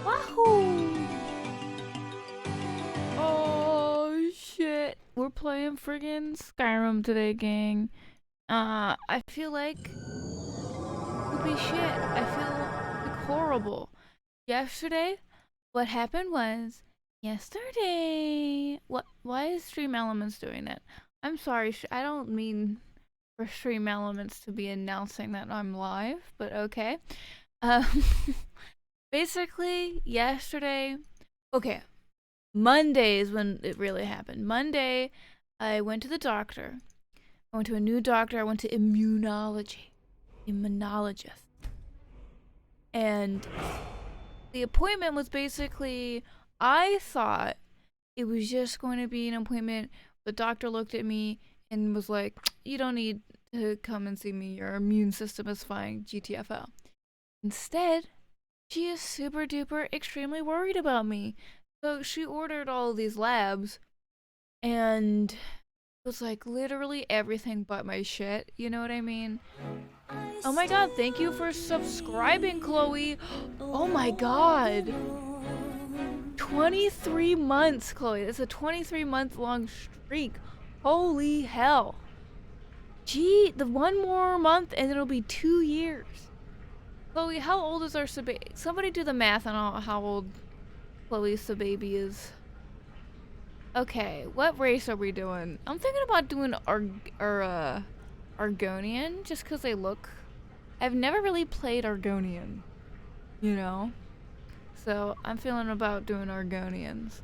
Wahoo! Oh shit. We're playing friggin' Skyrim today, gang. I feel like poopy shit. I feel like horrible. Yesterday, what happened was yesterday. What? Why is Stream Elements doing it? I'm sorry. I don't mean for Stream Elements to be announcing that I'm live, but okay. Um, basically, yesterday. Okay, Monday is when it really happened. Monday, I went to the doctor. I went to a new doctor. I went to immunologist. And the appointment was basically, I thought it was just going to be an appointment. The doctor looked at me and was like, you don't need to come and see me. Your immune system is fine, GTFO. Instead, she is super duper extremely worried about me. So she ordered all these labs and it was like literally everything but my shit. You know what I mean? Oh my god, thank you for subscribing, Chloe. Oh my god. 23 months, Chloe. It's a 23-month long streak. Holy hell. Gee, the one more month and it'll be 2 years. Chloe, how old is our baby? Somebody do the math on how old Chloe's baby is. Okay, what race are we doing? I'm thinking about doing Argonian, just because they look... I've never really played Argonian, you know? So, I'm feeling about doing Argonians.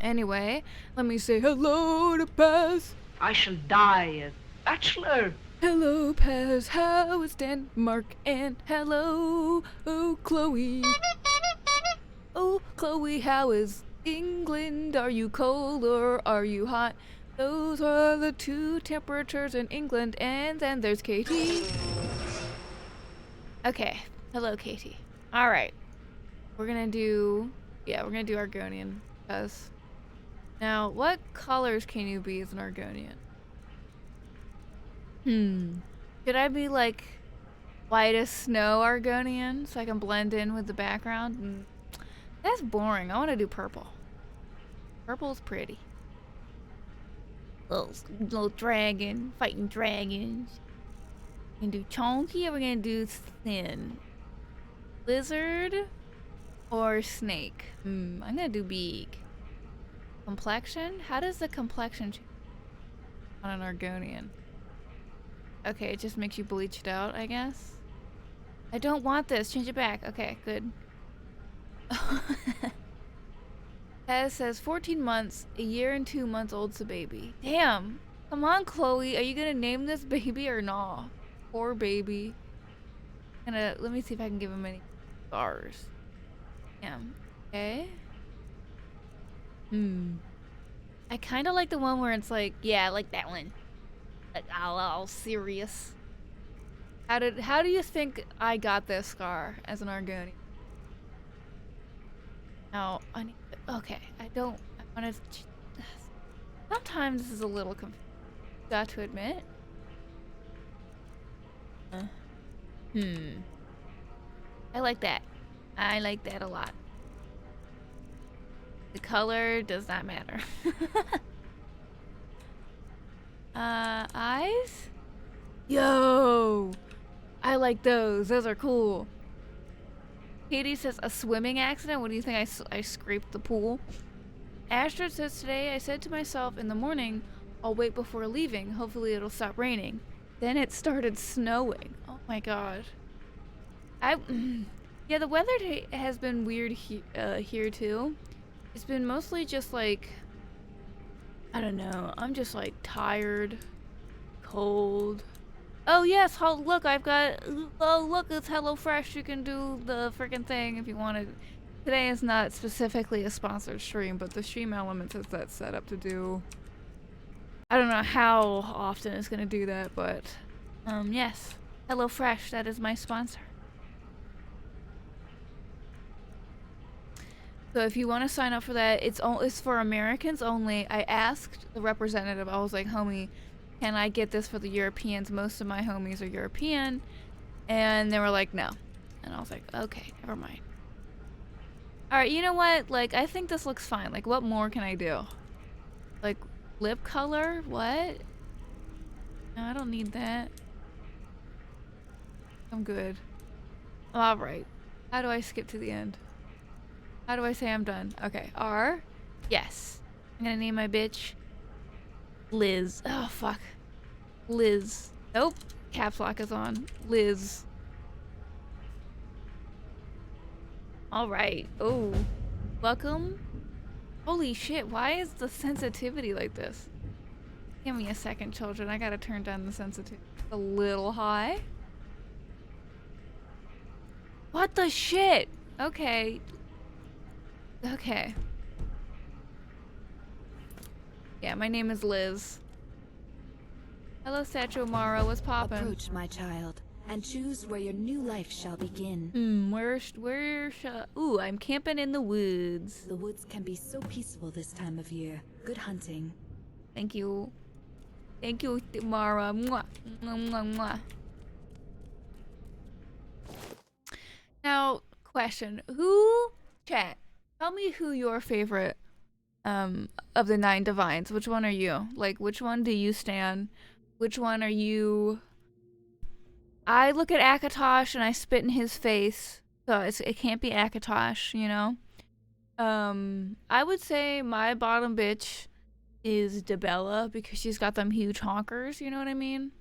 Anyway, let me say hello to Paz. I shall die a bachelor. Hello, Paz. How is Denmark? And hello, oh, Chloe. Oh, Chloe, how is England? Are you cold or are you hot? Those are the two temperatures in England. And then there's Katie. Okay. Hello, Katie. Alright. We're gonna do... Yeah, we're gonna do Argonian. Because... Now, what colors can you be as an Argonian? Could I be like white as snow Argonian so I can blend in with the background? That's boring. I want to do purple. Purple's pretty. Little dragon, fighting dragons. We're gonna do chonky or we're gonna do thin? Lizard or snake? I'm gonna do big. Complexion? How does the complexion change on an Argonian? Okay, it just makes you bleach it out, I guess. I don't want this. Change it back. Okay, good. As says 14 months, a year and 2 months old's a baby. Damn. Come on, Chloe. Are you gonna name this baby or not? Poor baby. Let me see if I can give him any stars. Damn. Okay. I kind of like the one where it's like, yeah, I like that one. Like, all serious. How do you think I got this scar as an Argonian? Now, okay, I want to... Sometimes this is a little confusing, got to admit. I like that. I like that a lot. The color does not matter. Eyes? Yo! I like those. Those are cool. Katie says, a swimming accident? What do you think? I scraped the pool? Astrid says, today I said to myself in the morning, I'll wait before leaving. Hopefully it'll stop raining. Then it started snowing. Oh my god. Yeah, the weather has been weird here too. It's been mostly just like, I don't know. I'm just like tired, cold. Oh yes, look, I've got, oh look, it's HelloFresh. You can do the freaking thing if you wanted. Today is not specifically a sponsored stream, but the stream element is that set up to do. I don't know how often it's gonna do that, but yes, HelloFresh, that is my sponsor. So if you want to sign up for that, it's for Americans only. I asked the representative, I was like, homie, can I get this for the Europeans? Most of my homies are European. And they were like, no. And I was like, okay, never mind. Alright, you know what? Like, I think this looks fine. Like, what more can I do? Like, lip color? What? No, I don't need that. I'm good. Alright. How do I skip to the end? How do I say I'm done? Okay, R. Yes. I'm gonna name my bitch Liz. Oh, fuck. Liz. Nope. Caps lock is on. Liz. Alright. Oh. Welcome. Holy shit, why is the sensitivity like this? Give me a second, children. I gotta turn down the sensitivity. A little high. What the shit? Okay. Okay. Yeah, my name is Liz. Hello, Satchel Mara. What's poppin'? Approach, my child, and choose where your new life shall begin. Where shall... Ooh, I'm camping in the woods. The woods can be so peaceful this time of year. Good hunting. Thank you. Thank you, Mara. Mwah. Mwah, mwah, mwah. Now, question. Chat, tell me who your favorite of the 9 divines. Which one are you? Like, which one do you stand? Which one are you? I look at Akatosh and I spit in his face. So it can't be Akatosh, you know? I would say my bottom bitch is Debella because she's got them huge honkers, you know what I mean?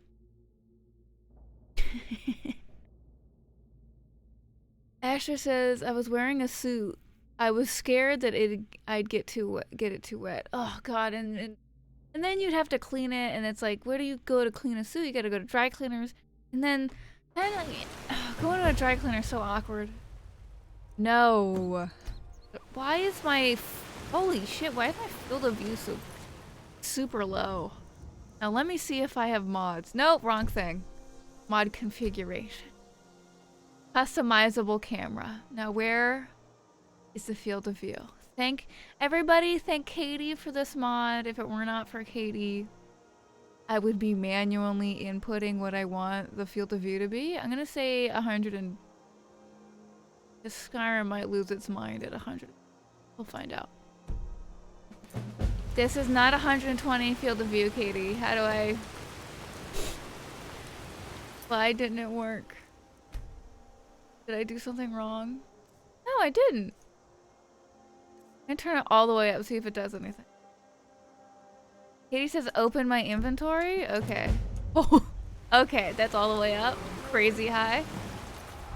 Asher says, I was wearing a suit. I was scared that I'd get it too wet. Oh god, and then you'd have to clean it, and it's like, where do you go to clean a suit? You gotta go to dry cleaners, and then going to a dry cleaner is so awkward. No. Why is my holy shit? Why is my field of view so super low? Now let me see if I have mods. Nope, wrong thing. Mod configuration. Customizable camera. Now where is the field of view? Thank Katie for this mod. If it were not for Katie, I would be manually inputting what I want the field of view to be. I'm gonna say 100 and this Skyrim might lose its mind at 100. We'll find out. This is not 120 field of view, Katie. How do I... Why didn't it work? Did I do something wrong? No, I didn't. I'm gonna turn it all the way up, see if it does anything. Katie says open my inventory? Okay. Oh, okay, that's all the way up. Crazy high.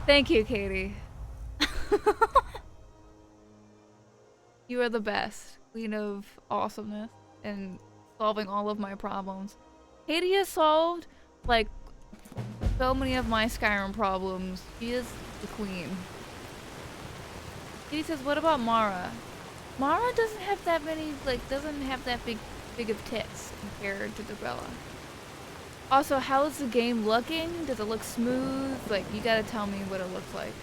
Thank you, Katie. You are the best. Queen of awesomeness and solving all of my problems. Katie has solved, like, so many of my Skyrim problems. She is the queen. Katie says, what about Mara? Mara doesn't have that many, like, doesn't have that big of tits compared to Debella. Also, how is the game looking? Does it look smooth? Like, you gotta tell me what it looks like.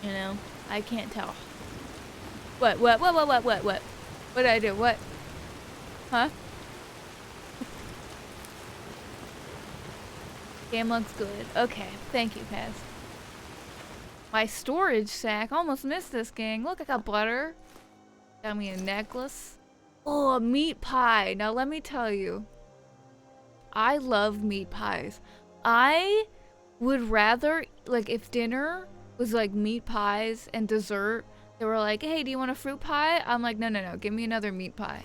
You know? I can't tell. What? What did I do? What? Huh? Game looks good. Okay, thank you, Pez. My storage sack. Almost missed this, gang. Look, I got butter. Got me a necklace. Oh, a meat pie. Now let me tell you. I love meat pies. I would rather, like, if dinner was like meat pies and dessert, they were like, hey, do you want a fruit pie? I'm like, no, give me another meat pie.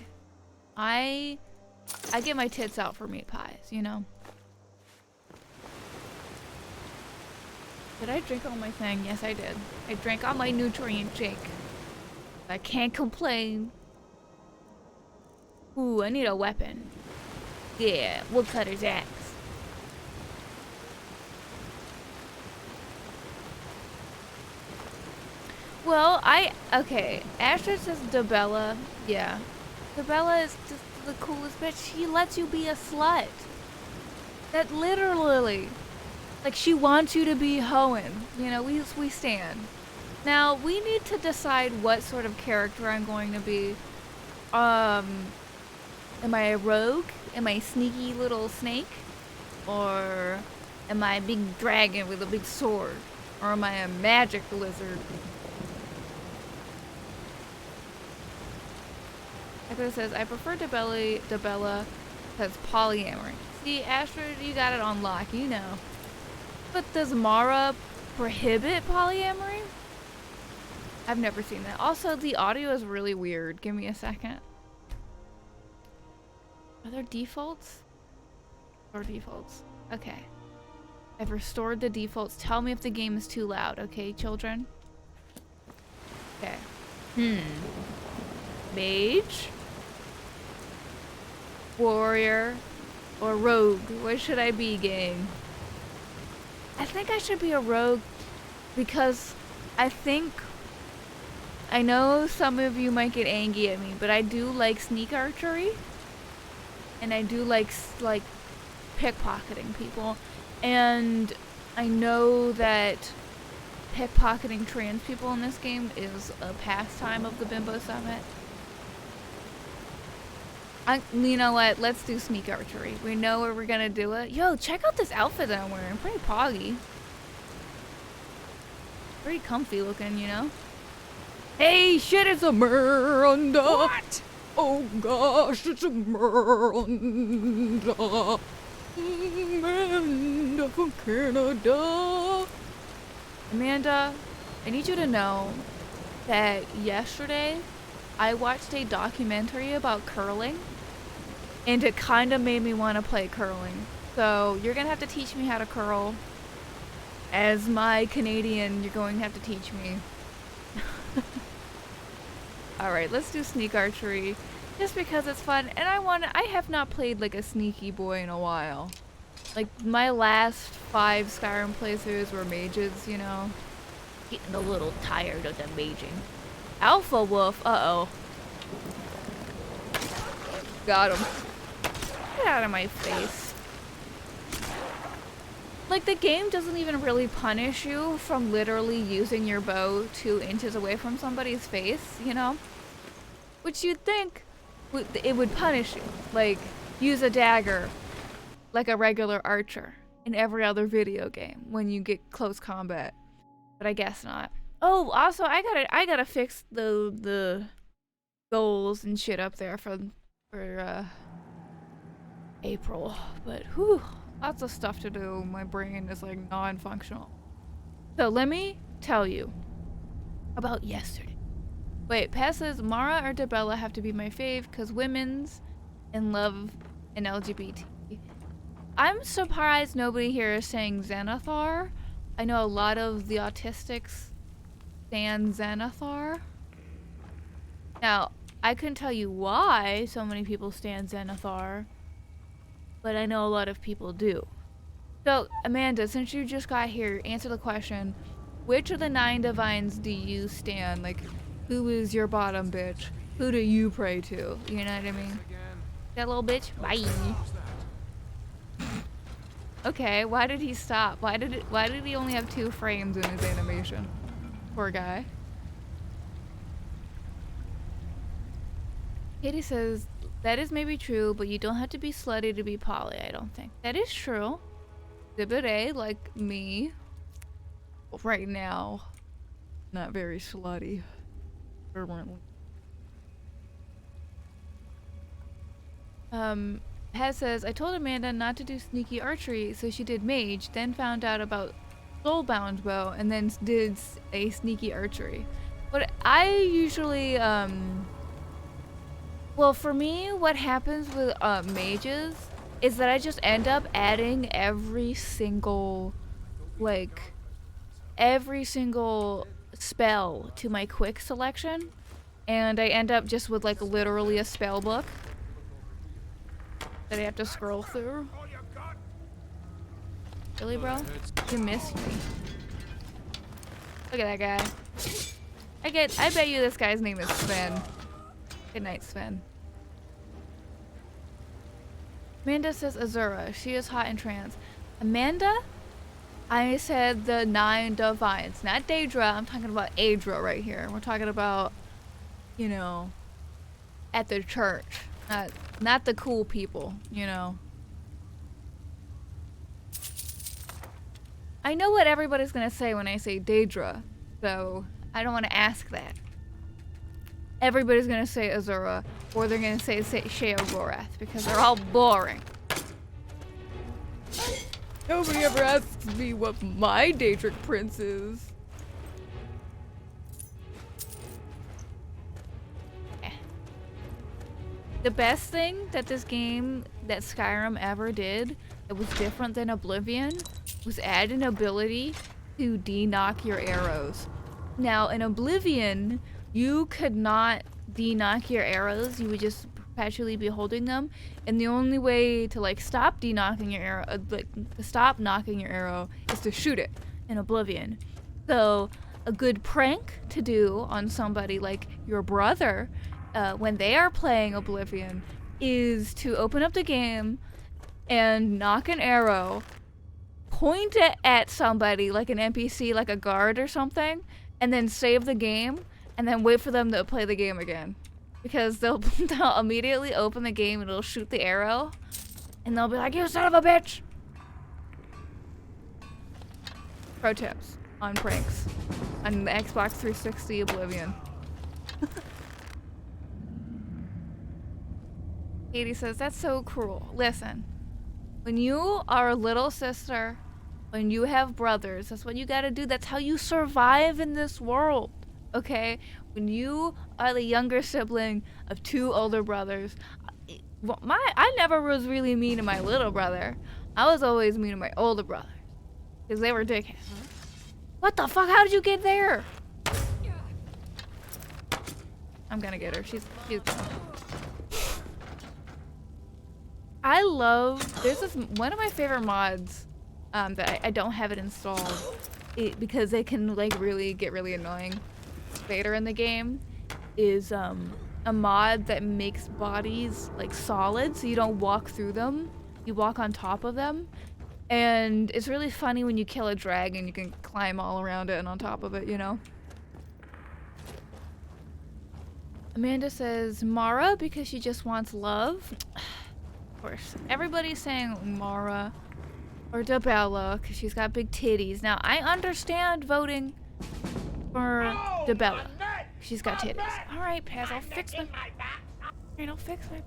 I get my tits out for meat pies, you know? Did I drink all my thing? Yes, I did. I drank all my nutrient shake. I can't complain. Ooh, I need a weapon. Yeah, woodcutter's axe. Well, okay. Asher says Debella. Yeah. Debella is just the coolest bitch. She lets you be a slut. That literally. Like, she wants you to be hoeing. You know, we stand. Now, we need to decide what sort of character I'm going to be. Am I a rogue? Am I a sneaky little snake? Or am I a big dragon with a big sword? Or am I a magic lizard? Echo says, I prefer Debella because polyamory. See, Astrid, you got it on lock, you know. But does Mara prohibit polyamory? I've never seen that. Also, the audio is really weird. Give me a second. Are there defaults? Or defaults? Okay. I've restored the defaults. Tell me if the game is too loud, okay, children? Okay. Mage? Warrior? Or rogue? What should I be, gang? I think I should be a rogue because I know some of you might get angry at me, but I do like sneak archery. And I do like pickpocketing people. And I know that pickpocketing trans people in this game is a pastime of the Bimbo Summit. You know what? Let's do sneak archery. We know where we're gonna do it. Yo, check out this outfit that I'm wearing. Pretty poggy. Pretty comfy looking, you know? Hey, shit, it's a Miranda! What? Oh gosh, it's a Miranda! Miranda from Canada! Amanda, I need you to know that yesterday I watched a documentary about curling. And it kind of made me want to play curling. So you're going to have to teach me how to curl. As my Canadian, you're going to have to teach me. Alright, let's do sneak archery. Just because it's fun. And I have not played like a sneaky boy in a while. Like my last 5 Skyrim playthroughs were mages, you know. Getting a little tired of the maging. Alpha wolf, uh-oh. Got him. Get out of my face. Like, the game doesn't even really punish you from literally using your bow 2 inches away from somebody's face, you know? Which you'd think it would punish you. Like, use a dagger like a regular archer in every other video game when you get close combat. But I guess not. Oh, also, I gotta fix the goals and shit up there for April, but whew, lots of stuff to do. My brain is like non-functional. So let me tell you about yesterday. Wait, Pat says Mara or Debella have to be my fave because women's in love and LGBT. I'm surprised nobody here is saying Xanathar. I know a lot of the autistics stand Xanathar. Now, I couldn't tell you why so many people stand Xanathar, but I know a lot of people do. So, Amanda, since you just got here, answer the question. Which of the 9 divines do you stand? Like, who is your bottom bitch? Who do you pray to? You know what I mean? That little bitch? Bye. Okay, why did he stop? Why did he only have 2 frames in his animation? Poor guy. Katie says, that is maybe true, but you don't have to be slutty to be poly, I don't think. That is true. Exhibit A, like me. Right now. Not very slutty. Currently. Hez says, I told Amanda not to do sneaky archery, so she did mage, then found out about soulbound bow, and then did a sneaky archery. But I usually, well, for me, what happens with mages is that I just end up adding every single spell to my quick selection, and I end up just with like literally a spell book that I have to scroll through. Really, bro? You missed me. Look at that guy. I bet you this guy's name is Sven. Good night, Sven. Amanda says Azura. She is hot and trans. Amanda? I said the 9 divines. Not Daedra. I'm talking about Aedra right here. We're talking about, you know, at the church. Not the cool people, you know. I know what everybody's gonna say when I say Daedra, so I don't want to ask that. Everybody's gonna say Azura, or they're gonna say Sheogorath, because they're all boring. Nobody ever asks me what my Daedric prince is. The best thing that that Skyrim ever did that was different than Oblivion was add an ability to de-knock your arrows. Now, in Oblivion, you could not de-knock your arrows. You would just perpetually be holding them, and the only way to like stop de-knocking your arrow, to stop knocking your arrow, is to shoot it in Oblivion. So, a good prank to do on somebody like your brother when they are playing Oblivion is to open up the game and knock an arrow, point it at somebody like an NPC, like a guard or something, and then save the game, and then wait for them to play the game again. Because they'll immediately open the game and it'll shoot the arrow, and they'll be like, you son of a bitch! Pro tips on pranks on the Xbox 360 Oblivion. Katie says, that's so cruel. Listen, when you are a little sister, when you have brothers, that's what you gotta do. That's how you survive in this world, okay? When you are the younger sibling of 2 older brothers, I never was really mean to my little brother. I was always mean to my older brothers, because they were dickheads. What the fuck? How did you get there? I'm gonna get her. She's I love, there's this, one of my favorite mods that I don't have it installed because they can like get really annoying later in the game, is a mod that makes bodies like solid so you don't walk through them, you walk on top of them. And it's really funny when you kill a dragon, you can climb all around it and on top of it, you know? Amanda says Mara because she just wants love. Of course, everybody's saying Mara or Dabella because she's got big titties. Now, I understand voting for Dabella. She's got titties. Alright, Paz, I'll fix them. Alright, I'll fix them.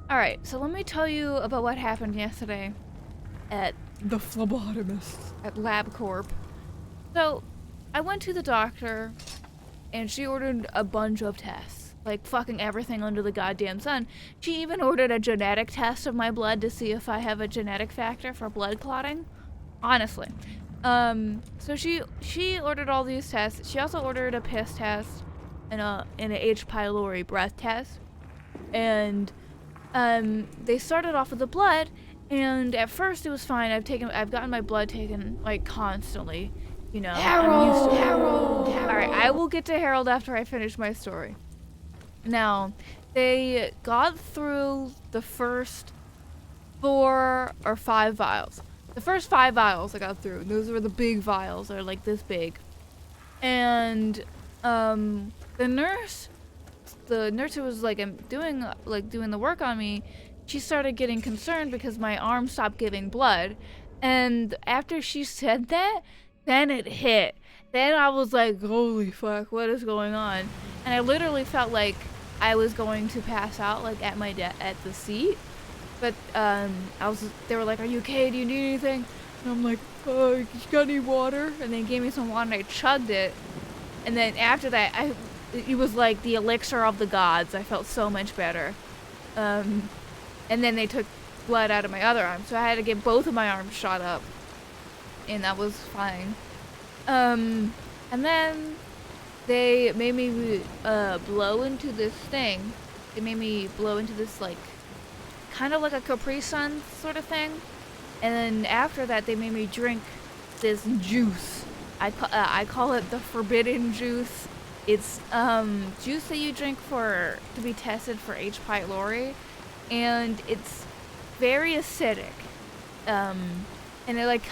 Alright, so let me tell you about what happened yesterday at the phlebotomist at LabCorp. So, I went to the doctor and she ordered a bunch of tests. Like fucking everything under the goddamn sun. She even ordered a genetic test of my blood to see if I have a genetic factor for blood clotting. Honestly. So she ordered all these tests. She also ordered a piss test and an H. pylori breath test. And they started off with the blood, and at first it was fine. I've gotten my blood taken like constantly. You know, I'm used to it. Alright, I will get to Harold after I finish my story. Now, they got through the first 4 or 5 vials. The first 5 vials I got through. Those were the big vials. They're like this big. And the nurse who was doing the work on me, she started getting concerned because my arm stopped giving blood. And after she said that, then it hit. Then I was like, holy fuck, what is going on? And I literally felt like I was going to pass out, like at at the seat. But they were like, are you okay? Do you need anything? And I'm like, you got any water? And they gave me some water and I chugged it. And then after that, it was like the elixir of the gods. I felt so much better. And then they took blood out of my other arm, so I had to get both of my arms shot up. And that was fine. And then they made me blow into this thing. They made me blow into this, like, kind of like a Capri Sun sort of thing. And then after that, they made me drink this juice. I call it the forbidden juice. It's juice that you drink to be tested for H. pylori, and it's very acidic. And it like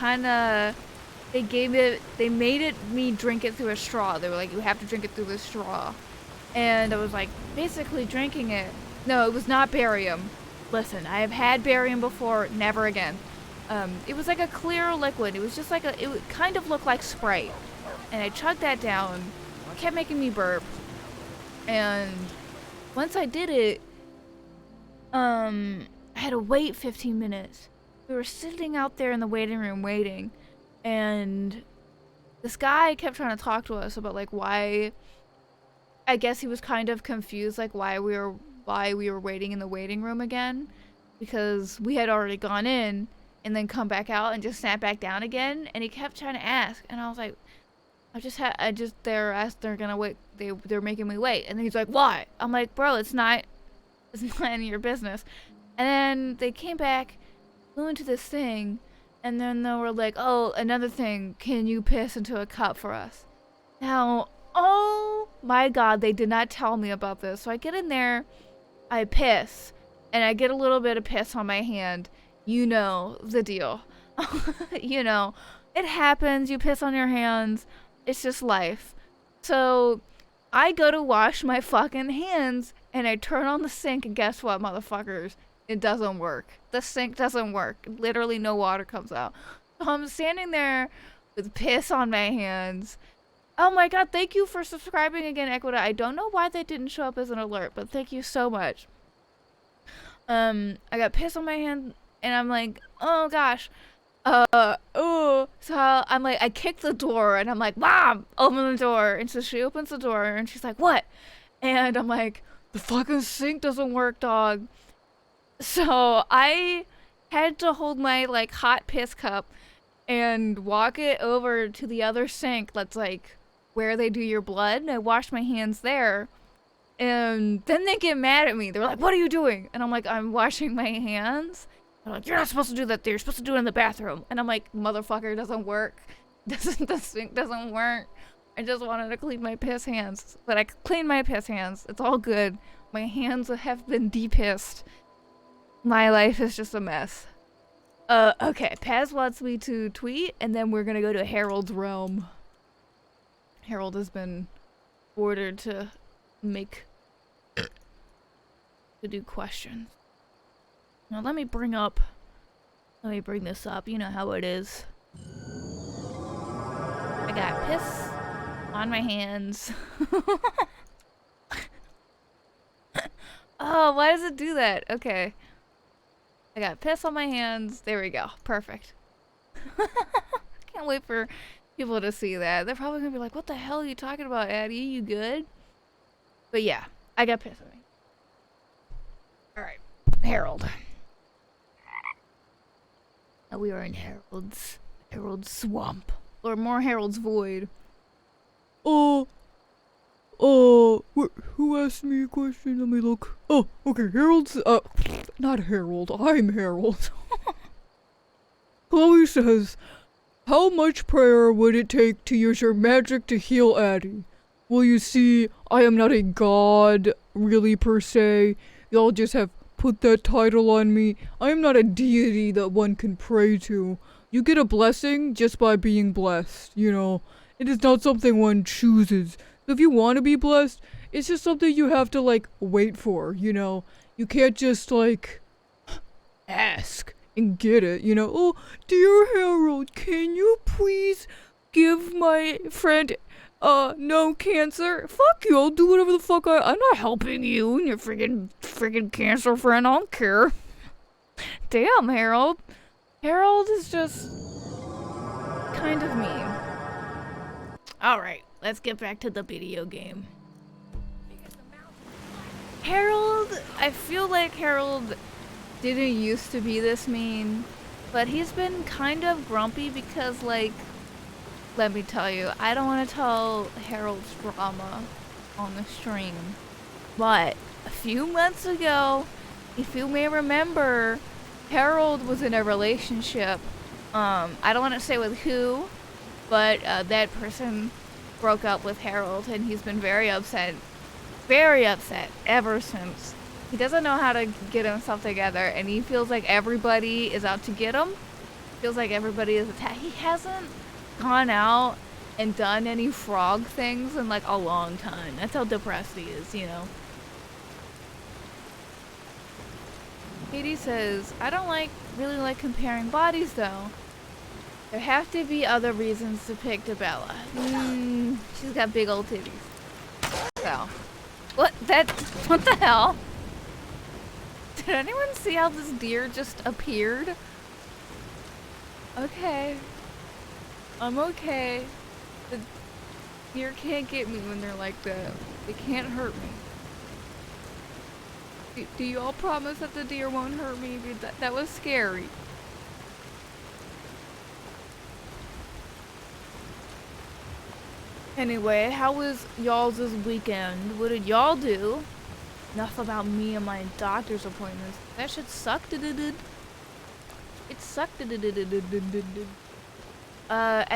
they made me drink it through a straw. They were like, you have to drink it through the straw. And I was like, basically drinking it. No, it was not barium. Listen, I have had barium before, never again. It was like a clear liquid. It was just like it would kind of look like Sprite. And I chugged that down. It kept making me burp. And once I did it, I had to wait 15 minutes. We were sitting out there in the waiting room waiting. And this guy kept trying to talk to us about like why, I guess he was kind of confused like why we were waiting in the waiting room again, because we had already gone in and then come back out and just sat back down again, and he kept trying to ask, and I was like, they're gonna wait, they're making me wait. And then he's like, why? I'm like, bro, it's not any of your business. And then they came back, flew into this thing, and then they were like, oh, another thing, can you piss into a cup for us? Now, oh my god, they did not tell me about this. So I get in there, I piss, and I get a little bit of piss on my hand. You know the deal. You know, it happens, you piss on your hands. It's just life. So I go to wash my fucking hands, and I turn on the sink, and guess what, motherfuckers? It doesn't work. The sink doesn't work. Literally no water comes out. So I'm standing there with piss on my hands. Oh my god, thank you for subscribing again, Equita. I don't know why that didn't show up as an alert, but thank you so much. I got piss on my hand, and I'm like, oh gosh. So I'm like, I kick the door, and I'm like, Mom, open the door. And so she opens the door, and she's like, what? And I'm like, the fucking sink doesn't work, dog. So I had to hold my like hot piss cup and walk it over to the other sink that's like where they do your blood, and I washed my hands there. And then they get mad at me. They're like, what are you doing? And I'm like, I'm washing my hands. They're like, you're not supposed to do that there. You're supposed to do it in the bathroom. And I'm like, motherfucker, it doesn't work. The sink doesn't work. I just wanted to clean my piss hands. But I cleaned my piss hands. It's all good. My hands have been de-pissed. My life is just a mess. Okay. Paz wants me to tweet, and then we're gonna go to Harold's realm. Harold has been ordered to do questions. Now let me bring this up. You know how it is. I got piss on my hands. Oh, why does it do that? Okay. I got piss on my hands. There we go. Perfect. Can't wait for people to see that. They're probably gonna be like, what the hell are you talking about, Addie? You good? But yeah, I got piss on me. Alright. Harold. Now we are in Harold's swamp. Or more Harold's void. Who asked me a question? Let me look. Oh, okay, not Harold, I'm Harold. Chloe says, how much prayer would it take to use your magic to heal Addie? Well, you see, I am not a god, really, per se. Y'all just have put that title on me. I am not a deity that one can pray to. You get a blessing just by being blessed, you know. It is not something one chooses. So if you want to be blessed, it's just something you have to, like, wait for, you know. You can't just, like, ask. and get it, you know. Oh, dear Harold, can you please give my friend no cancer? Fuck you, I'll do whatever the fuck I'm not helping you and your freaking cancer friend, I don't care. Damn, Harold. Harold is just kind of mean. Alright, let's get back to the video game. Harold, I feel like Harold didn't used to be this mean, but he's been kind of grumpy because, like, let me tell you, I don't want to tell Harold's drama on the stream, but a few months ago, if you may remember, Harold was in a relationship. I don't want to say with who, but that person broke up with Harold, and he's been very upset ever since. He doesn't know how to get himself together, and he feels like everybody is out to get him. Feels like everybody is attacked. He hasn't gone out and done any frog things in like a long time. That's how depressed he is, you know. Katie says, I don't really like comparing bodies though. There have to be other reasons to pick Bella. She's got big old titties. So, what the hell? Did anyone see how this deer just appeared? Okay. I'm okay. The deer can't get me when they're like that. They can't hurt me. Do you all promise that the deer won't hurt me? Dude, that was scary. Anyway, how was y'all's this weekend? What did y'all do? Enough about me and my doctor's appointments. That shit sucked. It sucked. At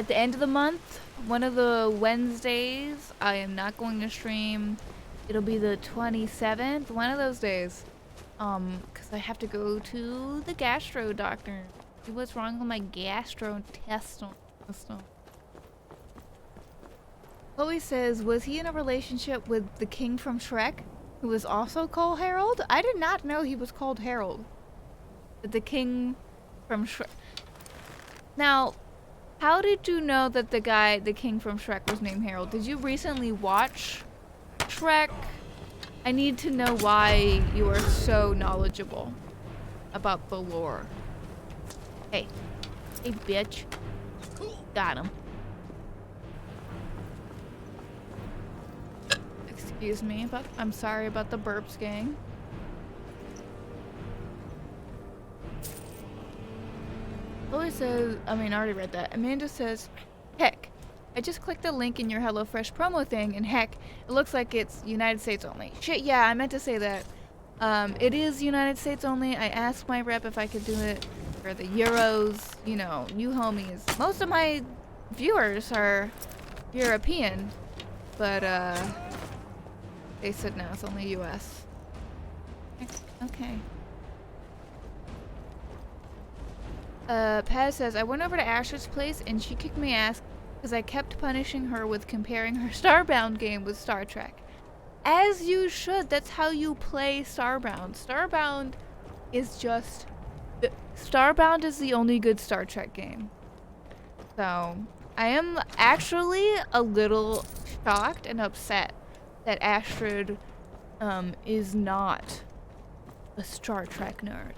the end of the month, one of the Wednesdays, I am not going to stream. It'll be the 27th, one of those days. Because I have to go to the gastro doctor. See what's wrong with my gastrointestinal system. Chloe says, was he in a relationship with the king from Shrek, who was also called Harold? I did not know he was called Harold. But the king from Shrek. Now, how did you know that the king from Shrek was named Harold? Did you recently watch Shrek? I need to know why you are so knowledgeable about the lore. Hey. Hey, bitch. Got him. Excuse me, but I'm sorry about the burps, gang. Chloe says, I already read that. Amanda says, heck, I just clicked the link in your HelloFresh promo thing, and heck, it looks like it's United States only. Shit, yeah, I meant to say that. It is United States only. I asked my rep if I could do it for the Euros, you know, you homies. Most of my viewers are European, but, they said no, it's only US. Okay. Paz says, I went over to Asher's place and she kicked my ass because I kept punishing her with comparing her Starbound game with Star Trek. As you should. That's how you play Starbound. Starbound is just... Starbound is the only good Star Trek game. So, I am actually a little shocked and upset that Astrid is not a Star Trek nerd.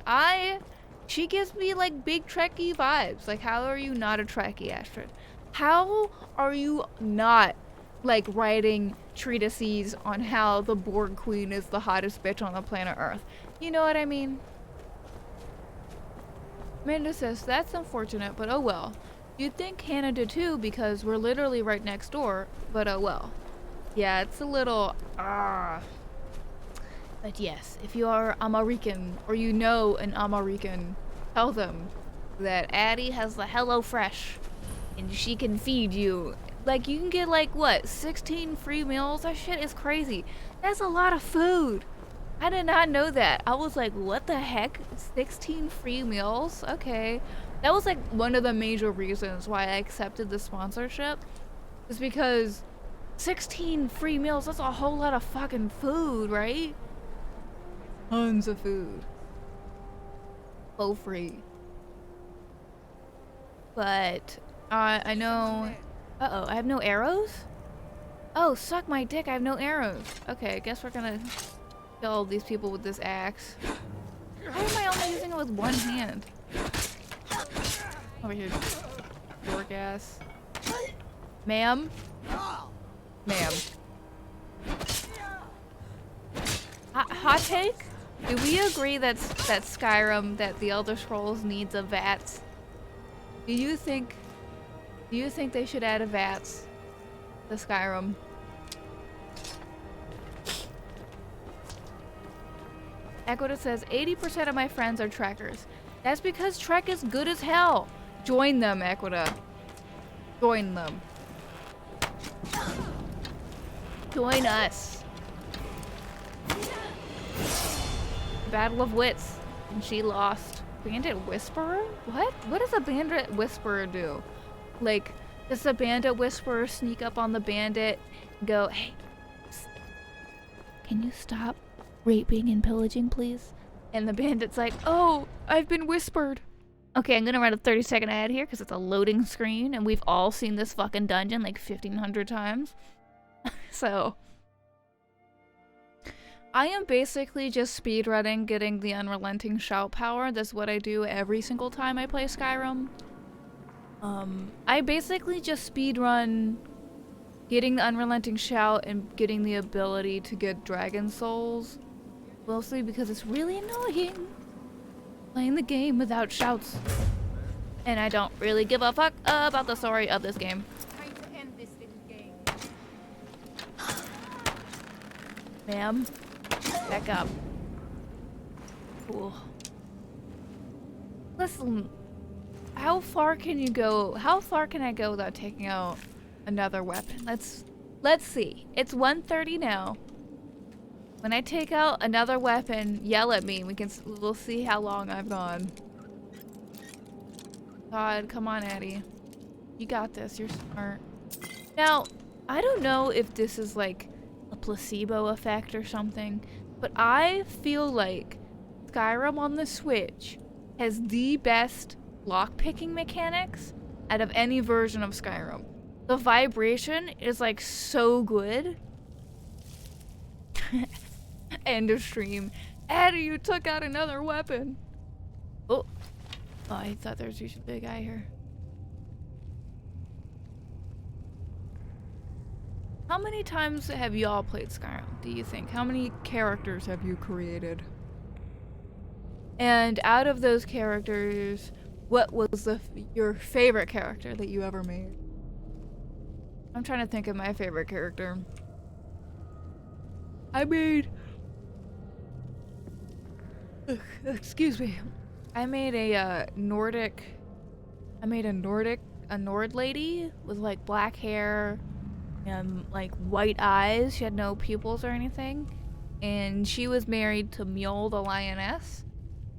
She gives me like big Trekkie vibes. Like, how are you not a Trekkie, Astrid? How are you not like writing treatises on how the Borg Queen is the hottest bitch on the planet Earth? You know what I mean? Amanda says, that's unfortunate, but oh well. You'd think Hannah did too because we're literally right next door, but oh well. Yeah, it's a little, But yes, if you are American, or you know an American, tell them that Addie has the HelloFresh, and she can feed you. Like, you can get, like, what, 16 free meals? That shit is crazy. That's a lot of food. I did not know that. I was like, what the heck? 16 free meals? Okay. That was, like, one of the major reasons why I accepted the sponsorship. Is because 16 free meals, that's a whole lot of fucking food, right? Tons of food. For free. But I know. Uh-oh, I have no arrows? Oh, suck my dick, I have no arrows. Okay, I guess we're gonna kill these people with this axe. Why am I only using it with one hand? Over here, dork ass. Ma'am? Ma'am. Hot take? Do we agree that Skyrim, that the Elder Scrolls needs a VATS? Do you think they should add a VATS to Skyrim? Equita says 80% of my friends are trekkers. That's because Trek is good as hell. Join them, Equita. Join them. Join us. Battle of Wits. And she lost. Bandit Whisperer? What? What does a Bandit Whisperer do? Like, does the Bandit Whisperer sneak up on the bandit and go, hey, psst, can you stop raping and pillaging, please? And the bandit's like, oh, I've been whispered. Okay, I'm gonna run a 30-second ad here because it's a loading screen and we've all seen this fucking dungeon like 1,500 times. So I am basically just speedrunning getting the unrelenting shout power. That's what I do every single time I play Skyrim. I basically just speedrun getting the unrelenting shout and getting the ability to get dragon souls. Mostly because it's really annoying playing the game without shouts. And I don't really give a fuck about the story of this game. Time to end this little game. Ma'am, back up. Cool. Listen, how far can you go? How far can I go without taking out another weapon? Let's see. It's 1:30 now. When I take out another weapon, yell at me. We'll see how long I've gone. God, come on, Addie. You got this. You're smart. Now, I don't know if this is like a placebo effect or something, but I feel like Skyrim on the Switch has the best lockpicking mechanics out of any version of Skyrim. The vibration is like so good. End of stream. Addie, you took out another weapon. Oh, I thought there was usually a big guy here. How many times have y'all played Skyrim, do you think? How many characters have you created? And out of those characters, what was your favorite character that you ever made? I'm trying to think of my favorite character. I made... excuse me. I made a Nord lady with like black hair and like white eyes. She had no pupils or anything. And she was married to Mjol the lioness.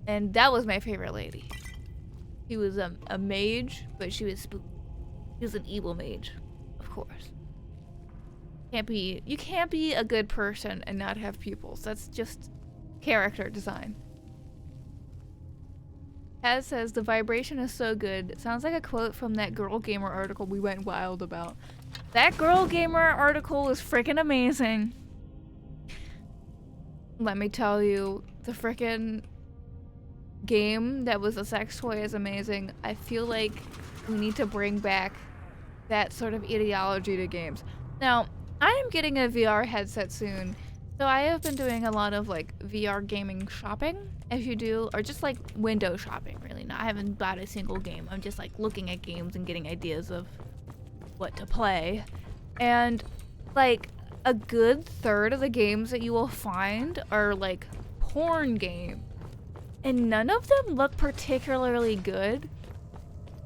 And that was my favorite lady. She was a mage, but she was an evil mage, of course. You can't be a good person and not have pupils. That's just character design. Kaz says, the vibration is so good. It sounds like a quote from that Girl Gamer article we went wild about. That Girl Gamer article is freaking amazing. Let me tell you, the freaking game that was a sex toy is amazing. I feel like we need to bring back that sort of ideology to games. Now, I am getting a VR headset soon. So I have been doing a lot of like VR gaming shopping, as you do, or just like window shopping, really. I haven't bought a single game. I'm just like looking at games and getting ideas of what to play. And like a good third of the games that you will find are like porn games. And none of them look particularly good.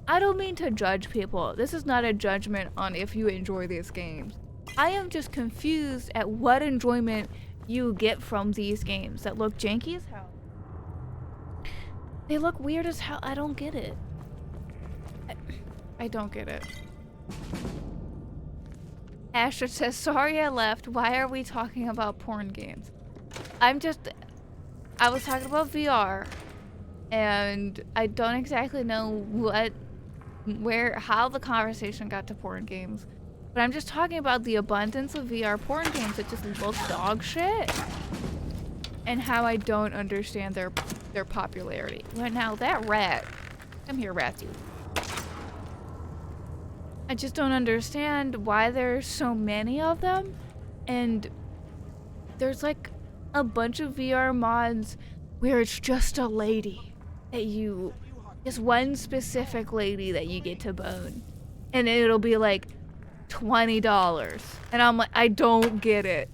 I don't mean to judge people. This is not a judgment on if you enjoy these games. I am just confused at what enjoyment you get from these games that look janky as hell. They look weird as hell. I don't get it. I don't get it. Asher says, sorry I left. Why are we talking about porn games? I was talking about VR. And I don't exactly know what how the conversation got to porn games. But I'm just talking about the abundance of VR porn games that just look dog shit. And how I don't understand their popularity. Well, now that rat. Come here, rat you. I just don't understand why there's so many of them. And there's like a bunch of VR mods where it's just a lady that you, just one specific lady that you get to bone. And it'll be like $20. And I'm like, I don't get it.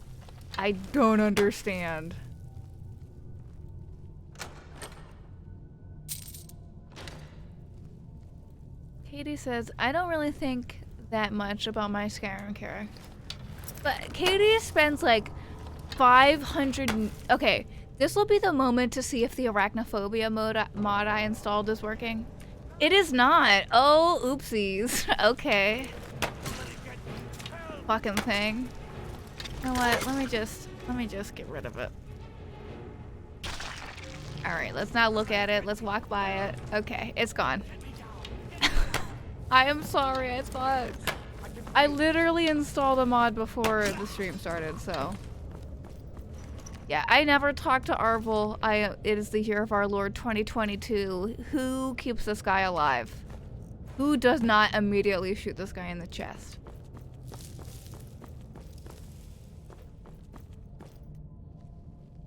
I don't understand. Katie says, I don't really think that much about my Skyrim character. But Katie spends like 500... Okay, this will be the moment to see if the arachnophobia mod I installed is working. It is not. Oh, oopsies. Okay. Fucking thing. You know what? Let me just get rid of it. Alright, let's not look at it. Let's walk by it. Okay, it's gone. I am sorry, I thought... I literally installed a mod before the stream started, so... Yeah, I never talked to Arvel. It is the year of our Lord 2022. Who keeps this guy alive? Who does not immediately shoot this guy in the chest?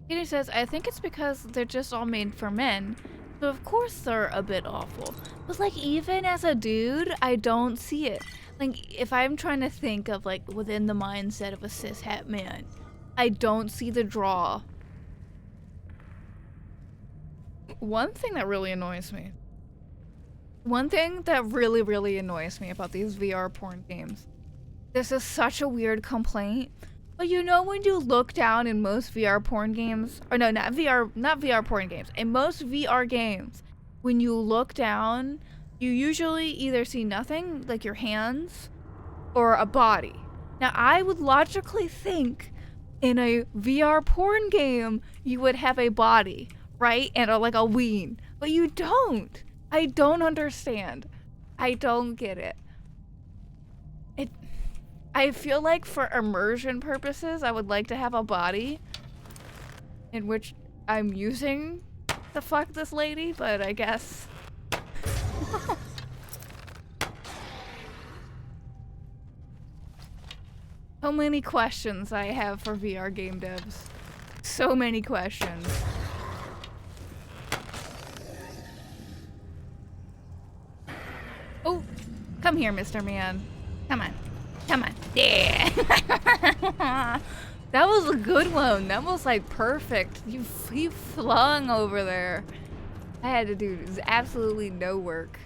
Katie says, I think it's because they're just all made for men. So of course they're a bit awful. But like even as a dude, I don't see it. Like if I'm trying to think of like within the mindset of a cishet man, I don't see the draw. One thing that really annoys me. One thing that really annoys me about these VR porn games. This is such a weird complaint. But you know when you look down in most VR porn games, or no, not VR porn games, in most VR games, when you look down, you usually either see nothing, like your hands, or a body. Now I would logically think in a VR porn game, you would have a body, right? And like a ween, but you don't. I don't understand. I don't get it. I feel like for immersion purposes, I would like to have a body in which I'm using to fuck this lady, but I guess. So many questions I have for VR game devs. So many questions. Oh, come here, Mr. Man. Come on. Come on. Yeah. That was a good one. That was like perfect. You flung over there. I had to do absolutely no work.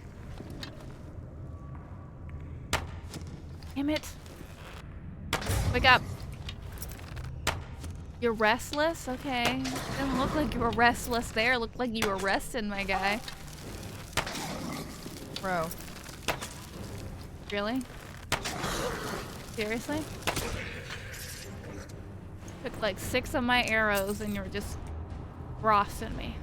Damn it. Wake up. You're restless? Okay. Didn't look like you were restless there. Looked like you were resting, my guy. Bro. Really? Seriously? Took like 6 of my arrows and you're just roasting me.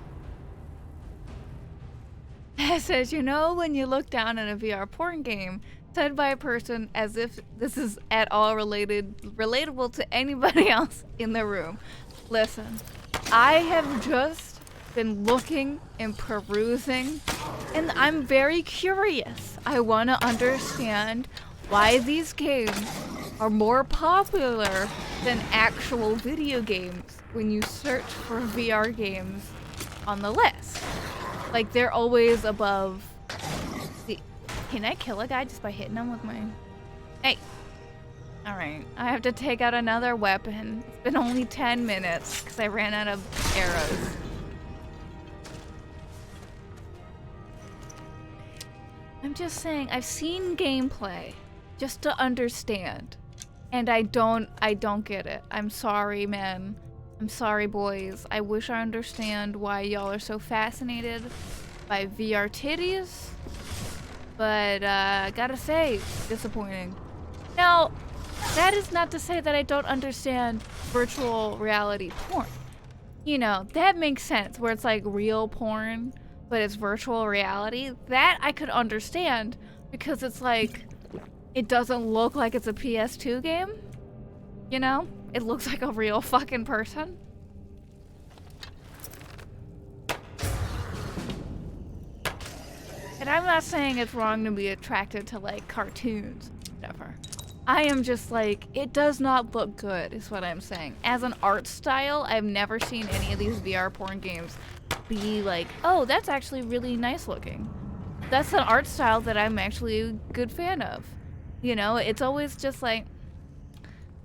It says, you know when you look down in a VR porn game, said by a person as if this is at all relatable to anybody else in the room. Listen, I have just been looking and perusing, and I'm very curious. I want to understand why these games are more popular than actual video games when you search for VR games on the list. Like, they're always above the... Can I kill a guy just by hitting him with my... Hey! Alright, I have to take out another weapon. It's been only 10 minutes because I ran out of arrows. I'm just saying, I've seen gameplay just to understand. And I don't get it. I'm sorry, men. I'm sorry, boys. I wish I understand why y'all are so fascinated by VR titties. But, gotta say, disappointing. Now, that is not to say that I don't understand virtual reality porn. You know, that makes sense, where it's like real porn, but it's virtual reality. That I could understand. because it's like, it doesn't look like it's a PS2 game. You know? It looks like a real fucking person. And I'm not saying it's wrong to be attracted to like cartoons, whatever. I am just like, it does not look good, is what I'm saying. As an art style, I've never seen any of these VR porn games be like, oh, that's actually really nice looking. That's an art style that I'm actually a good fan of. You know, it's always just like,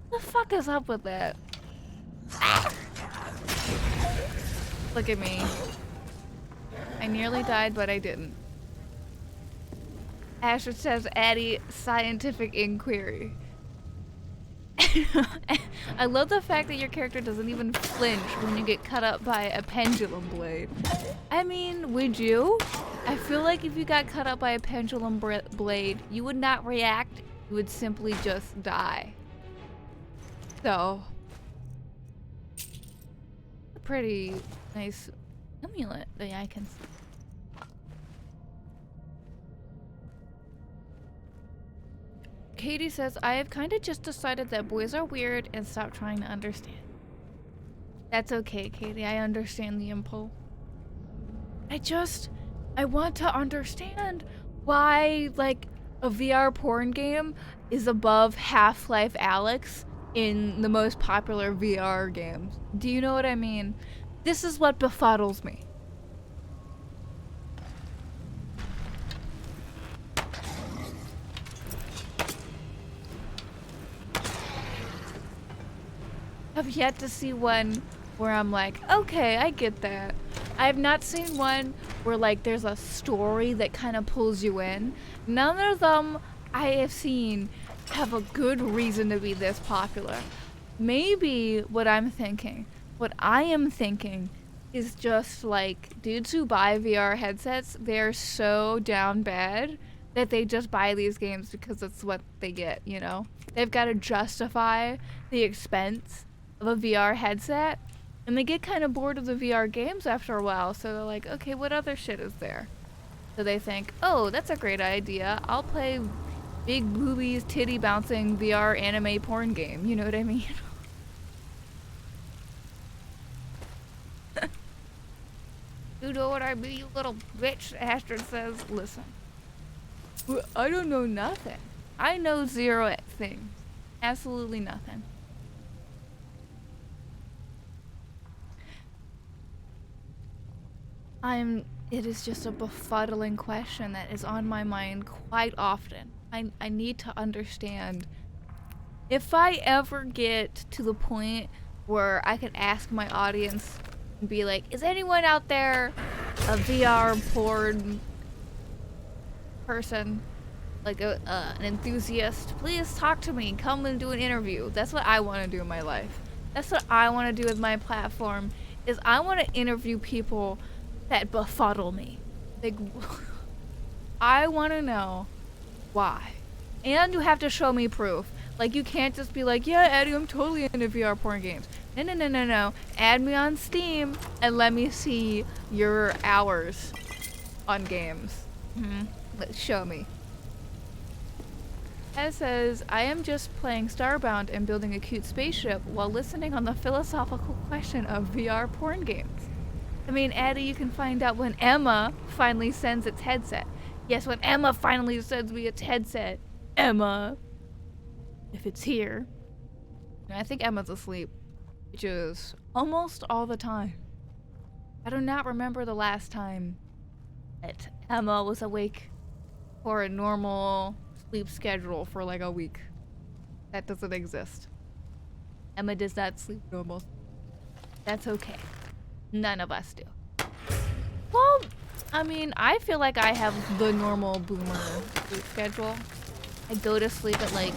what the fuck is up with that? Look at me. I nearly died, but I didn't. Asher says, Addie, scientific inquiry. I love the fact that your character doesn't even flinch when you get cut up by a pendulum blade. I mean, would you? I feel like if you got cut up by a pendulum blade, you would not react. You would simply just die. So, a pretty nice amulet that I can see. Katie says, I have kind of just decided that boys are weird and stopped trying to understand. That's okay, Katie. I understand the impulse. I want to understand why, like, a VR porn game is above Half-Life Alyx in the most popular VR games. Do you know what I mean? This is what befuddles me. I've yet to see one where I'm like, okay, I get that. I have not seen one where like there's a story that kind of pulls you in. None of them I have seen have a good reason to be this popular. Maybe what I am thinking is just like dudes who buy VR headsets, they're so down bad that they just buy these games because it's what they get, you know? They've got to justify the expense of a VR headset, and they get kind of bored of the VR games after a while, so they're like, okay, what other shit is there? So they think, oh, that's a great idea. I'll play big boobies, titty bouncing VR anime porn game. You know what I mean? You know what I mean, you little bitch, Astrid says. Listen. I don't know nothing. I know zero things. Absolutely nothing. It is just a befuddling question that is on my mind quite often. I need to understand. If I ever get to the point where I could ask my audience and be like, is anyone out there a VR porn person? Like an enthusiast? Please talk to me. Come and do an interview. That's what I want to do in my life. That's what I want to do with my platform, is I want to interview people that befuddle me. Like, I want to know why. And you have to show me proof. Like, you can't just be like, yeah, Addie, I'm totally into VR porn games. No. Add me on Steam and let me see your hours on games. Show me. It says, I am just playing Starbound and building a cute spaceship while listening on the philosophical question of VR porn games. I mean, Addie, you can find out when Emma finally sends its headset. Yes, when Emma finally sends me its headset. Emma. If it's here. And I think Emma's asleep. Which is almost all the time. I do not remember the last time that Emma was awake for a normal sleep schedule for like a week. That doesn't exist. Emma does not sleep normal. That's okay. None of us do. Well, I mean, I feel like I have the normal boomer sleep schedule. I go to sleep at like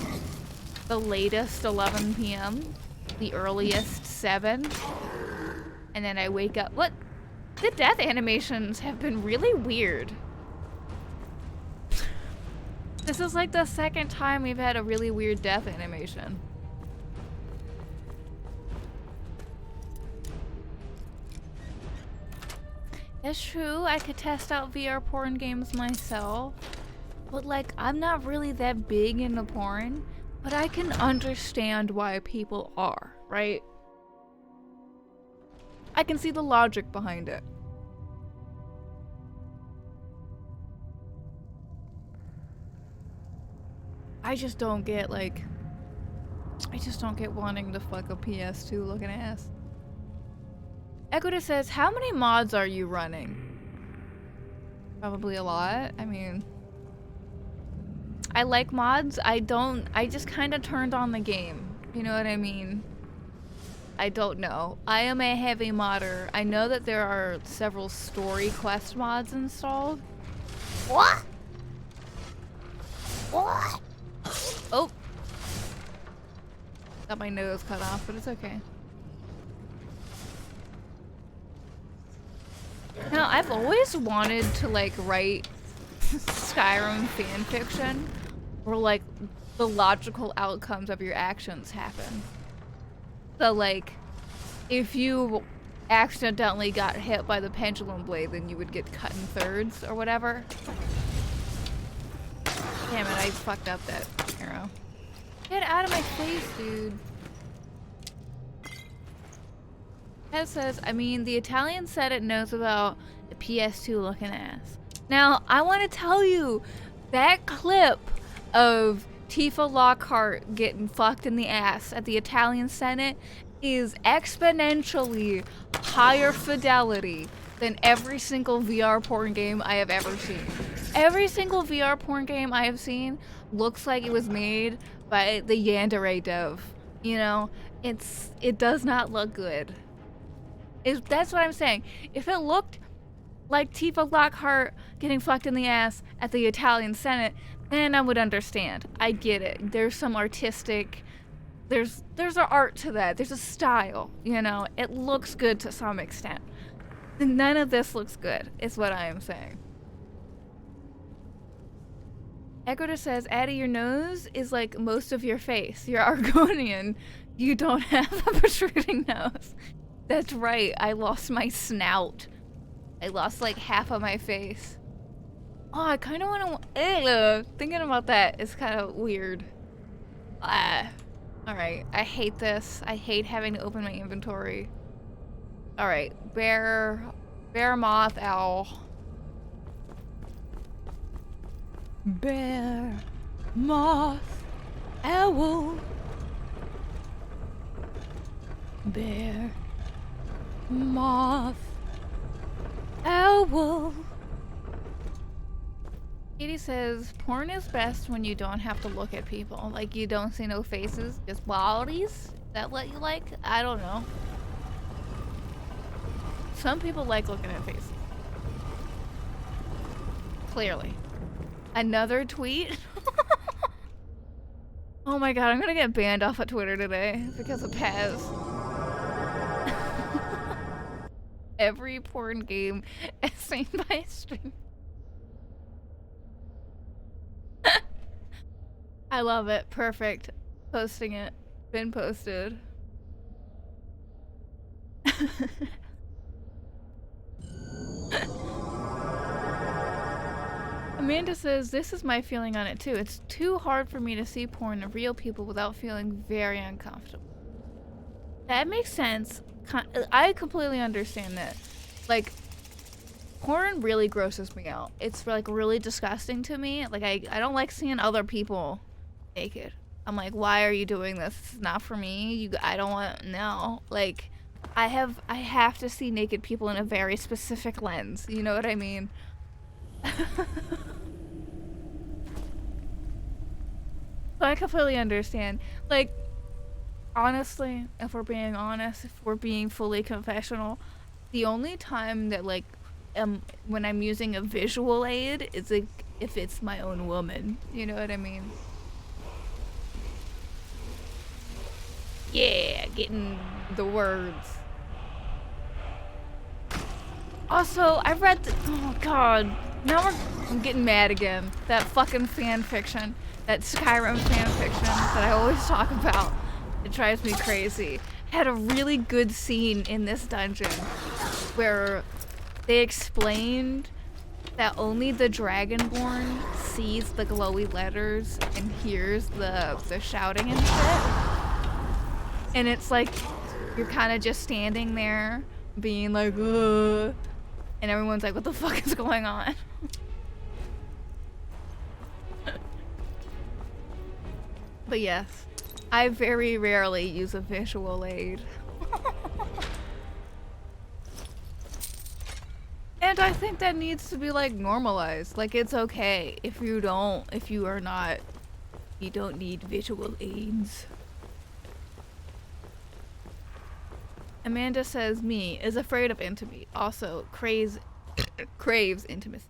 the latest 11 p.m., the earliest 7, and then I wake up. What? The death animations have been really weird. This is like the second time we've had a really weird death animation. It's true, I could test out VR porn games myself. But like, I'm not really that big into porn, but I can understand why people are, right? I can see the logic behind it. I just don't get like, I just don't get wanting to fuck a PS2 looking ass. Equita says, how many mods are you running? Probably a lot. I mean, I like mods. I just kind of turned on the game. You know what I mean? I don't know. I am a heavy modder. I know that there are several story quest mods installed. What? What? Oh. Got my nose cut off, but it's okay. Now, I've always wanted to like write Skyrim fanfiction where like the logical outcomes of your actions happen. So like, if you accidentally got hit by the pendulum blade, then you would get cut in thirds or whatever. Damn it, I fucked up that arrow. Get out of my face, dude. It says, I mean, the Italian said it knows about the PS2 looking ass. Now, I want to tell you, that clip of Tifa Lockhart getting fucked in the ass at the Italian Senate is exponentially higher fidelity than every single VR porn game I have ever seen. Every single VR porn game I have seen looks like it was made by the Yandere dev. You know, it does not look good. That's what I'm saying. If it looked like Tifa Lockhart getting fucked in the ass at the Italian Senate, then I would understand. I get it. There's some artistic, there's an art to that. There's a style, you know. It looks good to some extent. None of this looks good, is what I am saying. Equita says, Addie, your nose is like most of your face. You're Argonian. You don't have a protruding nose. That's right. I lost my snout. I lost like half of my face. Oh, I kind of want to... Thinking about that is kind of weird. Alright. I hate this. I hate having to open my inventory. Alright. Bear, moth, owl. Bear, moth, owl. Bear, moth, owl. Katie says, porn is best when you don't have to look at people. Like, you don't see no faces, just bodies? Is that what you like? I don't know. Some people like looking at faces. Clearly. Another tweet? Oh my god, I'm gonna get banned off of Twitter today because of Paz. Every porn game is seen by a streamer. I love it. Perfect. Posting it. Been posted. Amanda says, this is my feeling on it too. It's too hard for me to see porn of real people without feeling very uncomfortable. That makes sense. I completely understand that. Like, porn really grosses me out. It's like really disgusting to me. Like, I don't like seeing other people naked. I'm like, why are you doing this? This is not for me. I don't want, no. Like, I have to see naked people in a very specific lens. You know what I mean? So I completely understand. Like, honestly, if we're being honest, if we're being fully confessional, the only time that, like, when I'm using a visual aid is like if it's my own woman. You know what I mean? Yeah, getting the words. Also, I read oh god, now I'm getting mad again. That fucking fan fiction, that Skyrim fan fiction that I always talk about. It drives me crazy. Had a really good scene in this dungeon where they explained that only the Dragonborn sees the glowy letters and hears the shouting and shit. And it's like you're kind of just standing there being like, ugh, and everyone's like, what the fuck is going on? But yes, I very rarely use a visual aid. And I think that needs to be like normalized. Like it's okay if you don't need visual aids. Amanda says me is afraid of intimacy. Also craves intimacy.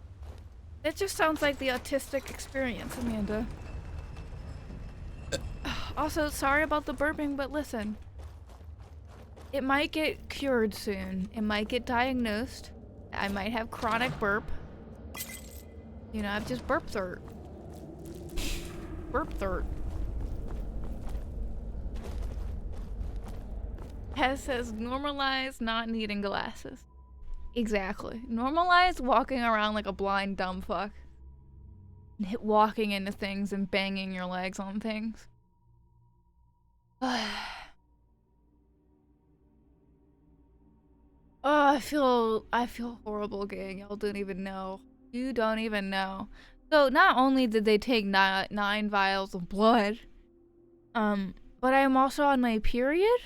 It just sounds like the autistic experience, Amanda. Also, sorry about the burping, but listen. It might get cured soon. It might get diagnosed. I might have chronic burp. You know, I've just burp third. Burp third. Hess says normalize not needing glasses. Exactly. Normalize walking around like a blind dumb fuck. Walking into things and banging your legs on things. Oh, I feel horrible, gang. Y'all don't even know. You don't even know. So not only did they take 9 vials of blood, but I'm also on my period.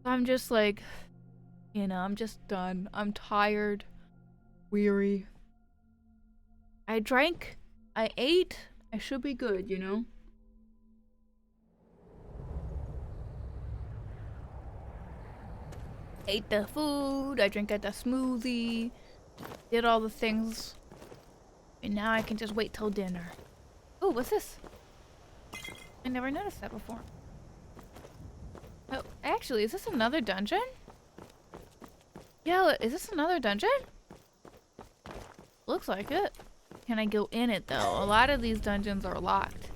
I'm just like, you know, I'm just done. I'm tired, weary. I drank, I ate, I should be good, you know? Ate the food, I drank at the smoothie, did all the things, and now I can just wait till dinner. Oh, what's this? I never noticed that before. Oh, actually, is this another dungeon? Yo, is this another dungeon? Looks like it. Can I go in it though? A lot of these dungeons are locked.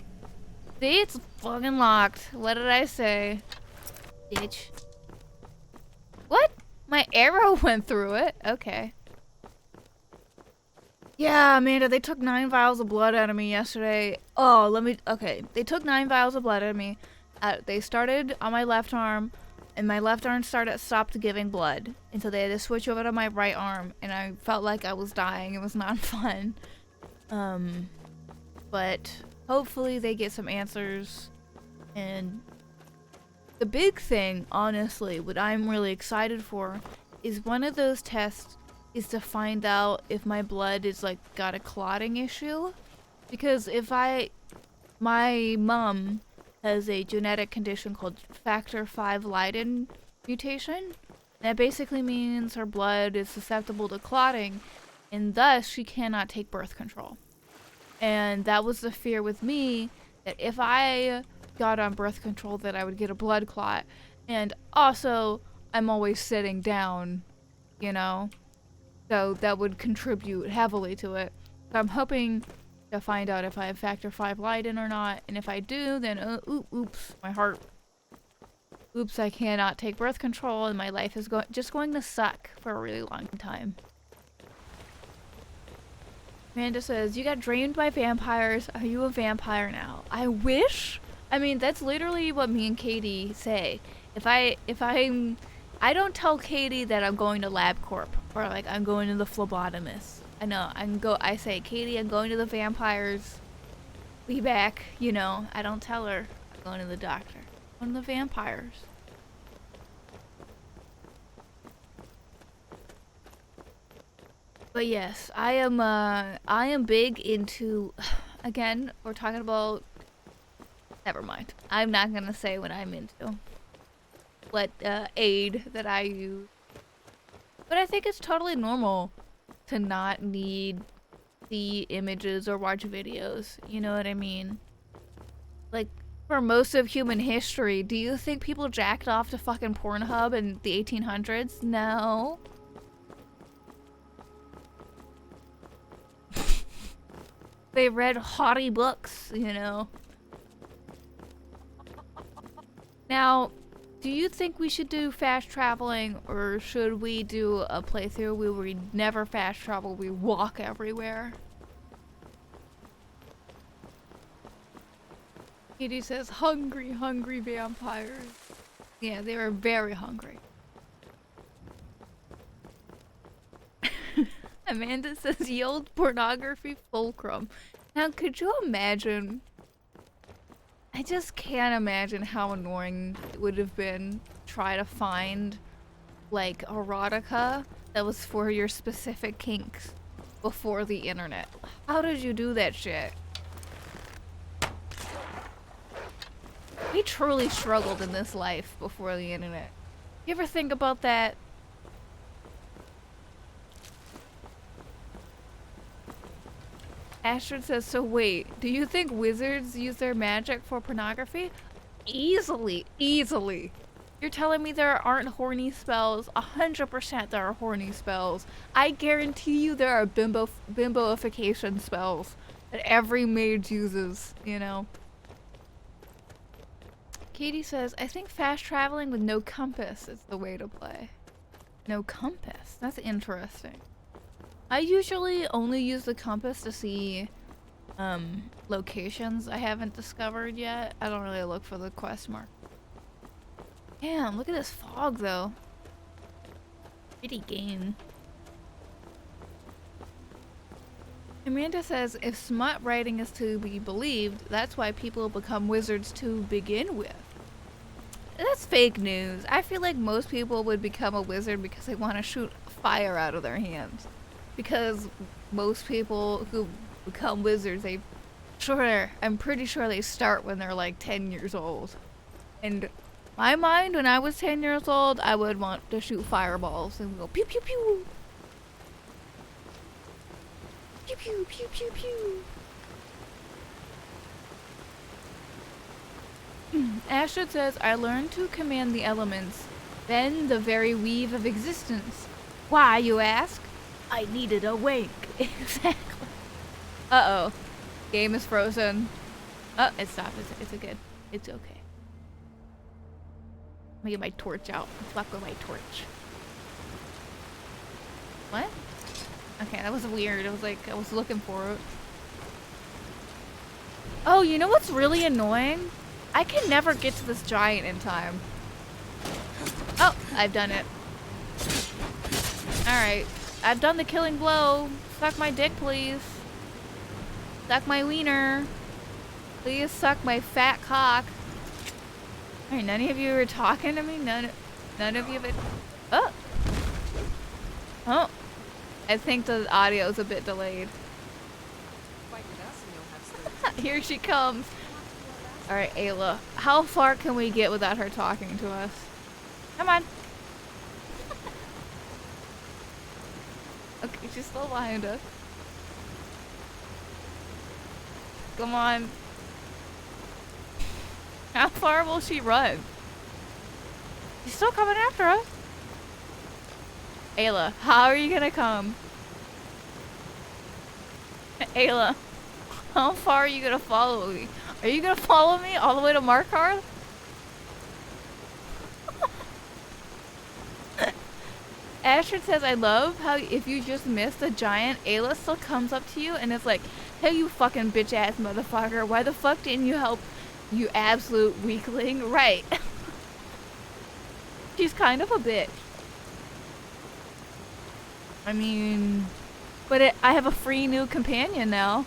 See, it's fucking locked. What did I say? Bitch. What? My arrow went through it. Okay. Yeah, Amanda, they took 9 vials of blood out of me yesterday. Oh, okay. They took 9 vials of blood out of me. They started on my left arm, and my left arm stopped giving blood. And so they had to switch over to my right arm, and I felt like I was dying. It was not fun. But hopefully they get some answers. And the big thing, honestly, what I'm really excited for is one of those tests is to find out if my blood is like got a clotting issue. Because my mom has a genetic condition called factor V Leiden mutation. That basically means her blood is susceptible to clotting, and thus she cannot take birth control. And that was the fear with me, that if I got on birth control that I would get a blood clot. And also, I'm always sitting down, you know? So that would contribute heavily to it. So I'm hoping to find out if I have factor V Leiden or not. And if I do, then oops, my heart. Oops, I cannot take birth control and my life is just going to suck for a really long time. Amanda says, you got drained by vampires. Are you a vampire now? I wish. I mean, that's literally what me and Katie say. I don't tell Katie that I'm going to LabCorp or like I'm going to the phlebotomist. I know, I say, Katie, I'm going to the vampires. Be back, you know. I don't tell her I'm going to the doctor. I'm going to the vampires. But yes, I am big into, again, we're talking about, never mind. I'm not gonna say what I'm into. What aid that I use. But I think it's totally normal to not need see images or watch videos. You know what I mean? Like, for most of human history, do you think people jacked off to fucking Pornhub in the 1800s? No. They read haughty books, you know. Now, Do you think we should do fast traveling, or should we do a playthrough where we never fast travel, we walk everywhere? Katie says, hungry, hungry vampires. Yeah, they were very hungry. Amanda says, the old pornography fulcrum. Now, could you imagine? I just can't imagine how annoying it would have been to try to find, like, erotica that was for your specific kinks before the internet. How did you do that shit? We truly struggled in this life before the internet. You ever think about that? Astrid says, so wait, do you think wizards use their magic for pornography? Easily, easily. You're telling me there aren't horny spells? 100% there are horny spells. I guarantee you there are bimboification spells that every mage uses, you know? Katie says, I think fast traveling with no compass is the way to play. No compass? That's interesting. I usually only use the compass to see locations I haven't discovered yet. I don't really look for the quest mark. Damn, look at this fog though. Pretty game. Amanda says, if smut writing is to be believed, that's why people become wizards to begin with. That's fake news. I feel like most people would become a wizard because they want to shoot fire out of their hands. Because most people who become wizards, I'm pretty sure they start when they're like 10 years old. And my mind, when I was 10 years old, I would want to shoot fireballs and go pew pew pew. Pew pew pew pew pew. Astrid says, I learned to command the elements, then the very weave of existence. Why, you ask? I needed a wink. Exactly. Uh-oh. Game is frozen. Oh, it stopped. It's good. It's okay. Let me get my torch out. Let's walk with my torch. What? Okay, that was weird. It was like, I was looking for it. Oh, you know what's really annoying? I can never get to this giant in time. Oh, I've done it. Alright. I've done the killing blow. Suck my dick, please. Suck my wiener. Please suck my fat cock. Alright, none of you are talking to me? None of you have it. Oh! Oh! I think the audio's a bit delayed. Here she comes. Alright, Ayla. How far can we get without her talking to us? Come on. Okay, she's still behind us. Come on. How far will she run? She's still coming after us. Ayla, how are you gonna come? Ayla, how far are you gonna follow me? Are you gonna follow me all the way to Markarth? Astrid says, I love how if you just missed a giant, Ayla still comes up to you and is like, hey, you fucking bitch ass motherfucker, why the fuck didn't you help, you absolute weakling? Right. She's kind of a bitch. I mean, but I have a free new companion now.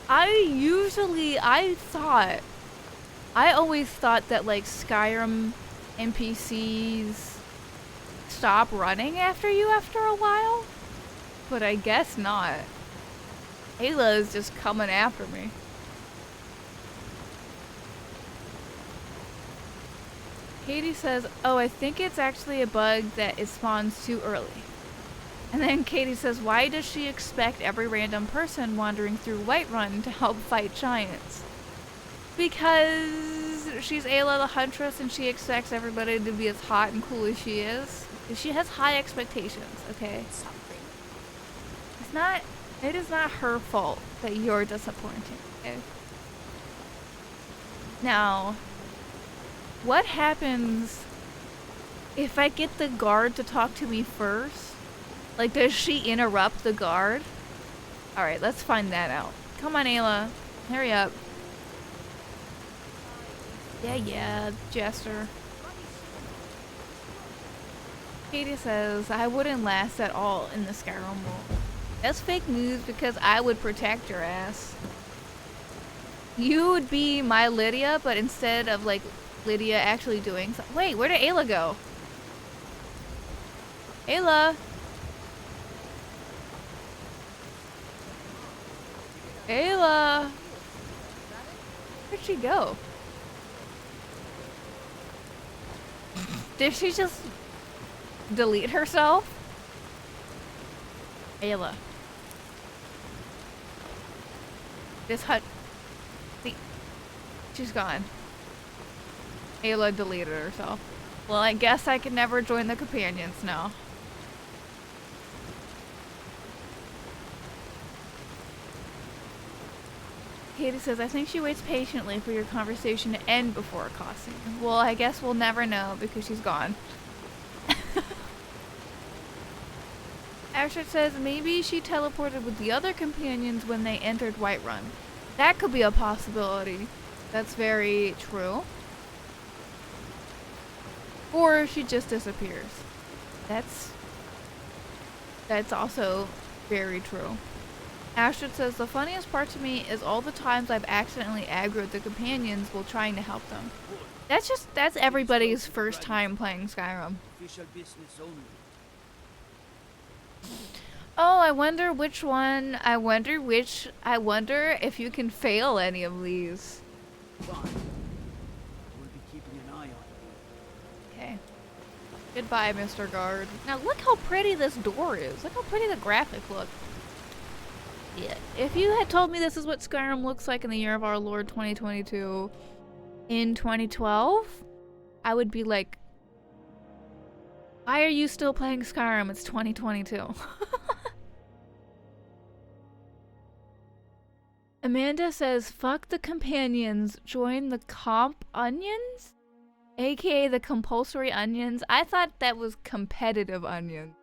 I always thought that like Skyrim NPCs stop running after you after a while, but I guess not. Ayla is just coming after me. Katie says, oh, I think it's actually a bug that it spawns too early. And then Katie says, why does she expect every random person wandering through Whiterun to help fight giants? Because she's Ayla the Huntress and she expects everybody to be as hot and cool as she is. She has high expectations, okay? It is not her fault that you're disappointing, okay? Now, what happens if I get the guard to talk to me first? Like, does she interrupt the guard? Alright, let's find that out. Come on, Ayla. Hurry up. Yeah, Jester. Katie says, I wouldn't last at all in the Skyrim world. That's fake news because I would protect your ass. You would be my Lydia, but instead of like Lydia actually doing something. Wait, where did Ayla go? Ayla! Ayla! Where'd she go? Did she just delete herself? Ayla. This hut. See, she's gone. Ayla deleted herself. Well, I guess I can never join the companions now. Katie says, I think she waits patiently for your conversation to end before accosting you. Well, I guess we'll never know because she's gone. Ashford says, maybe she teleported with the other companions when they entered Whiterun. That could be a possibility. That's very true. Or she just disappears. That's also very true. Ashford says, the funniest part to me is all the times I've accidentally aggroed the companions while trying to help them. That's everybody's first time playing Skyrim. Oh, I wonder which one. I wonder if you can fail any of these. Okay. Goodbye, Mr. Guard. Now look how pretty this door is. Look how pretty the graphics look. Yeah. If you had told me this is what Skyrim looks like in the year of our Lord 2022 in 2012, I would be like, why are you still playing Skyrim? It's 2022. Amanda says, fuck the companions, join the comp onions? AKA the compulsory onions. I thought that was competitive onions.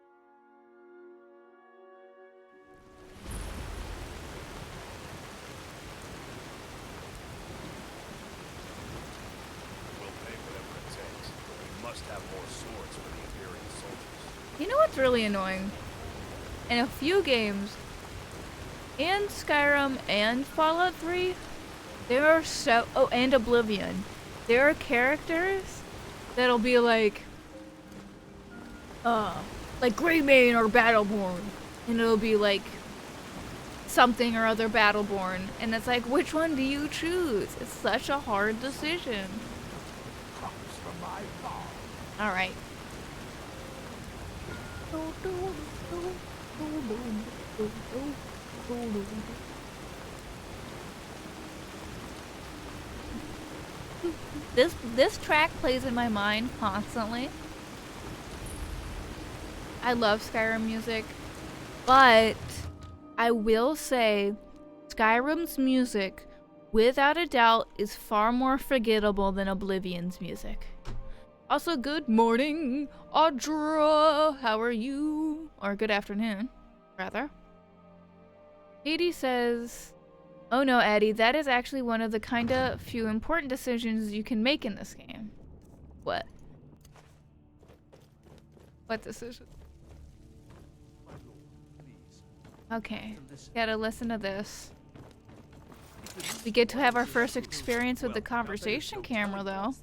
You know what's really annoying? In a few games, in Skyrim and Fallout 3, there are and Oblivion, there are characters that'll be like Greymane or Battleborn, and it'll be like something or other Battleborn, and it's like, which one do you choose? It's such a hard decision. Alright. This track plays in my mind constantly. I love Skyrim music, but I will say Skyrim's music, without a doubt, is far more forgettable than Oblivion's music. Also, good morning, Audra. How are you? Or good afternoon, rather. Katie says, oh no, Eddie, that is actually one of the kinda few important decisions you can make in this game. What? What decision? Okay, gotta listen to this. We get to have our first experience with the conversation camera, though.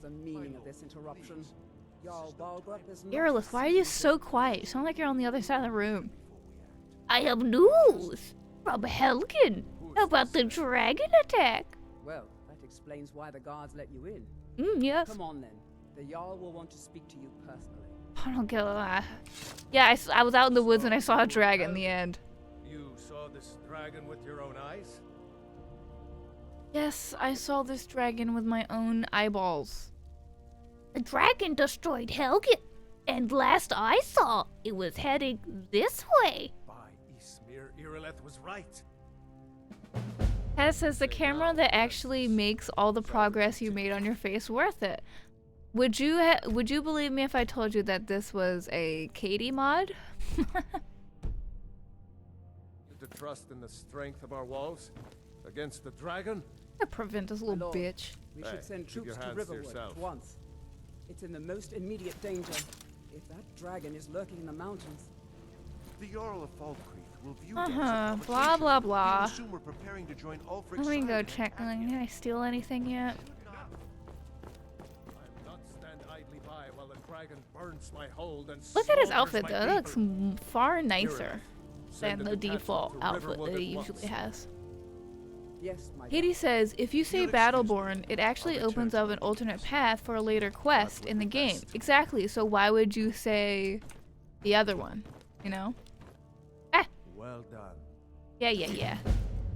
Earless, why are you so quiet? You sound like you're on the other side of the room. I have news from Helgen about the dragon attack. Well, that explains why the guards let you in. Yes. Come on then. The Jarl will want to speak to you personally. I don't get that. Yeah, I was out in the woods and I saw a dragon in the end. You saw this dragon with your own eyes? Yes, I saw this dragon with my own eyeballs. The dragon destroyed Helgen, and last I saw, it was heading this way. By Ysmir, Irileth was right. Tess says the camera that actually makes all the progress you made on your face worth it. Would you believe me if I told you that this was a Katie mod? To trust in the strength of our walls against the dragon? To prevent this My little lord, bitch. We Hey, should send keep your troops to hands to Riverwood yourself. at once. It's in the most immediate danger. If that dragon is lurking in the mountains, The Jarl of Falkreath will view Blah blah blah. We're preparing to join Ulfric's Let me go side. check. Can I steal anything yet? I'll not stand idly by while the dragon burns my hold and Look at his slaughters outfit my though. It looks people. far nicer Send than a the detachment default to outfit Riverwood that he at once. usually has. yes, my Katie lord. says, if you say You'll excuse Battleborn, it actually I'll return opens to up my an alternate duties. path for a later quest would in the be game. best. Exactly, so why would you say the other one? You know? Ah! Well done. Yeah.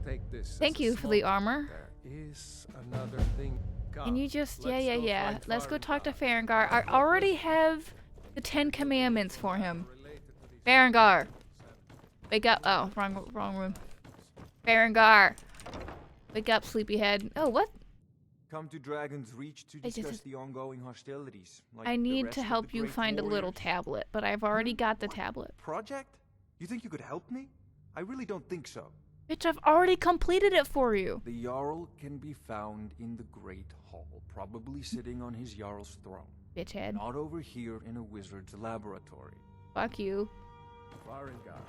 Take this. as Thank a you for the small- armor. There is another thing. Can you just, Let's go yeah. find Let's go talk to Farengar. Farengar. I already have the 10 Commandments for him. Farengar! Wake up. Oh, wrong room. Farengar! Wake up, sleepyhead. Oh, what? Come to Dragon's Reach to I just- discuss the ongoing hostilities. Like I the need rest to of the help you great find a little warriors. tablet, but I've already got the tablet. Project? You think you could help me? I really don't think so. Bitch, I've already completed it for you. The Jarl can be found in the Great Hall, probably sitting on his Jarl's throne. Bitchhead. Not over here in a wizard's laboratory. Fuck you. Farengar,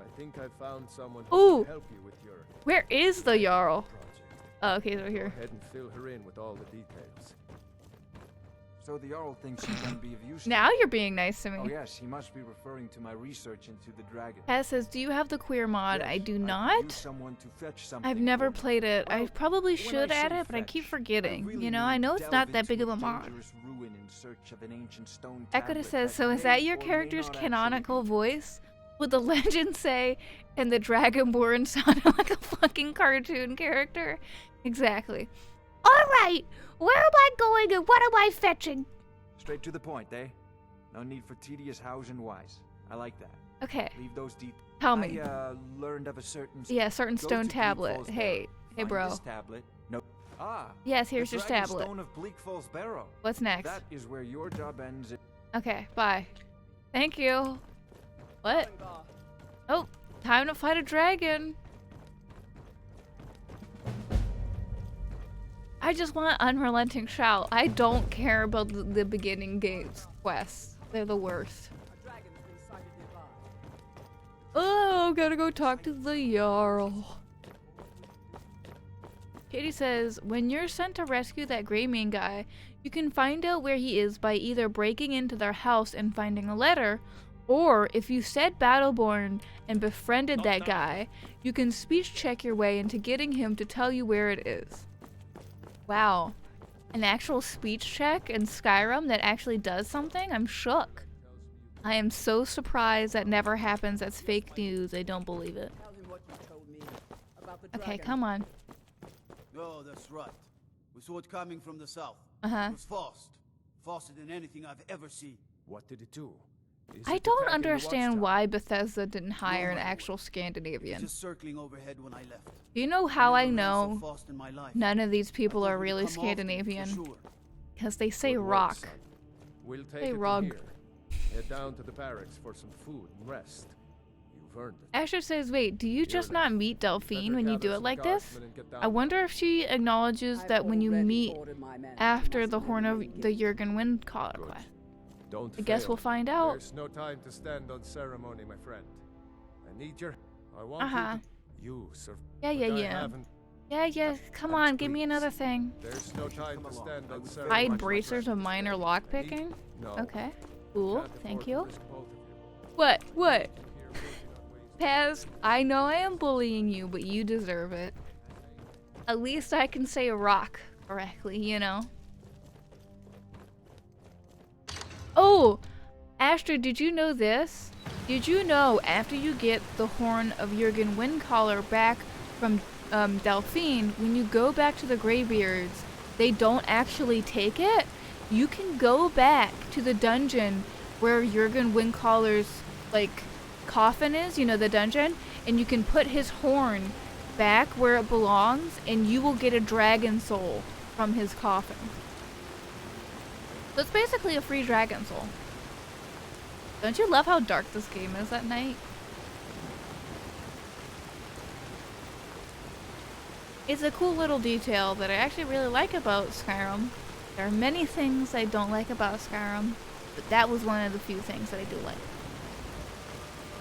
I think I found someone who Ooh. can help you with your Where is the Jarl? project. Oh, okay, it's over Go here. ahead and fill her in with all the details. So the Jarl thinks he can be of use. to Now me. you're being nice to Oh me. yes, he must be referring to my research into the dragon. Taz says, do you have the queer mod? Yes, I do could use not. someone to fetch something I've never for me. played it. I Well, probably when should I add say it, but I keep fetch, forgetting. really You know, I mean know it's delve not that into big of a a mod. dangerous ruin in search of an ancient stone Equita tablet says, so is may that your or may character's not actually canonical be- voice? Would the legend say, and the Dragonborn sounded like a fucking cartoon character? Exactly. Alright, where am I going and what am I fetching? Straight to the point, eh? No need for tedious hows and whys. I like that. Okay, Leave those deep. tell me. I learned of a certain. Yeah, certain Go stone to Bleak tablet. Falls Hey, Barrow. hey, Find bro. This tablet. No. Ah. Yes, here's the your Dragon tablet. Stone of Bleak Falls Barrow. What's next? That is where your job ends. Okay, bye. Thank you. What? Farengar, Oh, time to fight a dragon. I just want unrelenting shout. I don't care about the beginning games quests. They're the worst. a dragon's been sighted nearby. Oh, gotta go talk to the Jarl. Katie says, when you're sent to rescue that Greymane guy, you can find out where he is by either breaking into their house and finding a letter, or if you said Battleborn and befriended that guy, you can speech check your way into getting him to tell you where it is. Wow. An actual speech check in Skyrim that actually does something? I'm shook. I am so surprised that never happens. That's fake news. I don't believe it. Tell him what you told me about the Okay, dragon. come on. Oh, that's right. We saw it coming from the south. Uh-huh. It was fast. Faster than anything I've ever seen. What did it do? Is I it don't attacking the understand watchtower? why Bethesda didn't hire an No, actual It's Scandinavian. just circling overhead when I left. Do you know how I Never ran so know fast in my life. none of these people I are thought we'd really come often, for Scandinavian? sure. Because they say Good work, rock. son. We'll take Hey, it from Rog. here. Head down to the barracks for some food and rest. You've earned it. Asher says, wait, do you just not meet Delphine Better when you gather do it some like this? guardsmen and get down I wonder there. if she acknowledges I've that when you already meet ordered my men. after Must the have Horn of been the given. Jurgen Windcaller Good. quest. Don't I guess fail. we'll find out. There's no time to stand on ceremony, my friend. I need your. I want Uh-huh. you, sir. Yeah, but yeah, I yeah. haven't- Yeah, come on, give me another thing. There's no time to stand on ceremony. Hide my bracers friend. of minor I need- lockpicking? No. Okay. Cool, Can't thank afford to you. risk both of you. What? What? Here, working on ways to- Paz, I know I am bullying you, but you deserve it. At least I can say rock correctly, you know? Oh! Astrid, did you know this? Did you know after you get the Horn of Jurgen Windcaller back from Delphine, when you go back to the Greybeards, they don't actually take it? You can go back to the dungeon where Jurgen Windcaller's, like, coffin is, you know, the dungeon, and you can put his horn back where it belongs, and you will get a dragon soul from his coffin. So it's basically a free dragon soul. Don't you love how dark this game is at night? It's a cool little detail that I actually really like about Skyrim. There are many things I don't like about Skyrim, but that was one of the few things that I do like.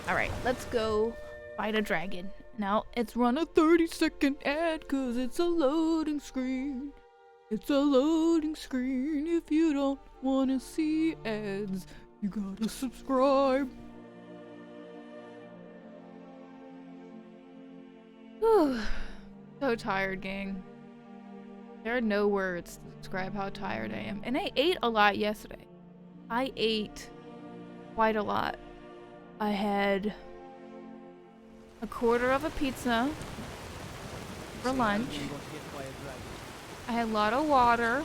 Alright, let's go fight a dragon. Now, it's run a 30-second ad cause it's a loading screen. It's a loading screen. If you don't want to see ads, you gotta subscribe. Whew. So tired, gang. There are no words to describe how tired I am. And I ate a lot yesterday. I ate quite a lot. I had a quarter of a pizza for lunch. I had a lot of water.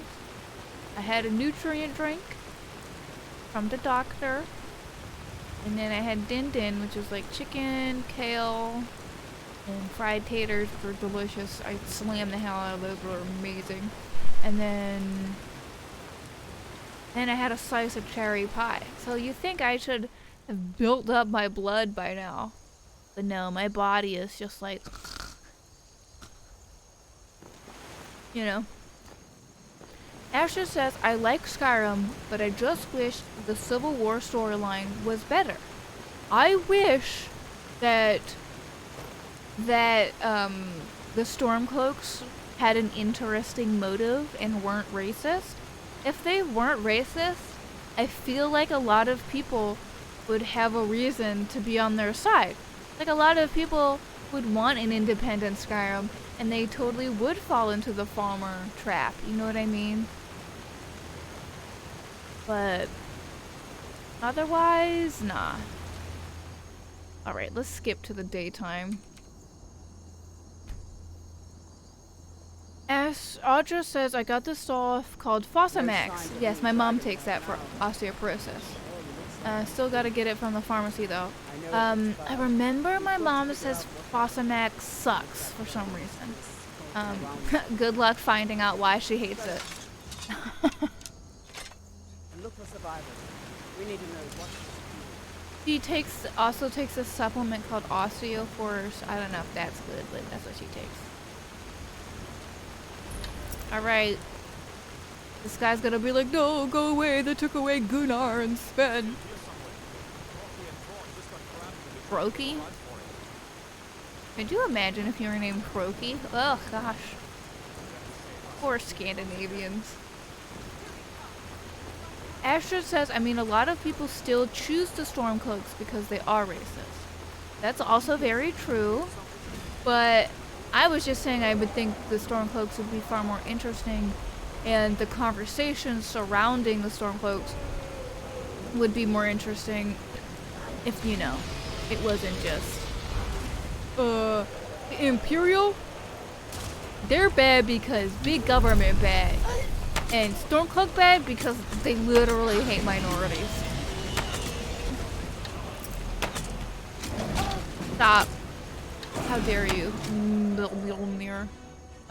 I had a nutrient drink from the doctor. And then I had din din, which is like chicken, kale, and fried taters, which were delicious. I slammed the hell out of those, were amazing. And then I had a slice of cherry pie. So you think I should have built up my blood by now. But no, my body is just like, you know. Asher says, I like Skyrim, but I just wish the Civil War storyline was better. I wish that the Stormcloaks had an interesting motive and weren't racist. If they weren't racist, I feel like a lot of people would have a reason to be on their side. Like, a lot of people would want an independent Skyrim, and they totally would fall into the farmer trap, you know what I mean? But otherwise, nah. Alright, let's skip to the daytime. As Audra says, I got this stuff called Fosamax. Yes, my mom takes that for osteoporosis. Still gotta get it from the pharmacy though. I remember my mom says Fosamax sucks for some reason. Good luck finding out why she hates it. And look for survivors. We need to know what. She also takes a supplement called Osteoforce. I don't know if that's good, but that's what she takes. Alright. This guy's gonna be like, no, go away, they took away Gunnar and Sven. Croaky? Could you imagine if you were named Croaky? Oh gosh. Poor Scandinavians. Astrid says, I mean, a lot of people still choose the Stormcloaks because they are racist. That's also very true, but I was just saying I would think the Stormcloaks would be far more interesting, and the conversations surrounding the Stormcloaks would be more interesting if, you know, it wasn't just, the Imperial? They're bad because big government bad. And Stormcloak bad because they literally hate minorities. Stop. How dare you, little mirror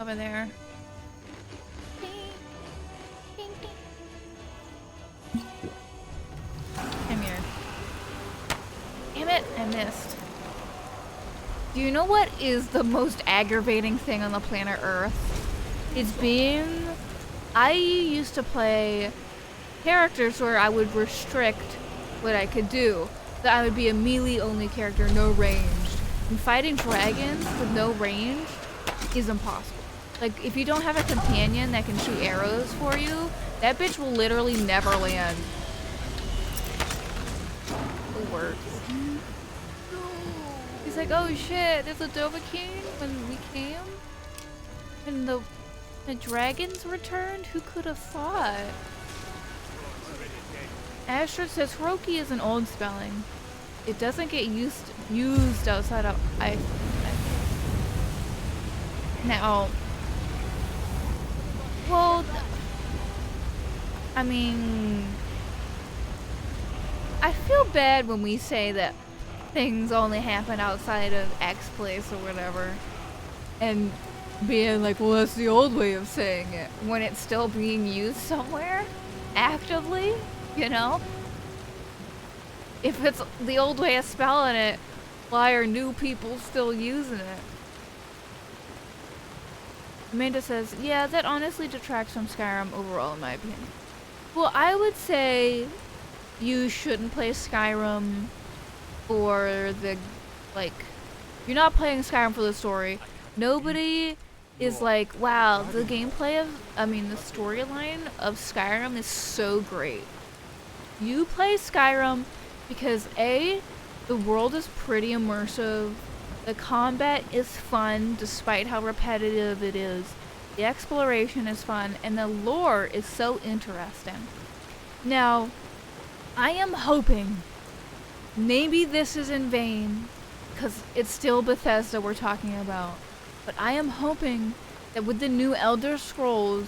over there. Come here. Damn it, I missed. Do you know what is the most aggravating thing on the planet Earth? It's being... I used to play characters where I would restrict what I could do. That I would be a melee only character, no ranged. And fighting dragons with no ranged is impossible. Like, if you don't have a companion that can shoot arrows for you, that bitch will literally never land. The worst. He's like, oh shit, there's a Dovahkiin when we came? And the dragons returned? Who could have thought? Astrid says Hiroki is an old spelling. It doesn't get used outside of now. Well, I mean, I feel bad when we say that things only happen outside of X place or whatever. and being like, well, that's the old way of saying it, when it's still being used somewhere actively, you know? If it's the old way of spelling it, why are new people still using it? Amanda says, yeah, that honestly detracts from Skyrim overall in my opinion. Well, I would say you shouldn't play Skyrim for the, like, you're not playing Skyrim for the story. Nobody is like, wow, the gameplay of, the storyline of Skyrim is so great. You play Skyrim because A, the world is pretty immersive, the combat is fun despite how repetitive it is, the exploration is fun, and the lore is so interesting. Now, I am hoping, maybe this is in vain, because it's still Bethesda we're talking about, but I am hoping that with the new Elder Scrolls,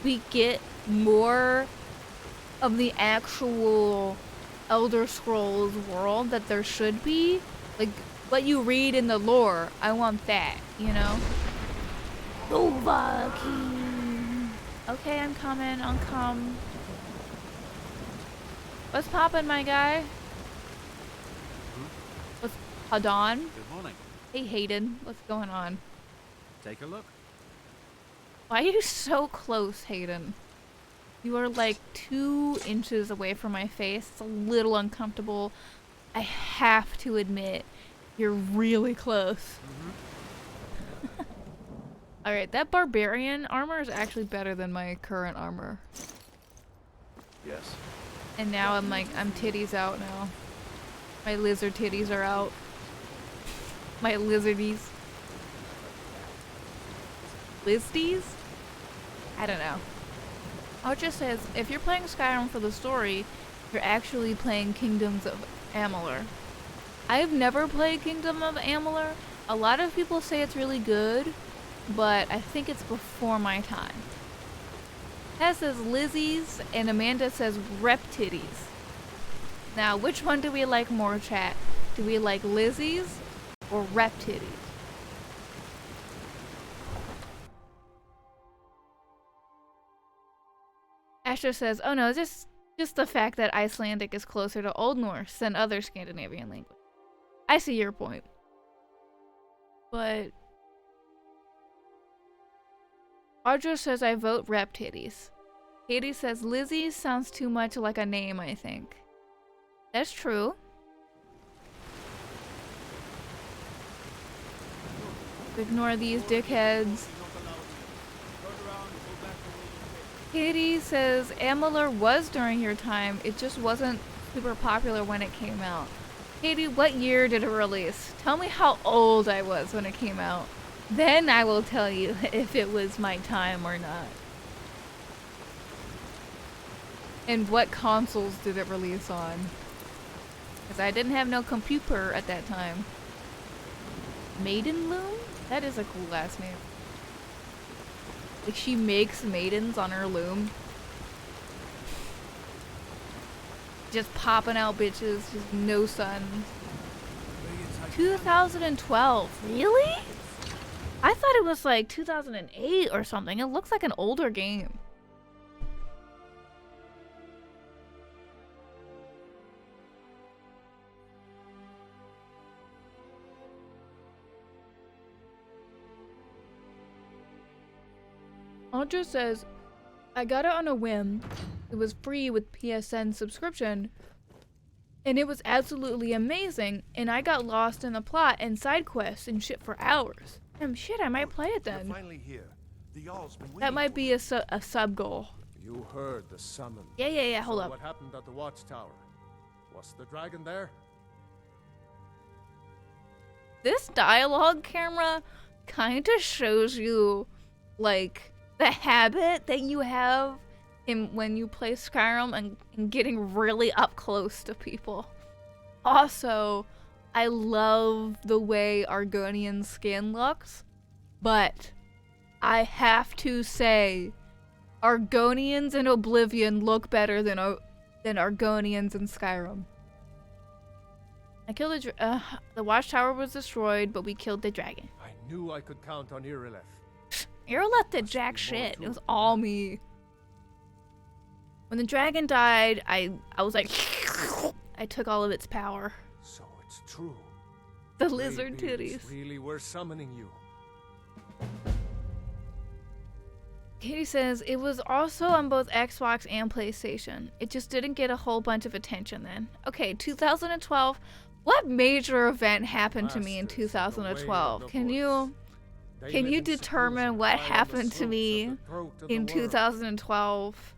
we get more of the actual Elder Scrolls world that there should be. Like, what you read in the lore, I want that, you know? Dovahkiin. Okay, I'm coming, I'll come. What's poppin', my guy? What's Hadon? Good morning. Hey, Hayden, what's going on? Take a look. Why are you so close, Hayden? You are like 2 inches away from my face. It's a little uncomfortable. I have to admit, you're really close. Alright, that barbarian armor is actually better than my current armor. Yes. And now I'm titties out now. My lizard titties are out. My lizardies. Lizdies? I don't know. Archer says, if you're playing Skyrim for the story, you're actually playing Kingdoms of Amalur. I've never played Kingdom of Amalur. A lot of people say it's really good, but I think it's before my time. Tess says Lizzie's, and Amanda says rep titties. Now, which one do we like more, chat? Do we like Lizzie's or rep titties? Asher says, oh no, just the fact that Icelandic is closer to Old Norse than other Scandinavian languages. I see your point. But Audra says I vote rep titties. Katie says Lizzie sounds too much like a name, I think. That's true. Ignore these dickheads. Katie says Amalur was during your time, it just wasn't super popular when it came out. Katie, what year did it release? Tell me how old I was when it came out. Then I will tell you if it was my time or not. And what consoles did it release on? Because I didn't have no computer at that time. Maiden Loom? That is a cool last name. Like, she makes maidens on her loom. Just popping out bitches, just no sun. 2012, really? I thought it was like 2008 or something. It looks like an older game. Audra says, I got it on a whim. It was free with PSN subscription. And it was absolutely amazing. And I got lost in the plot and side quests and shit for hours. Shit, I might play it then. You're finally here. The Jarl's been That waiting might for be a sub goal. You heard the summon. Yeah, hold So up. what happened at the watchtower? Was the dragon there? This dialogue camera kind of shows you, like, the habit that you have in when you play Skyrim and getting really up close to people. Also, I love the way Argonian's skin looks, but I have to say, Argonians in Oblivion look better than Argonians in Skyrim. I killed the watchtower was destroyed, but we killed the dragon. I knew I could count on Irileth. Irileth did jack shit. It was all me. When the dragon died, I was like, I took all of its power. So it's true. The lizard Greybeards titties. really were summoning you. Katie says it was also on both Xbox and PlayStation. It just didn't get a whole bunch of attention then. Okay, 2012. What major event happened to me in 2012? Can you determine what happened to me in 2012?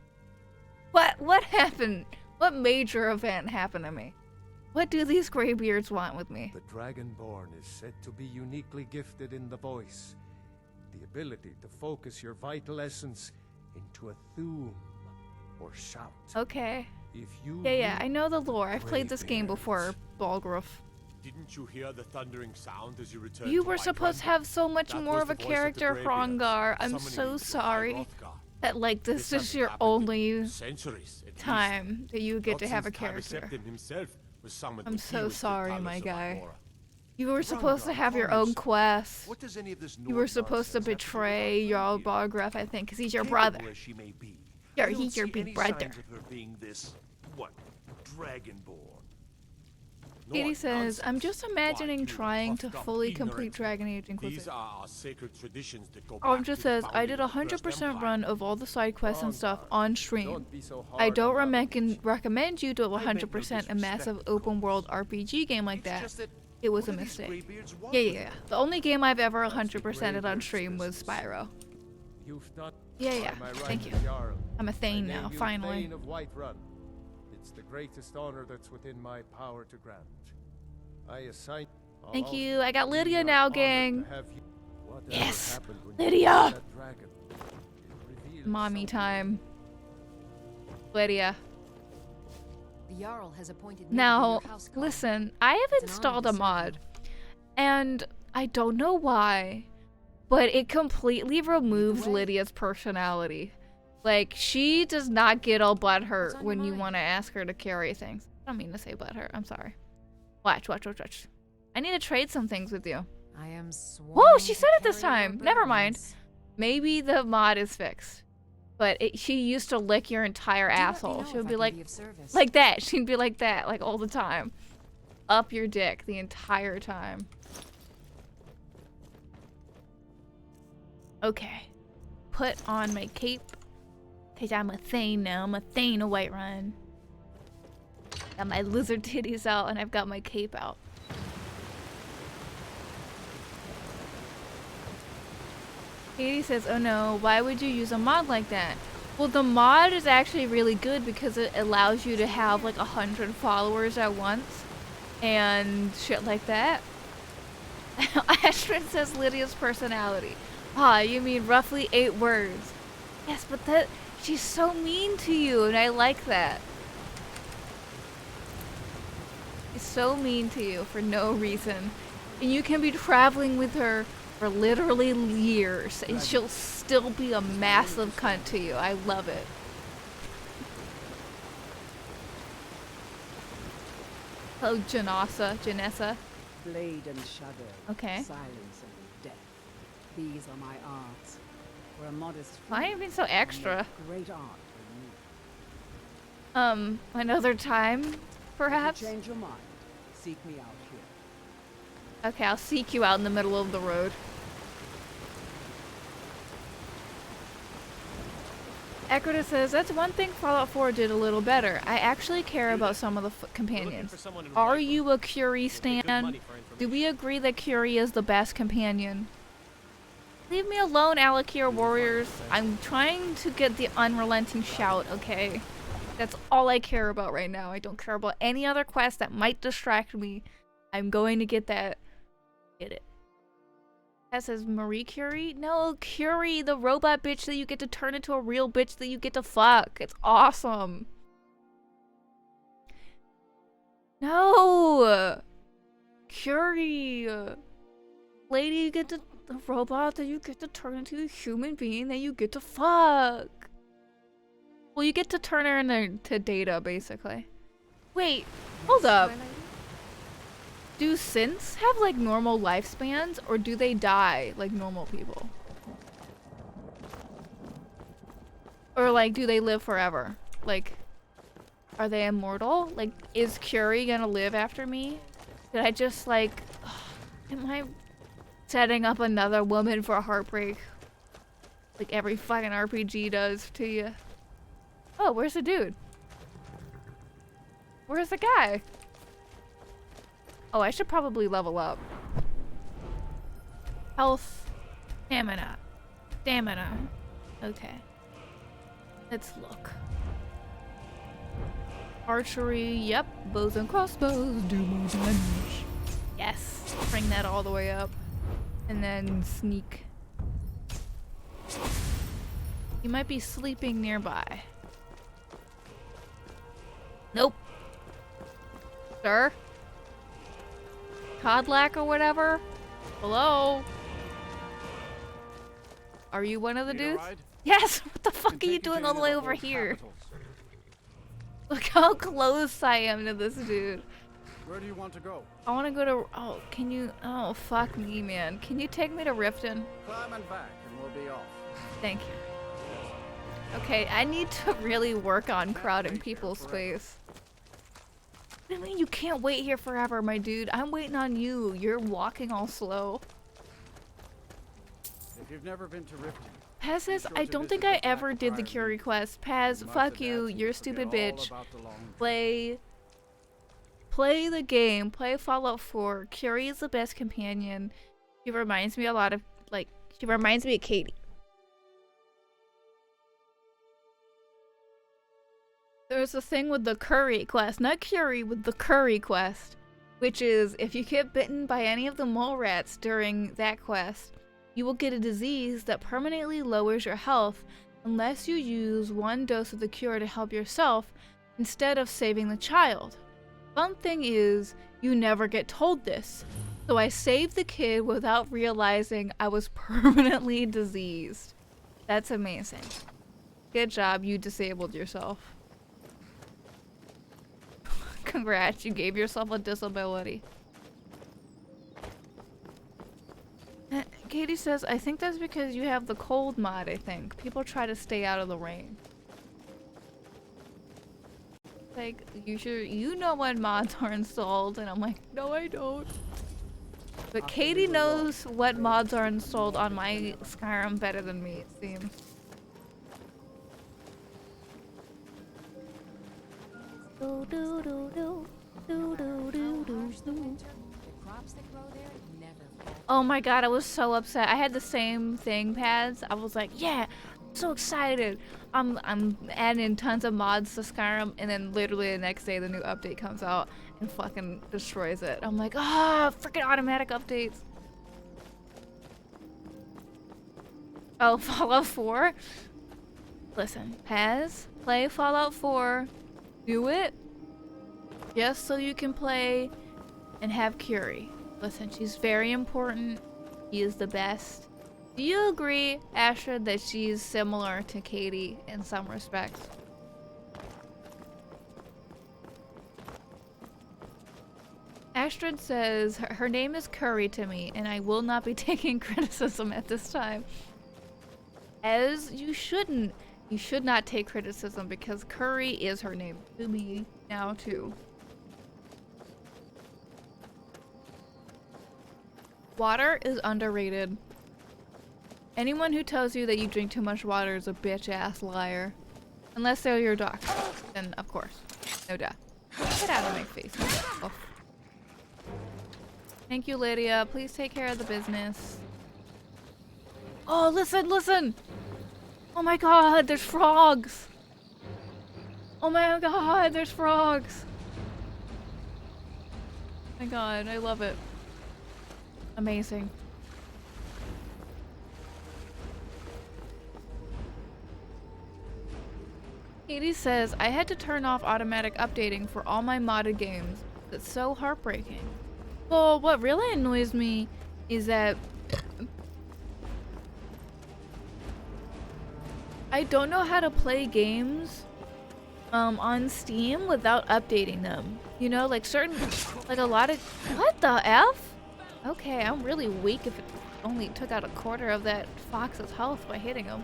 What happened? What major event happened to me? What do these graybeards want with me? The Dragonborn is said to be uniquely gifted in the voice. The ability to focus your vital essence into a thum or shout. Okay. If you Yeah, I know the lore. I've played this game before, Balgruf. Didn't you hear the thundering sound as you returned? You to were Whiterun? supposed to have so much That more was of a the voice of the character, Greybeards, Hrongar. I'm summoning so you to sorry Hrothgar. that like this is having your happened only centuries, at time that you get least. to Not have a since character. Tybur himself was summoned I'm to so deal with the sorry, Talos my of guy. Ahura. You were supposed to have your own quest. What does any of this You were supposed to betray Jarl Balgruuf, I think, because he's your brother. She may be. He's your big brother. Signs of her being this, what, dragonborn. Katie says, I'm just imagining trying to fully complete Dragon Age These Inquisition. are our sacred traditions that go Oh, it back just to the says, I did a founding of the First 100% Empire. run of all the side quests and stuff on stream. Don't be so hard I on don't the recommend you do 100% a massive open world RPG game like that. It was a mistake. Yeah. The only game I've ever 100%ed on stream was Spyro. You've not Yeah. by my right Thank you. as Jarl. I'm a I Thane name now, you finally. Thane of Whiterun. It's the greatest honor that's within my power to grant. I assign. Thank you. I got Lydia now, gang. Yes, Lydia. Lydia! Mommy time. Lydia. The Jarl has appointed me to be Now, your house guard. listen, I have It's an honor installed to a serve mod, and I don't know why, but it completely removes way. Lydia's personality. Like, she does not get all What's butthurt on when your you mind? want to ask her to carry things. I don't mean to say butthurt, I'm sorry. Watch. I need to trade some things with you. I am Whoa, sworn she to said it this carry your time. Never mind. burdens. Maybe the mod is fixed. But she used to lick your entire Do let me asshole. know She if would I be can like, of service. like that. She'd be like that, like all the time. Up your dick the entire time. Okay. Put on my cape. Cause I'm a Thane now. I'm a Thane of Whiterun. Got my lizard titties out and I've got my cape out. Katie says, oh no, why would you use a mod like that? Well, the mod is actually really good because it allows you to have like 100 followers at once and shit like that. Astrid says Lydia's personality. Ah, you mean roughly 8 words. Yes, but she's so mean to you and I like that. She's so mean to you for no reason. And you can be traveling with her for literally years and she'll still be a massive cunt to you. I love it. Oh, Janessa. Blade and shadow. Okay. Silence and death. These are my arts. For a modest Why are you being so extra? Great art for you. Another time, perhaps? If you change your mind, seek me out here. Okay, I'll seek you out in the middle of the road. Equita says, that's one thing Fallout 4 did a little better. I actually care about some of the companions. Are you a Curie stan? Do we agree that Curie is the best companion? Leave me alone, Alakir warriors. I'm trying to get the unrelenting shout, okay? That's all I care about right now. I don't care about any other quest that might distract me. I'm going to get that. Get it. That says Marie Curie? No, Curie, the robot bitch that you get to turn into a real bitch that you get to fuck. It's awesome. No! Curie! Lady, you get to the robot that you get to turn into a human being that you get to fuck. Well, you get to turn her into Data, basically. Wait, hold up. Do synths have like normal lifespans, or do they die like normal people? Or like, do they live forever? Like, are they immortal? Like, is Curie gonna live after me? Did I just like, am I setting up another woman for a heartbreak? Like every fucking RPG does to you. Oh, where's the dude? Where's the guy? Oh, I should probably level up. Health. Stamina. Stamina. Okay. Let's look. Archery, yep. Bows and crossbows do more damage. Yes. Bring that all the way up. And then sneak. You might be sleeping nearby. Nope. Sir? Codlack or whatever? Hello? Are you one of the dudes? Yes! What the fuck are you doing all the way over here? Look how close I am to this dude. Where do you want to go? I want to go to... Oh, can you... Oh, fuck me, man. Can you take me to Riften? Climb and back, and we'll be off. Thank you. Okay, I need to really work on crowding people's space. What do you mean you can't wait here forever, my dude? I'm waiting on you. You're walking all slow. If you've never been to Riften, Paz says, I don't think I ever did the Curie quest. Paz, fuck you. You're a stupid bitch. Play the game. Play Fallout 4. Curie is the best companion. She reminds me a lot of, like, she reminds me of Katie. There's a thing with the Curry quest, not Curie, with the Curry quest, which is if you get bitten by any of the mole rats during that quest, you will get a disease that permanently lowers your health unless you use 1 dose of the cure to help yourself instead of saving the child. Fun thing is, you never get told this, so I saved the kid without realizing I was permanently diseased. That's amazing. Good job, you disabled yourself. Congrats, you gave yourself a disability. Katie says, I think that's because you have the cold mod, I think. People try to stay out of the rain. Like, you know what mods are installed, and I'm like, no I don't. But Katie knows what mods are installed on my Skyrim better than me, it seems. Do do do do do do do do. Oh my god, I was so upset. I had the same thing, Pads. I was like, yeah, I'm so excited. I'm adding in tons of mods to Skyrim, and then literally the next day the new update comes out and fucking destroys it. I'm like, ah, freaking automatic updates. Oh, Fallout 4? Listen, Paz, play Fallout 4. Do it just so you can play and have Curie. Listen, she's very important. She is the best. Do you agree, Astrid, that she's similar to Katie in some respects? Astrid says her name is Curry to me, and I will not be taking criticism at this time. As you shouldn't. You should not take criticism because Curry is her name to me now too. Water is underrated. Anyone who tells you that you drink too much water is a bitch-ass liar. Unless they're your doctor. Then, of course. No doubt. Get out of my face. Oh. Thank you, Lydia. Please take care of the business. Oh, listen, listen! Oh my god, there's frogs! Oh my god, there's frogs! Oh my god, I love it. Amazing. Katie says, I had to turn off automatic updating for all my modded games. It's so heartbreaking. Well, what really annoys me is that I don't know how to play games on Steam without updating them. You know, like certain, like a lot of, what the F? Okay, I'm really weak if it only took out a quarter of that fox's health by hitting him.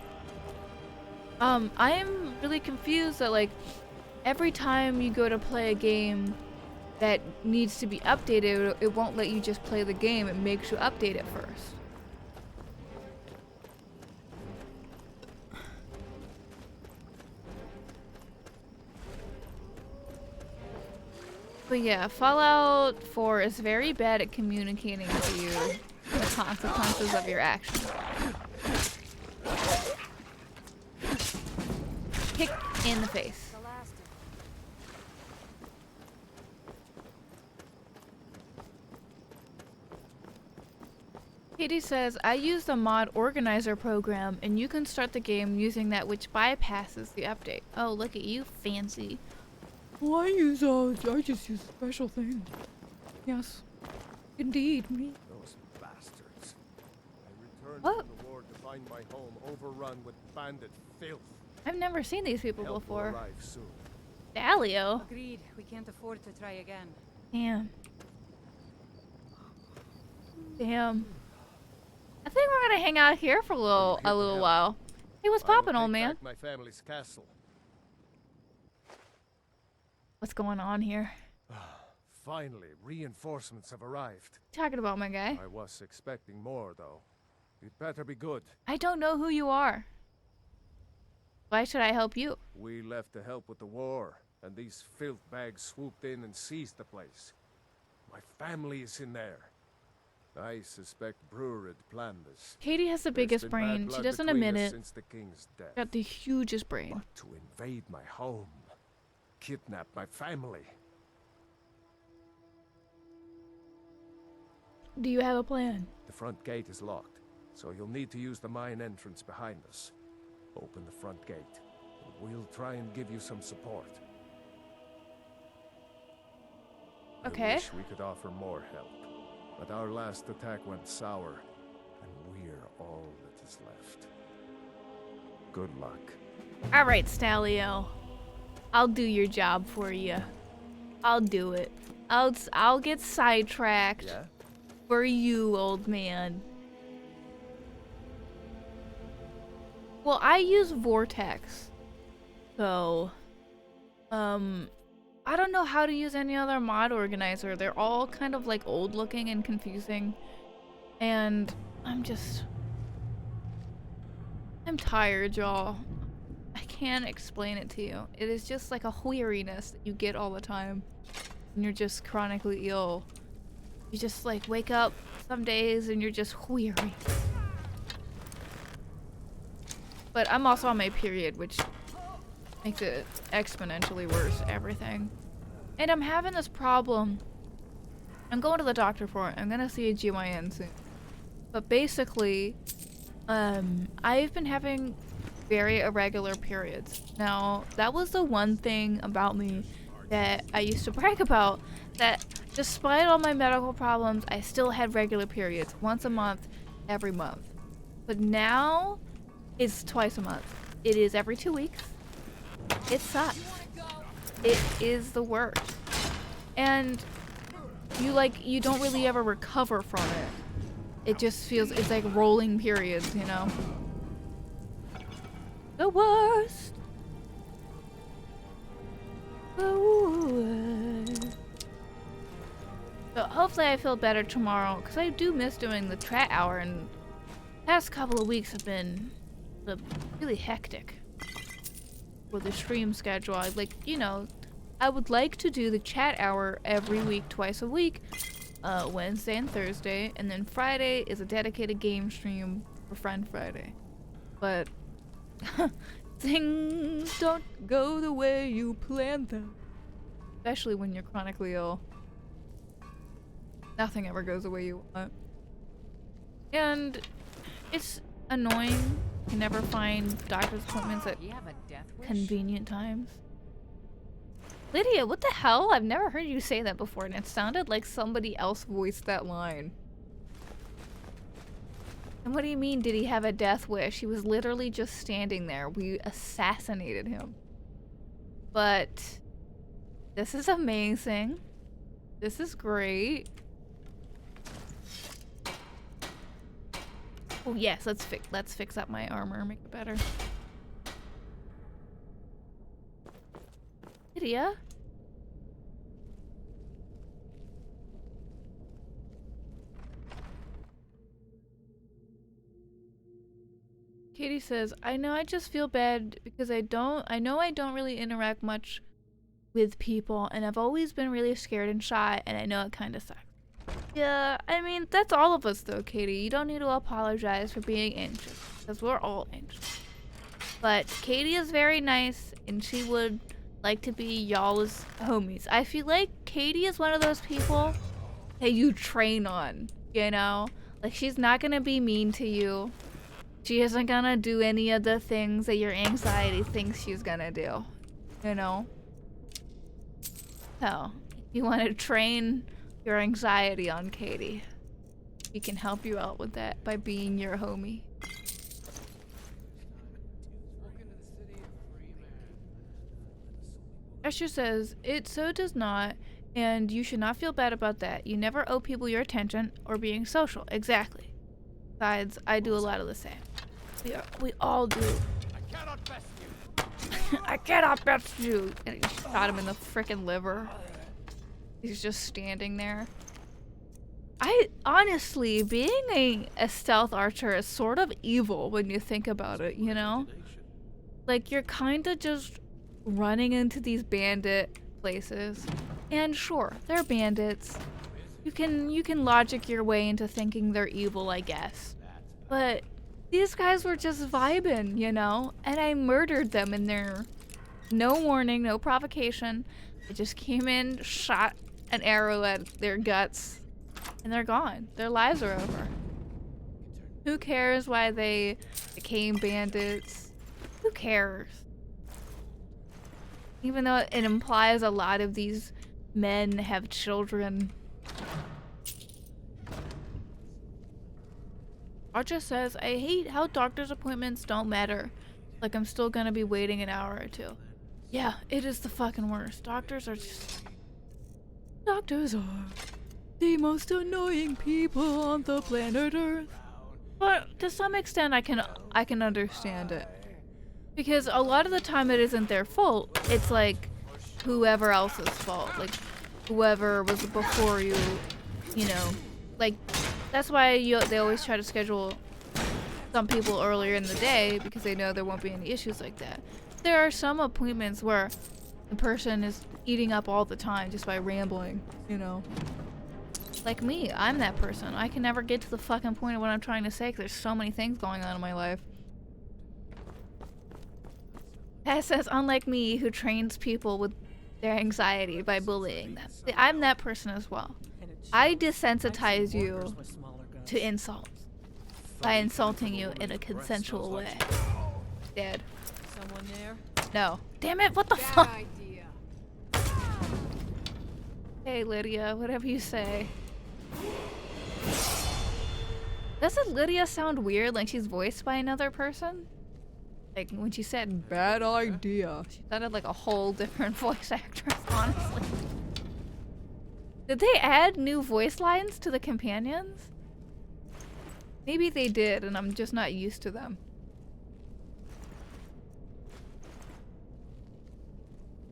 I am really confused that like every time you go to play a game that needs to be updated, it won't let you just play the game. It makes you update it first. But yeah, Fallout 4 is very bad at communicating to you the consequences of your actions. Kick in the face. Katie says, I use the mod organizer program and you can start the game using that, which bypasses the update. Oh, look at you, fancy. Well, I just use a special thing. Yes. Indeed, me. Those bastards. I returned What? from the war to find my home overrun with bandit filth. I've never seen these people Help will before. arrive soon. Dalio. Agreed. We can't afford to try again. Damn. Damn. I think we're gonna hang out here for a little while. Hey, what's I will poppin', old take man? back my family's castle. What's going on here? Finally, reinforcements have arrived. Talking about my guy. I was expecting more, though. It better be good. I don't know who you are. Why should I help you? We left to help with the war, and these filth bags swooped in and seized the place. My family is in there. I suspect Brewer had planned this. Katie has the There's biggest been brain. bad She blood doesn't between admit us it. since the king's death. Got the hugest brain. But to invade my home, kidnap my family. Do you have a plan? The front gate is locked, so you'll need to use the mine entrance behind us. Open the front gate, and we'll try and give you some support. Okay. I wish we could offer more help, but our last attack went sour, and we're all that is left. Good luck. All right, Stalio. I'll do your job for you. I'll do it. I'll get sidetracked Yeah? for you, old man. Well, I use Vortex. So, I don't know how to use any other mod organizer. They're all kind of like old looking and confusing. And I'm tired, y'all. I can't explain it to you. It is just like a weariness that you get all the time when you're just chronically ill. You just like wake up some days and you're just weary. But I'm also on my period, which makes it exponentially worse, everything. And I'm having this problem. I'm going to the doctor for it. I'm gonna see a GYN soon. But basically, I've been having very irregular periods. Now, that was the one thing about me that I used to brag about, that despite all my medical problems, I still had regular periods. Once a month, every month. But now, it's twice a month. It is every 2 weeks. It sucks. It is the worst. And you don't really ever recover from it. It just feels, it's like rolling periods, you know? The worst. The worst. So hopefully I feel better tomorrow, because I do miss doing the chat hour, and the past couple of weeks have been really hectic with the stream schedule. I would like to do the chat hour every week, twice a week, Wednesday and Thursday, and then Friday is a dedicated game stream for Friend Friday. But things don't go the way you planned them, especially when you're chronically ill. Nothing ever goes the way you want. And it's annoying. You never find doctor's appointments at convenient times. Lydia, what the hell? I've never heard you say that before, and it sounded like somebody else voiced that line. And what do you mean, did he have a death wish? He was literally just standing there. We assassinated him. But This is amazing. This is great. Oh yes, let's fix up my armor, make it better. Lydia? Katie says, I know I just feel bad because I know I don't really interact much with people and I've always been really scared and shy and I know it kind of sucks. Yeah, I mean, that's all of us though, Katie. You don't need to apologize for being anxious because we're all anxious. But Katie is very nice and she would like to be y'all's homies. I feel like Katie is one of those people that you train on, you know? Like, she's not gonna be mean to you. She isn't gonna do any of the things that your anxiety thinks she's gonna do, you know? So, if you want to train your anxiety on Katie, she can help you out with that by being your homie. Esther says, it so does not, and you should not feel bad about that. You never owe people your attention or being social. Exactly. Besides, I do a lot of the same. We all do. I cannot best you. I cannot best you. And he shot him in the frickin' liver. He's just standing there. I honestly, being a stealth archer is sort of evil when you think about it, you know? Like, you're kind of just running into these bandit places. And sure, they're bandits. You can logic your way into thinking they're evil, I guess. But these guys were just vibing, you know? And I murdered them in there. No warning, no provocation. I just came in, shot an arrow at their guts, and they're gone. Their lives are over. Who cares why they became bandits? Who cares? Even though it implies a lot of these men have children. Archer says, I hate how doctor's appointments don't matter. Like I'm still gonna be waiting an hour or two. Yeah, it is the fucking worst. Doctors are the most annoying people on the planet Earth. But to some extent I can understand it. Because a lot of the time it isn't their fault. It's like whoever else's fault. Like whoever was before you, you know. Like that's why they always try to schedule some people earlier in the day because they know there won't be any issues like that. There are some appointments where the person is eating up all the time just by rambling, you know. Like me, I'm that person. I can never get to the fucking point of what I'm trying to say because there's so many things going on in my life. That says, unlike me, who trains people with their anxiety by bullying them. See, I'm that person as well. I desensitize you to insults by insulting you in a consensual way. Dead. Someone there? No. Damn it, what the fuck? Hey Lydia, whatever you say. Doesn't Lydia sound weird like she's voiced by another person? Like when she said bad idea, she sounded like a whole different voice actress, honestly. Did they add new voice lines to the companions? Maybe they did and I'm just not used to them.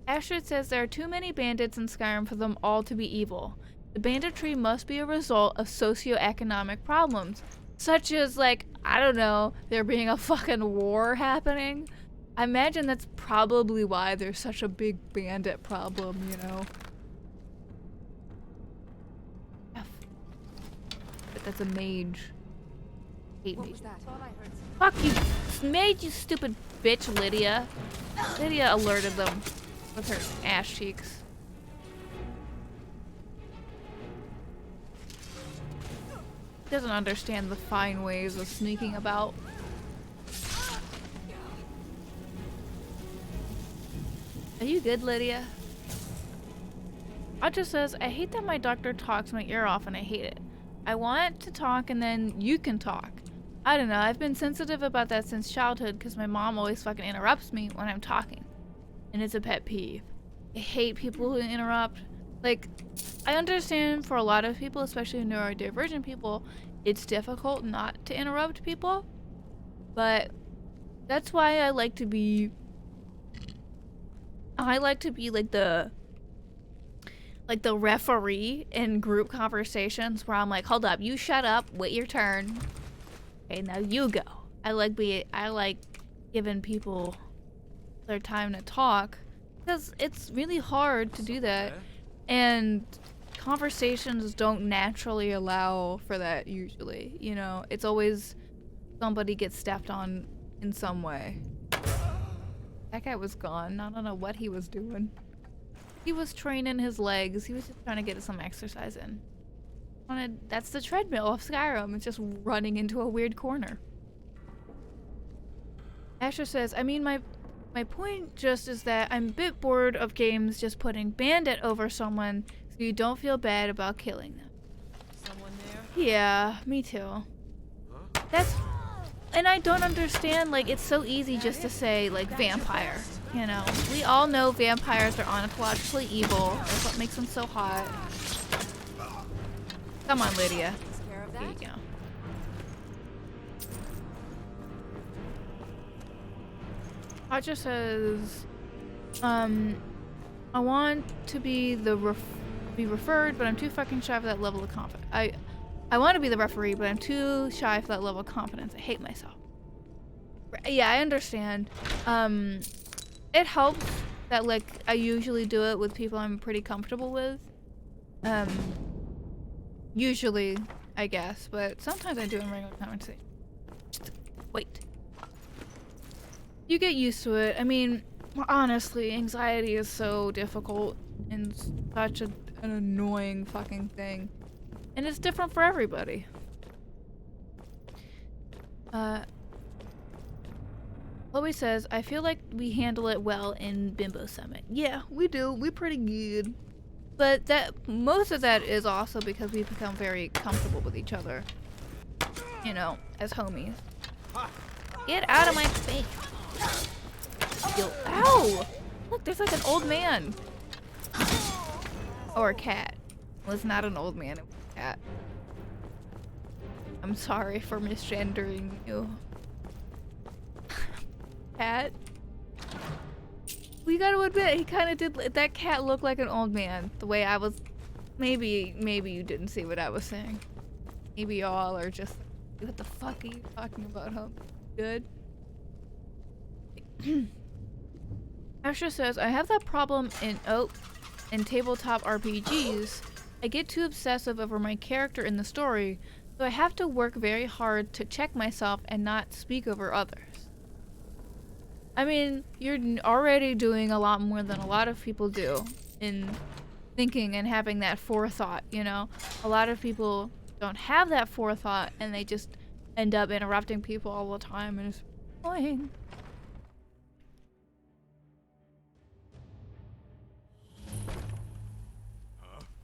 Astrid says there are too many bandits in Skyrim for them all to be evil. The banditry must be a result of socioeconomic problems, such as, like, I don't know, there being a fucking war happening. I imagine that's probably why there's such a big bandit problem, you know? But that's a mage. Hate me. Fuck you, mage, you stupid bitch, Lydia. Lydia alerted them with her ass cheeks. Doesn't understand the fine ways of sneaking about. Are you good, Lydia? Audra says, I hate that my doctor talks my ear off and I hate it. I want to talk and then you can talk. I don't know, I've been sensitive about that since childhood because my mom always fucking interrupts me when I'm talking. And it's a pet peeve. I hate people who interrupt. Like, I understand for a lot of people, especially neurodivergent people, it's difficult not to interrupt people. But that's why I like to be like the referee in group conversations where I'm like, hold up, you shut up, wait your turn. Okay, now you go. I like giving people their time to talk because it's really hard to do that, and conversations don't naturally allow for that usually, you know? It's always somebody gets stepped on in some way. That guy was gone. I don't know what he was doing. He was training his legs. He was just trying to get some exercise in. That's the treadmill of Skyrim. It's just running into a weird corner. Asher says, I mean, my point just is that I'm a bit bored of games just putting bandit over someone so you don't feel bad about killing them. Someone there? Yeah, me too. And I don't understand, like, it's so easy just to say, like, vampire, you know? We all know vampires are ontologically evil. That's what makes them so hot. Come on, Lydia. There you go. Audra says, I want to be be referred, but I'm too fucking shy for that level of confidence. I want to be the referee, but I'm too shy for that level of confidence. I hate myself. Yeah, I understand. It helps that, like, I usually do it with people I'm pretty comfortable with. Usually, I guess, but sometimes I do it in regular conversation. Wait. You get used to it. I mean, honestly, anxiety is so difficult and such an annoying fucking thing. And it's different for everybody. Chloe says, I feel like we handle it well in Bimbo Summit. Yeah, we do. We're pretty good. But most of that is also because we've become very comfortable with each other. You know, as homies. Get out of my face. Yo, ow! Look, there's like an old man. Or a cat. Well, it's not an old man, it was a cat. I'm sorry for misgendering you. Cat? We gotta admit, he kind of did. That cat looked like an old man. The way I was. Maybe you didn't see what I was saying. Maybe y'all are just. What the fuck are you talking about, huh? Good. Asher says, I have that problem in tabletop RPGs. I get too obsessive over my character in the story, so I have to work very hard to check myself and not speak over others. I mean, you're already doing a lot more than a lot of people do in thinking and having that forethought, you know? A lot of people don't have that forethought and they just end up interrupting people all the time and it's annoying.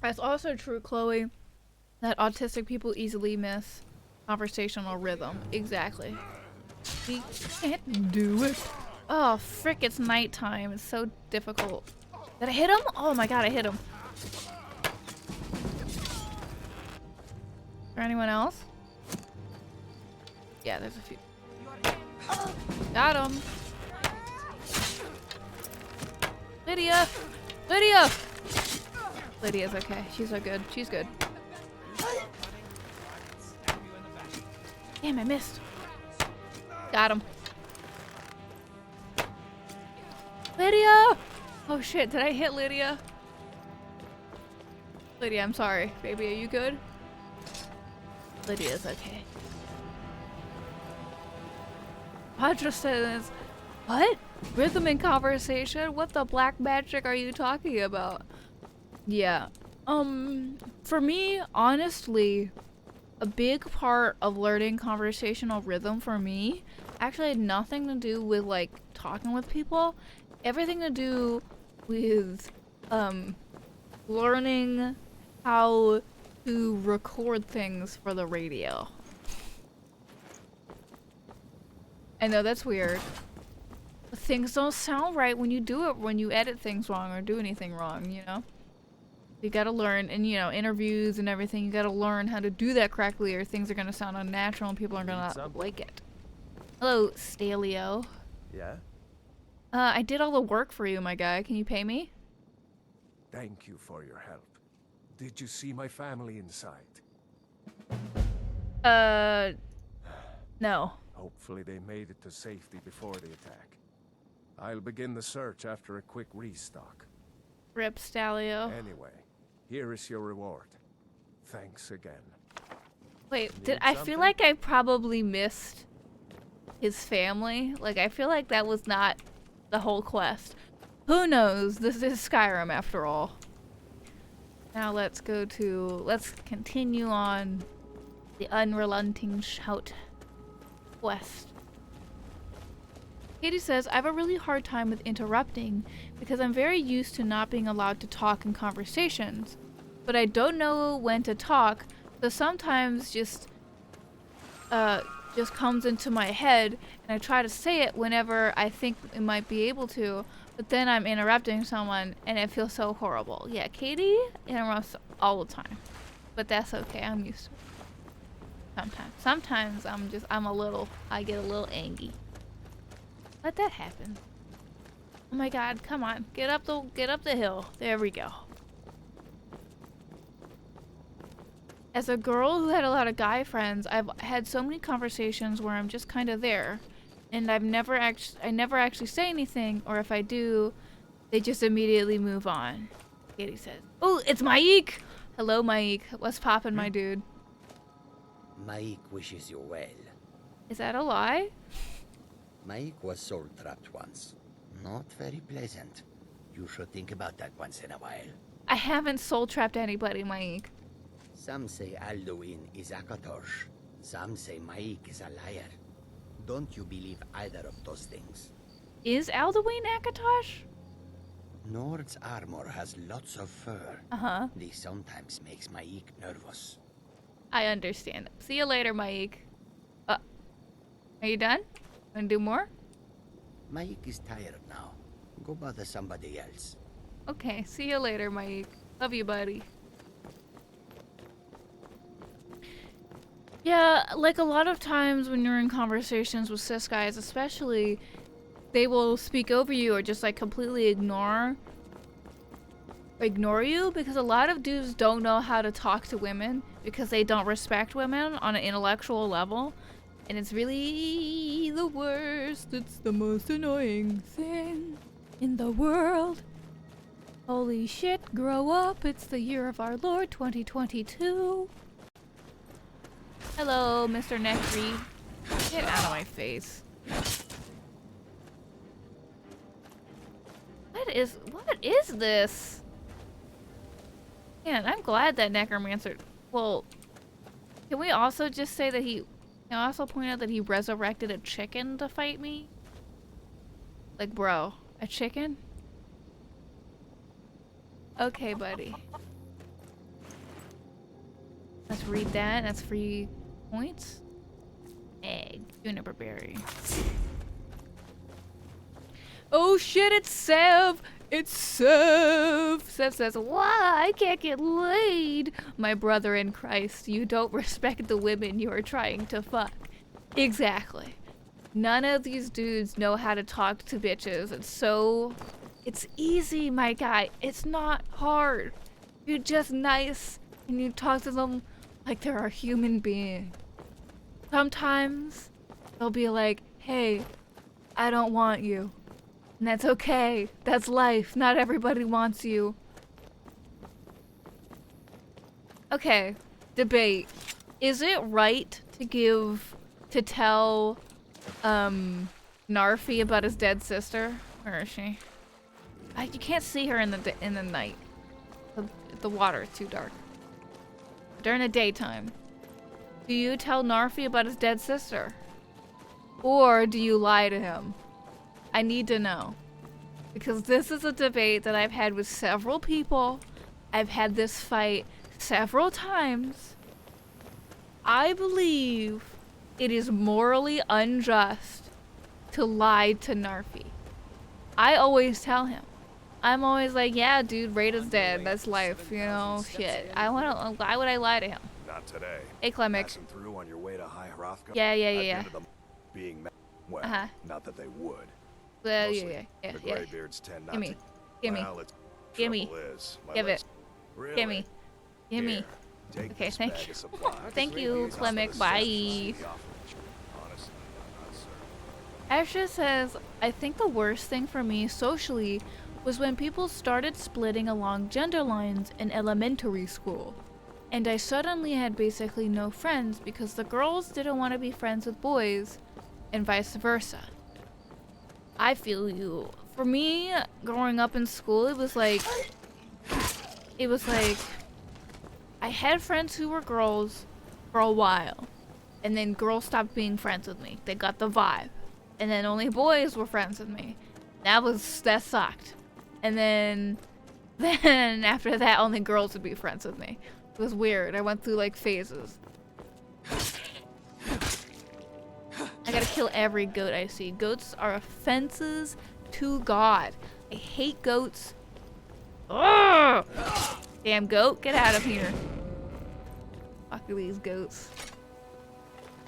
That's also true, Chloe, that autistic people easily miss conversational rhythm. Exactly. We can't do it. Oh, frick, it's nighttime. It's so difficult. Did I hit him? Oh my god, I hit him. Is there anyone else? Yeah, there's a few. Got him. Lydia! Lydia! Lydia's okay. She's so good. She's good. Damn, I missed. Got him. Lydia! Oh shit, did I hit Lydia? Lydia, I'm sorry. Baby, are you good? Lydia's okay. Audra says, what? Rhythm in conversation? What the black magic are you talking about? Yeah. For me, honestly, a big part of learning conversational rhythm for me actually had nothing to do with, like, talking with people. Everything to do with, learning how to record things for the radio. I know, that's weird. things don't sound right when you do it, when you edit things wrong or do anything wrong, you know? You gotta learn, and you know, interviews and everything, you gotta learn how to do that correctly or things are gonna sound unnatural and people are gonna like it. Hello, Stalio. Yeah? I did all the work for you, my guy. Can you pay me? Thank you for your help. Did you see my family inside? No. Hopefully they made it to safety before the attack. I'll begin the search after a quick restock. Rip Stalio. Anyway, here is your reward. Thanks again. Wait, Need I feel something? like I probably missed his family. Like, I feel like that was not the whole quest. Who knows? This is Skyrim after all. Now let's continue on the unrelenting shout quest. Katie says, I have a really hard time with interrupting because I'm very used to not being allowed to talk in conversations. But I don't know when to talk, so sometimes just comes into my head and I try to say it whenever I think it might be able to, but then I'm interrupting someone and it feels so horrible. Yeah, Katie interrupts all the time. But that's okay, I'm used to it. Sometimes I get a little angry. Let that happen. Oh my god, come on. Get up the hill. There we go. As a girl who had a lot of guy friends, I've had so many conversations where I'm just kind of there. And I never actually say anything, or if I do, they just immediately move on. Katie says, "Oh, it's Maik! Hello, Maik. What's poppin', my dude?" Maik wishes you well. Is that a lie? Maik was soul-trapped once. Not very pleasant. You should think about that once in a while. I haven't soul-trapped anybody, Maik. Some say Alduin is Akatosh. Some say Maik is a liar. Don't you believe either of those things? Is Alduin Akatosh? Nord's armor has lots of fur. Uh-huh. This sometimes makes Maik nervous. I understand. See you later, Maik. Are you done? Wanna do more? Maik is tired now. Go bother somebody else. Okay, see you later, Maik. Love you, buddy. Yeah, like a lot of times when you're in conversations with cis guys, especially, they will speak over you or just like completely ignore you, because a lot of dudes don't know how to talk to women because they don't respect women on an intellectual level, and it's really the worst. It's the most annoying thing in the world. Holy shit, grow up. It's the year of our Lord 2022. Hello, Mr. Neckery. Get out of my face. What is this? Man, I'm glad that Necromancer... Well, can we also just say that can I also point out that he resurrected a chicken to fight me? Like, bro, a chicken? Okay, buddy. Let's read that. That's free points. Egg. Juniper berry. Oh shit, it's Sev! It's Sev! Sev says, "Why? I can't get laid." My brother in Christ, you don't respect the women you are trying to fuck. Exactly. None of these dudes know how to talk to bitches. It's easy, my guy. It's not hard. You're just nice and you talk to them like they're a human being. Sometimes they'll be like, "Hey, I don't want you." And that's okay. That's life. Not everybody wants you. Okay, debate. Is it right to tell Narfi about his dead sister? Where is she? You can't see her in the night. The water is too dark. During the daytime, do you tell Narfi about his dead sister? Or do you lie to him? I need to know. Because this is a debate that I've had with several people. I've had this fight several times. I believe it is morally unjust to lie to Narfi. I always tell him. I'm always like, yeah, dude, Raid is dead. That's life, you know, shit. Why would I lie to him? Not today. Hey, Clemic. Passing through on your way to High Hrothgar. Yeah. I've been to the being well, not that they would. Well, Mostly, yeah. the Greybeards tend not Gimme. to. Gimme. Well, it's Gimme. trouble is, my Give legs- it. Really? Gimme. Gimme. Here, take Okay, this thank bag you. of supplies. Thank you, Use some of Clemic. the Bye. stuff you see in the orphanage. Honestly, I'm not certain. Asha says, I think the worst thing for me socially was when people started splitting along gender lines in elementary school. And I suddenly had basically no friends because the girls didn't want to be friends with boys and vice versa. I feel you. For me, growing up in school, it was like I had friends who were girls for a while, and then girls stopped being friends with me. They got the vibe. And then only boys were friends with me. That sucked. And then after that, only girls would be friends with me. It was weird. I went through like phases. I gotta kill every goat I see. Goats are offenses to God. I hate goats. Ugh! Damn goat, get out of here. Fuck these goats.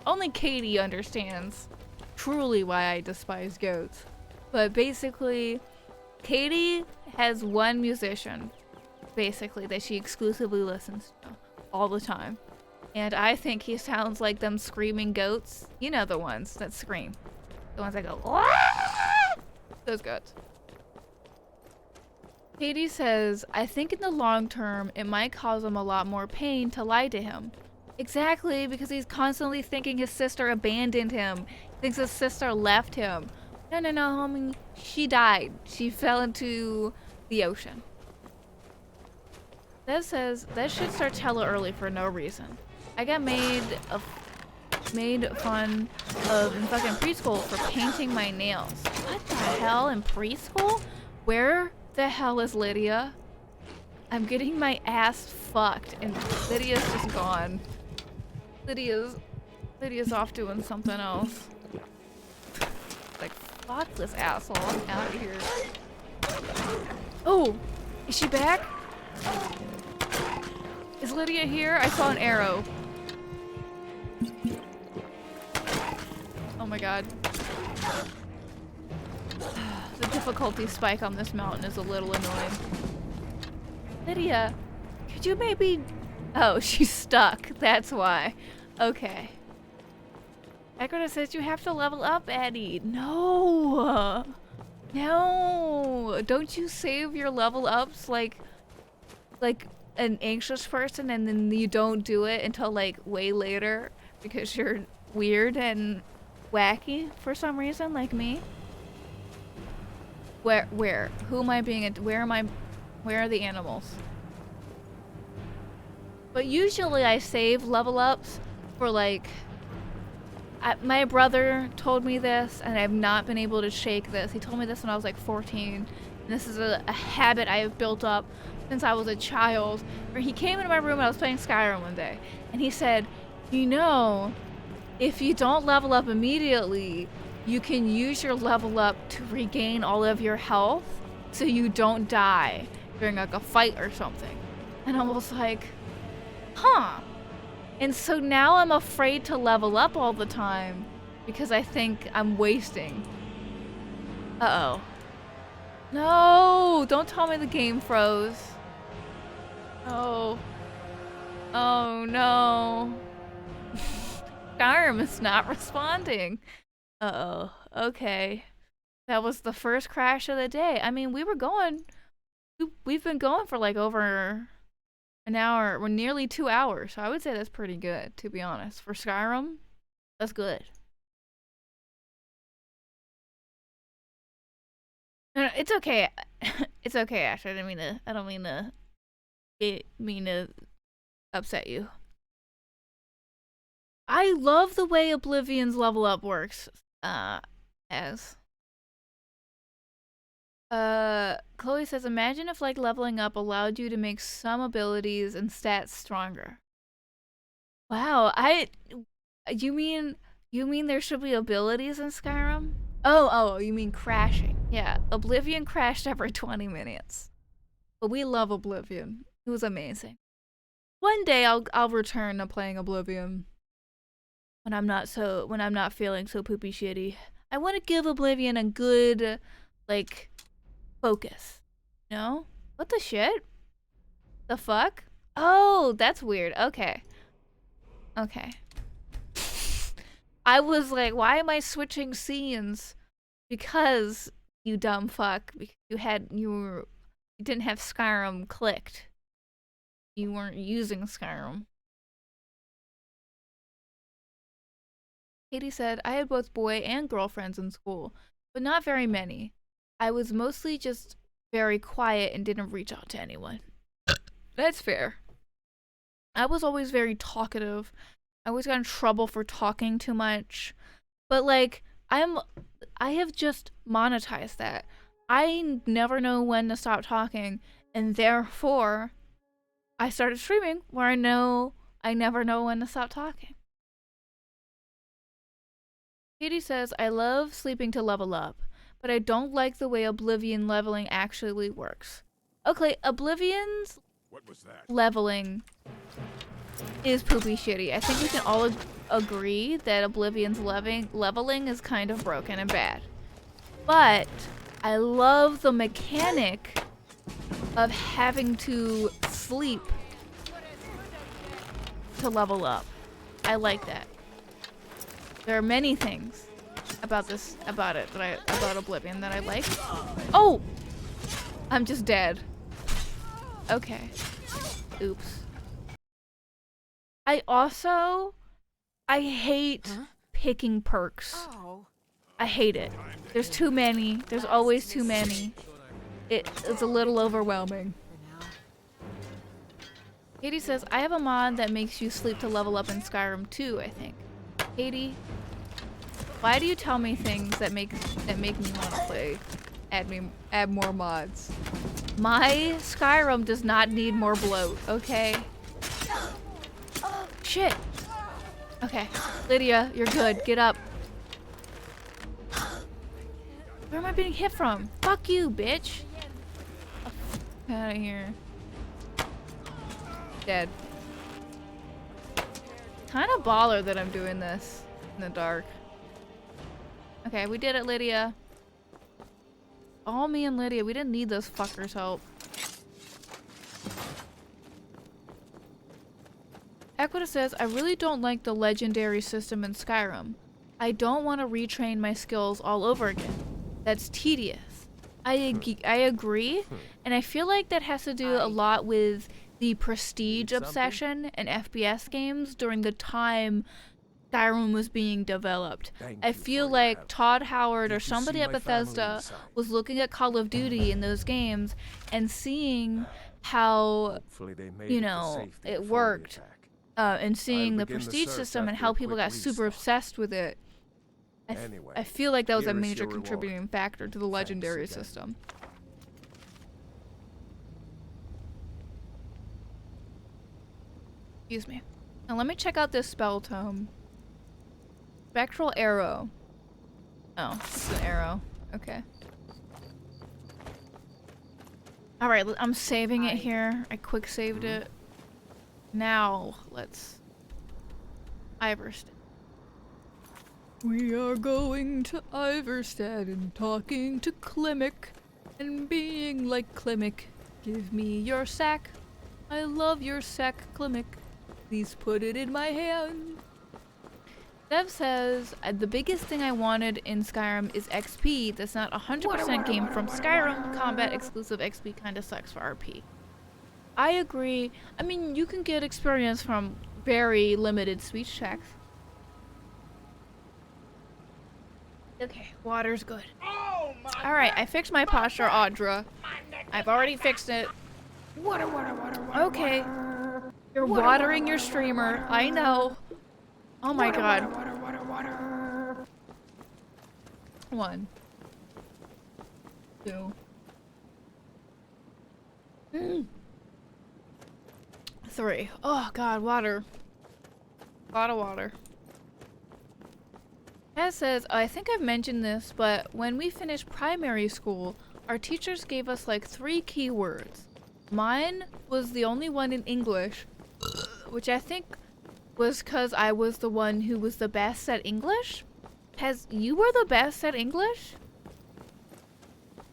Only Katie understands truly why I despise goats. But basically, Katie has one musician, basically, that she exclusively listens to all the time. And I think he sounds like them screaming goats. You know the ones that scream. The ones that go, "Wah!" Those goats. Katie says, I think in the long term, it might cause him a lot more pain to lie to him. Exactly, because he's constantly thinking his sister abandoned him. He thinks his sister left him. No, homie. She died. She fell into the ocean. That says, that shit starts hella early for no reason. I got made fun of in fucking preschool for painting my nails. What the hell, in preschool? Where the hell is Lydia? I'm getting my ass fucked and Lydia's just gone. Lydia's off doing something else. Like, fuck this asshole, I'm out of here. Oh, is she back? Is Lydia here? I saw an arrow. Oh my god. The difficulty spike on this mountain is a little annoying. Lydia, could you maybe... Oh, she's stuck. That's why. Okay. Ekrita says you have to level up, Eddie. No! No! Don't you save your level ups like an anxious person and then you don't do it until like way later because you're weird and wacky for some reason, like me? Where? Who am I being? Where are the animals? But usually I save level ups for like... my brother told me this and I've not been able to shake this. He told me this when I was like 14. And this is a habit I have built up since I was a child. Where he came into my room and I was playing Skyrim one day. And he said, you know, if you don't level up immediately, you can use your level up to regain all of your health so you don't die during like a fight or something. And I was like, huh. And so now I'm afraid to level up all the time because I think I'm wasting. Uh-oh. No, don't tell me the game froze. Oh. Oh no. Skyrim is not responding. Uh-oh. Okay. That was the first crash of the day. I mean, we've been going for like over an hour, or nearly 2 hours. So I would say that's pretty good, to be honest. For Skyrim, that's good. No, it's okay. It's okay, Ash. I don't mean to upset you. I love the way Oblivion's level up works. Chloe says, imagine if like leveling up allowed you to make some abilities and stats stronger. Wow, you mean there should be abilities in Skyrim? Oh, you mean crashing. Yeah, Oblivion crashed every 20 minutes. But we love Oblivion. It was amazing. One day I'll return to playing Oblivion. When I'm not feeling so poopy shitty. I want to give Oblivion a good, like, focus. No? What the shit? The fuck? Oh, that's weird. Okay. Okay. I was like, why am I switching scenes? Because, you dumb fuck, because you didn't have Skyrim clicked. You weren't using Skyrim. Katie said, I had both boy and girlfriends in school, but not very many. I was mostly just very quiet and didn't reach out to anyone. That's fair. I was always very talkative. I always got in trouble for talking too much. But like, I have just monetized that. I never know when to stop talking, and therefore, I started streaming where I never know when to stop talking. Katie says, I love sleeping to level up, but I don't like the way Oblivion leveling actually works. Okay, Oblivion's leveling is poopy shitty. I think we can all agree that Oblivion's leveling is kind of broken and bad. But I love the mechanic of having to sleep to level up. I like that. There are many things about Oblivion that I like. Oh! I'm just dead. Okay. Oops. I hate picking perks. I hate it. There's too many. There's always too many. It's a little overwhelming. Katie says, I have a mod that makes you sleep to level up in Skyrim too, I think. Katie, why do you tell me things that make me want to play? Add more mods. My Skyrim does not need more bloat, okay? Shit. Okay, Lydia, you're good. Get up. Where am I being hit from? Fuck you, bitch. Get out of here. Dead. Kind of baller that I'm doing this in the dark. Okay, we did it, Lydia. All me and Lydia. We didn't need those fuckers' help. Equita says, I really don't like the legendary system in Skyrim. I don't want to retrain my skills all over again. That's tedious. I agree, and I feel like that has to do a lot with the prestige obsession in FPS games during the time Skyrim was being developed. I feel like Todd Howard or somebody at Bethesda was looking at Call of Duty in those games and seeing how, you know, it worked, and seeing the prestige system and how people got super obsessed with it. I feel like that was a major contributing factor to the legendary system. Excuse me. Now let me check out this spell tome. Spectral arrow. Oh, it's an arrow. Okay. Alright, I'm saving it here. I quick saved it. Now, let's... Iverstead. We are going to Iverstead and talking to Klimek and being like Klimek. Give me your sack. I love your sack, Klimek. Please put it in my hand. Dev says, the biggest thing I wanted in Skyrim is XP that's not 100% game from Skyrim. Combat exclusive XP kinda sucks for RP. I agree. I mean, you can get experience from very limited speech checks. Okay, water's good. Alright, I fixed my posture, Audra. I've already fixed it. Okay. You're watering your streamer. I know. Oh my god. 1, 2. 3. Oh god, water. A lot of water. As says, I think I've mentioned this, but when we finished primary school, our teachers gave us like 3 keywords. Mine was the only one in English, which I think was because I was the one who was the best at English. You were the best at English?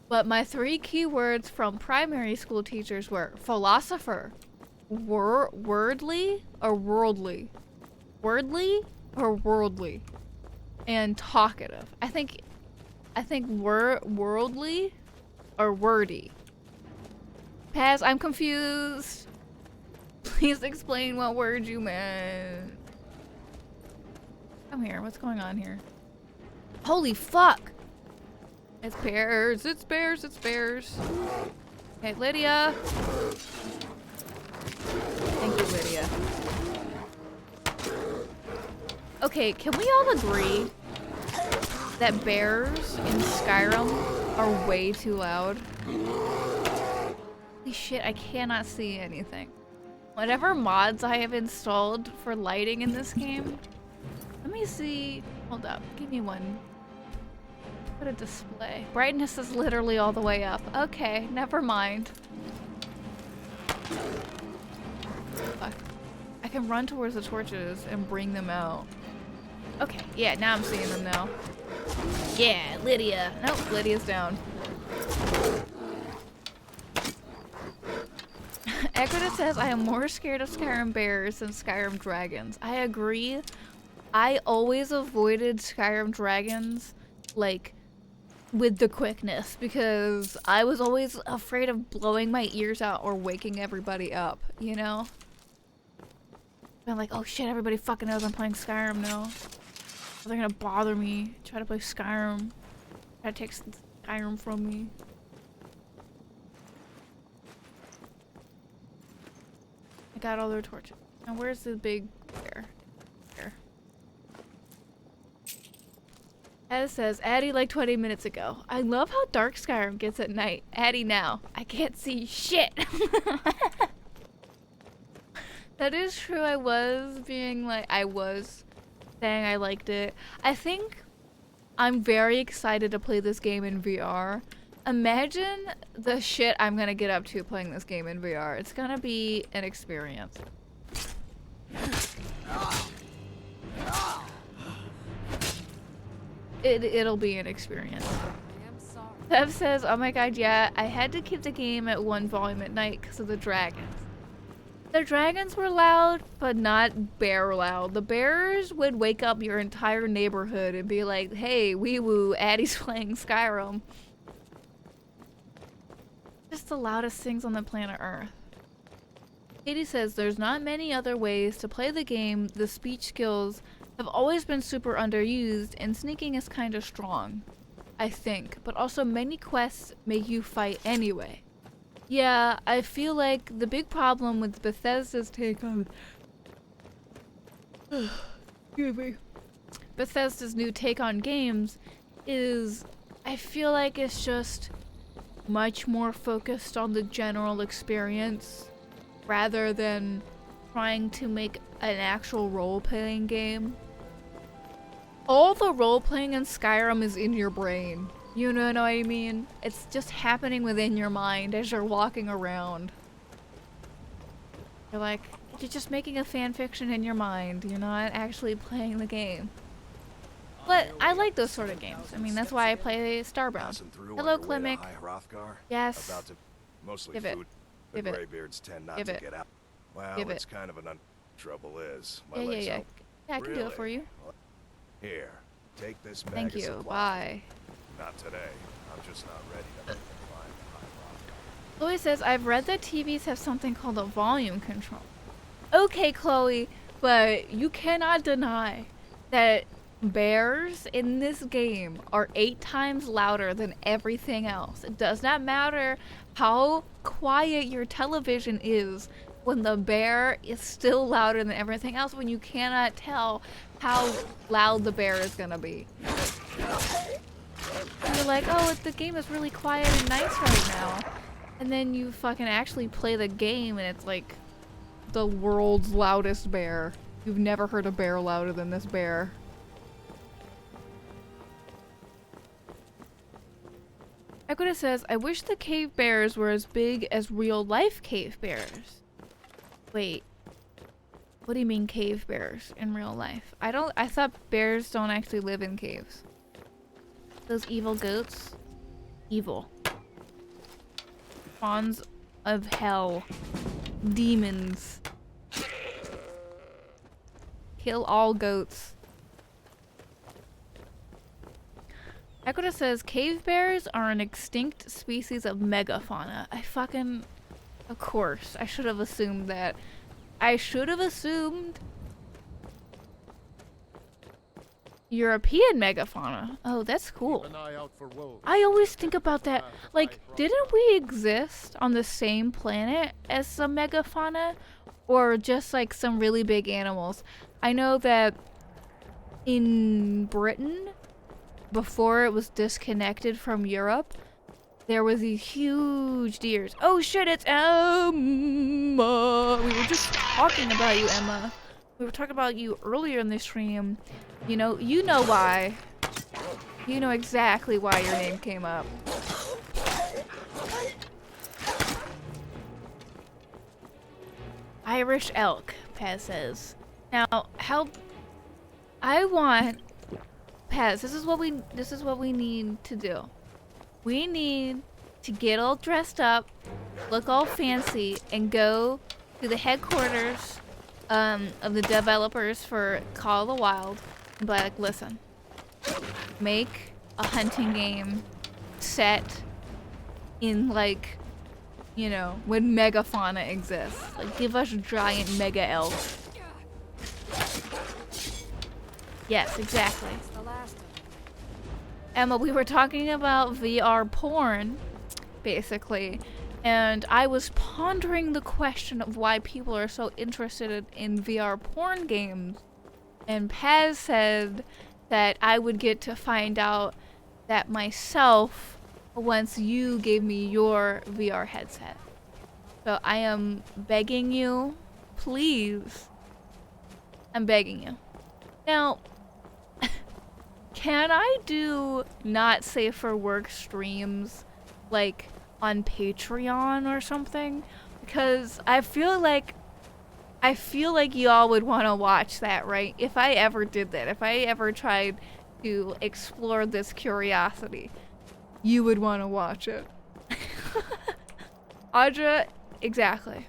But my 3 keywords from primary school teachers were philosopher, wordly or worldly, and talkative. I think worldly or wordy. Paz, I'm confused. Please explain what word you meant. Come here, what's going on here? Holy fuck! It's bears, it's bears, it's bears. Okay, Lydia. Thank you, Lydia. Okay, can we all agree that bears in Skyrim are way too loud? Holy shit, I cannot see anything. Whatever mods I have installed for lighting in this game. Let me see. Hold up, give me one. Put a display. Brightness is literally all the way up. Okay, never mind. Fuck. I can run towards the torches and bring them out. Okay, yeah, now I'm seeing them now. Yeah, Lydia. Nope, Lydia's down. Equita says, I am more scared of Skyrim bears than Skyrim dragons. I agree. I always avoided Skyrim dragons, like, with the quickness, because I was always afraid of blowing my ears out or waking everybody up, you know? I'm like, oh shit, everybody fucking knows I'm playing Skyrim now. They're gonna bother me, try to play Skyrim, try to take Skyrim from me. I got all their torches. Now where's the big bear? Here. As says, Addie like 20 minutes ago. I love how dark Skyrim gets at night. Addie now. I can't see shit. That is true. I was saying I liked it. I think I'm very excited to play this game in VR. Imagine the shit I'm gonna get up to playing this game in VR. It's gonna be an experience. It'll be an experience. Sev says, oh my god, yeah, I had to keep the game at 1 volume at night because of the dragons. The dragons were loud, but not bear loud. The bears would wake up your entire neighborhood and be like, hey, wee woo, Addie's playing Skyrim. Just the loudest things on the planet Earth. Katie says, there's not many other ways to play the game. The speech skills have always been super underused, and sneaking is kind of strong, I think. But also many quests make you fight anyway. Yeah, I feel like the big problem with Bethesda's take on... Excuse me. Bethesda's new take on games is... I feel like it's just much more focused on the general experience rather than trying to make an actual role-playing game. All the role-playing in Skyrim is in your brain. You know what I mean? It's just happening within your mind as you're walking around. You're like, you're just making a fan fiction in your mind. You're not actually playing the game. But I like those sort of games. I mean, that's why I play Starbound. Hello, Klimek. Yes. Mostly Give it. food. Give The it. graybeards tend not Give to it. get out. Well, Give it's it. kind of an trouble is. My Yeah, legs yeah. out. Yeah, I can do it for you. Here, take this bag Thank of you. supplies. Bye. Not today. I'm just not ready to climb the high rock. Chloe says, I've read that TVs have something called a volume control. Okay, Chloe, but you cannot deny that bears in this game are 8 times louder than everything else. It does not matter how quiet your television is when the bear is still louder than everything else, when you cannot tell how loud the bear is gonna be. And you're like, oh, the game is really quiet and nice right now. And then you fucking actually play the game and it's like the world's loudest bear. You've never heard a bear louder than this bear. Equita says, I wish the cave bears were as big as real life cave bears. Wait. What do you mean cave bears in real life? I thought bears don't actually live in caves. Those evil goats? Evil. Spawns of hell. Demons. Kill all goats. Equita says, cave bears are an extinct species of megafauna. Of course. I should have assumed that. I should have assumed European megafauna. Oh, that's cool. Keep an eye out for wolves. I always think about that. Like, didn't we exist on the same planet as some megafauna? Or just like some really big animals? I know that in Britain, before it was disconnected from Europe, there was these huge deers. Oh shit, it's Emma! We were just talking about you, Emma. We were talking about you earlier in the stream. You know why. You know exactly why your name came up. Irish elk, Paz says. Now, Paz, this is what we need to do. We need to get all dressed up, look all fancy, and go to the headquarters of the developers for Call of the Wild and be like, listen, make a hunting game set in, like, you know, when megafauna exists. Like, give us giant mega elk. Yes, exactly. Emma, we were talking about VR porn, basically, and I was pondering the question of why people are so interested in VR porn games, and Paz said that I would get to find out that myself once you gave me your VR headset. So I am begging you, please, I'm begging you. Now, can I do not safe for work streams like on Patreon or something? Because I feel like y'all would want to watch that, right? If I ever did that, if I ever tried to explore this curiosity, you would want to watch it. Audra, exactly.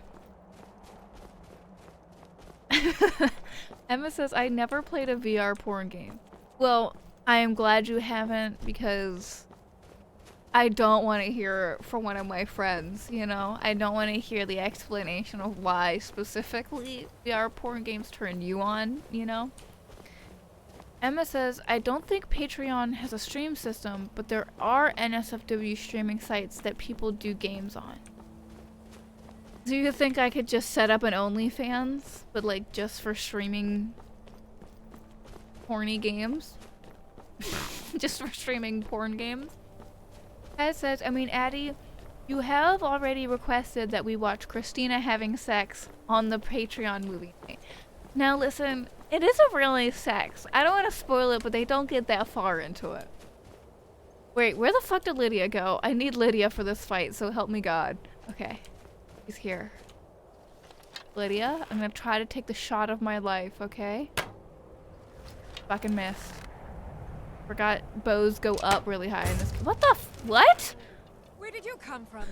Emma says, I never played a VR porn game. Well, I am glad you haven't, because I don't want to hear from one of my friends, you know? I don't want to hear the explanation of why specifically VR porn games turn you on, you know? Emma says, I don't think Patreon has a stream system, but there are NSFW streaming sites that people do games on. Do you think I could just set up an OnlyFans, but like just for streaming horny games? Just for streaming porn games? As says, I mean, Addie, you have already requested that we watch Christina having sex on the Patreon movie night. Now listen, it isn't really sex. I don't want to spoil it, but they don't get that far into it. Wait, where the fuck did Lydia go? I need Lydia for this fight, so help me God. Okay. He's here. Lydia, I'm gonna try to take the shot of my life, okay? Fucking missed. Forgot bows go up really high in this. What the what? Where did you come from?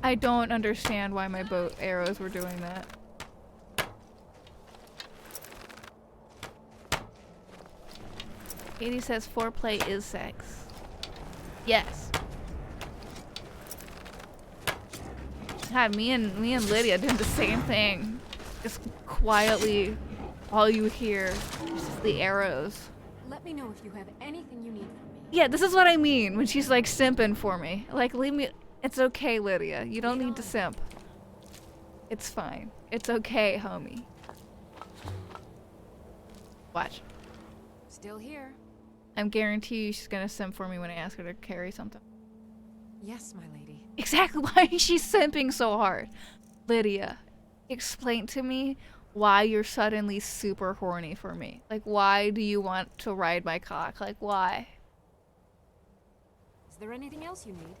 I don't understand why my bow arrows were doing that. Katie says foreplay is sex. Yes. God, me and Lydia did the same thing. Just quietly, all you hear is just the arrows. Let me know if you have anything you need from me. Yeah, this is what I mean when she's like simping for me. Like, leave me. It's okay, Lydia. You don't need to simp. It's fine. It's okay, homie. Watch. Still here. I'm guarantee you she's gonna simp for me when I ask her to carry something. Yes, my lady. Exactly why is she simping so hard? Lydia, explain to me why you're suddenly super horny for me. Like, why do you want to ride my cock? Like, why? there anything else you need?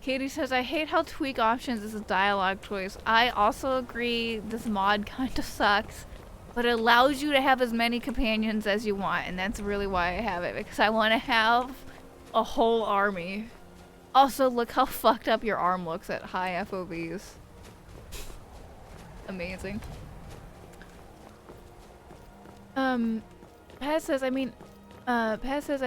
Katie says, I hate how tweak options is a dialogue choice. I also agree this mod kind of sucks, but it allows you to have as many companions as you want, and that's really why I have it, because I want to have a whole army. Also, look how fucked up your arm looks at high FOVs. Amazing. Paz says, I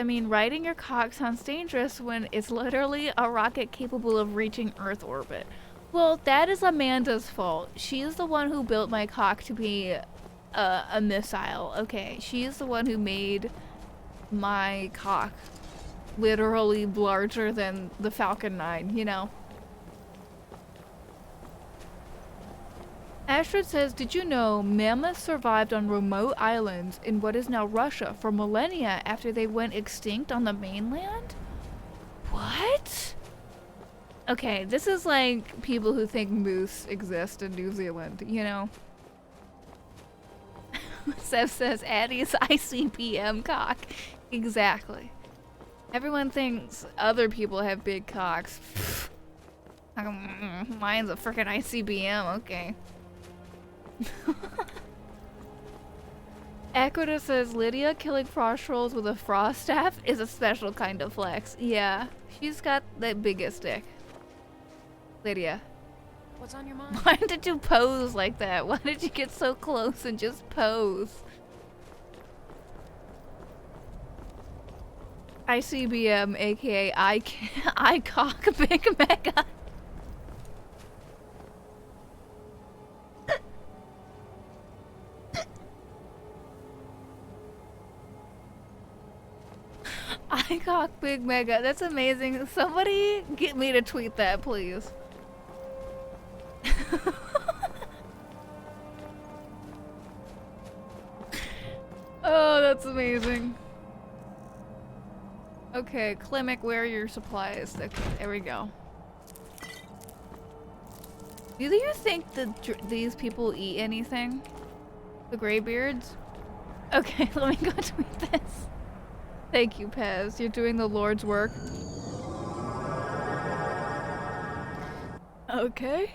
mean, riding your cock sounds dangerous when it's literally a rocket capable of reaching Earth orbit. Well, that is Amanda's fault. She is the one who built my cock to be a missile, okay? She is the one who made my cock literally larger than the Falcon 9, you know? Astrid says, did you know mammoths survived on remote islands in what is now Russia for millennia after they went extinct on the mainland? What? Okay, this is like people who think moose exist in New Zealand, you know? Sev says, Addie's ICBM cock. Exactly. Everyone thinks other people have big cocks. Mine's a freaking ICBM, okay. Equita says Lydia killing frost trolls with a frost staff is a special kind of flex. Yeah, she's got the biggest dick. Lydia. What's on your mind? Why did you pose like that? Why did you get so close and just pose? ICBM, aka I cock big mega. I cock big mega. That's amazing. Somebody get me to tweet that, please. Oh, that's amazing. Okay, Klimek, where are your supplies? Okay, there we go. Do you think that these people eat anything? The Greybeards? Okay, let me go tweet this. Thank you, Pez. You're doing the Lord's work. Okay.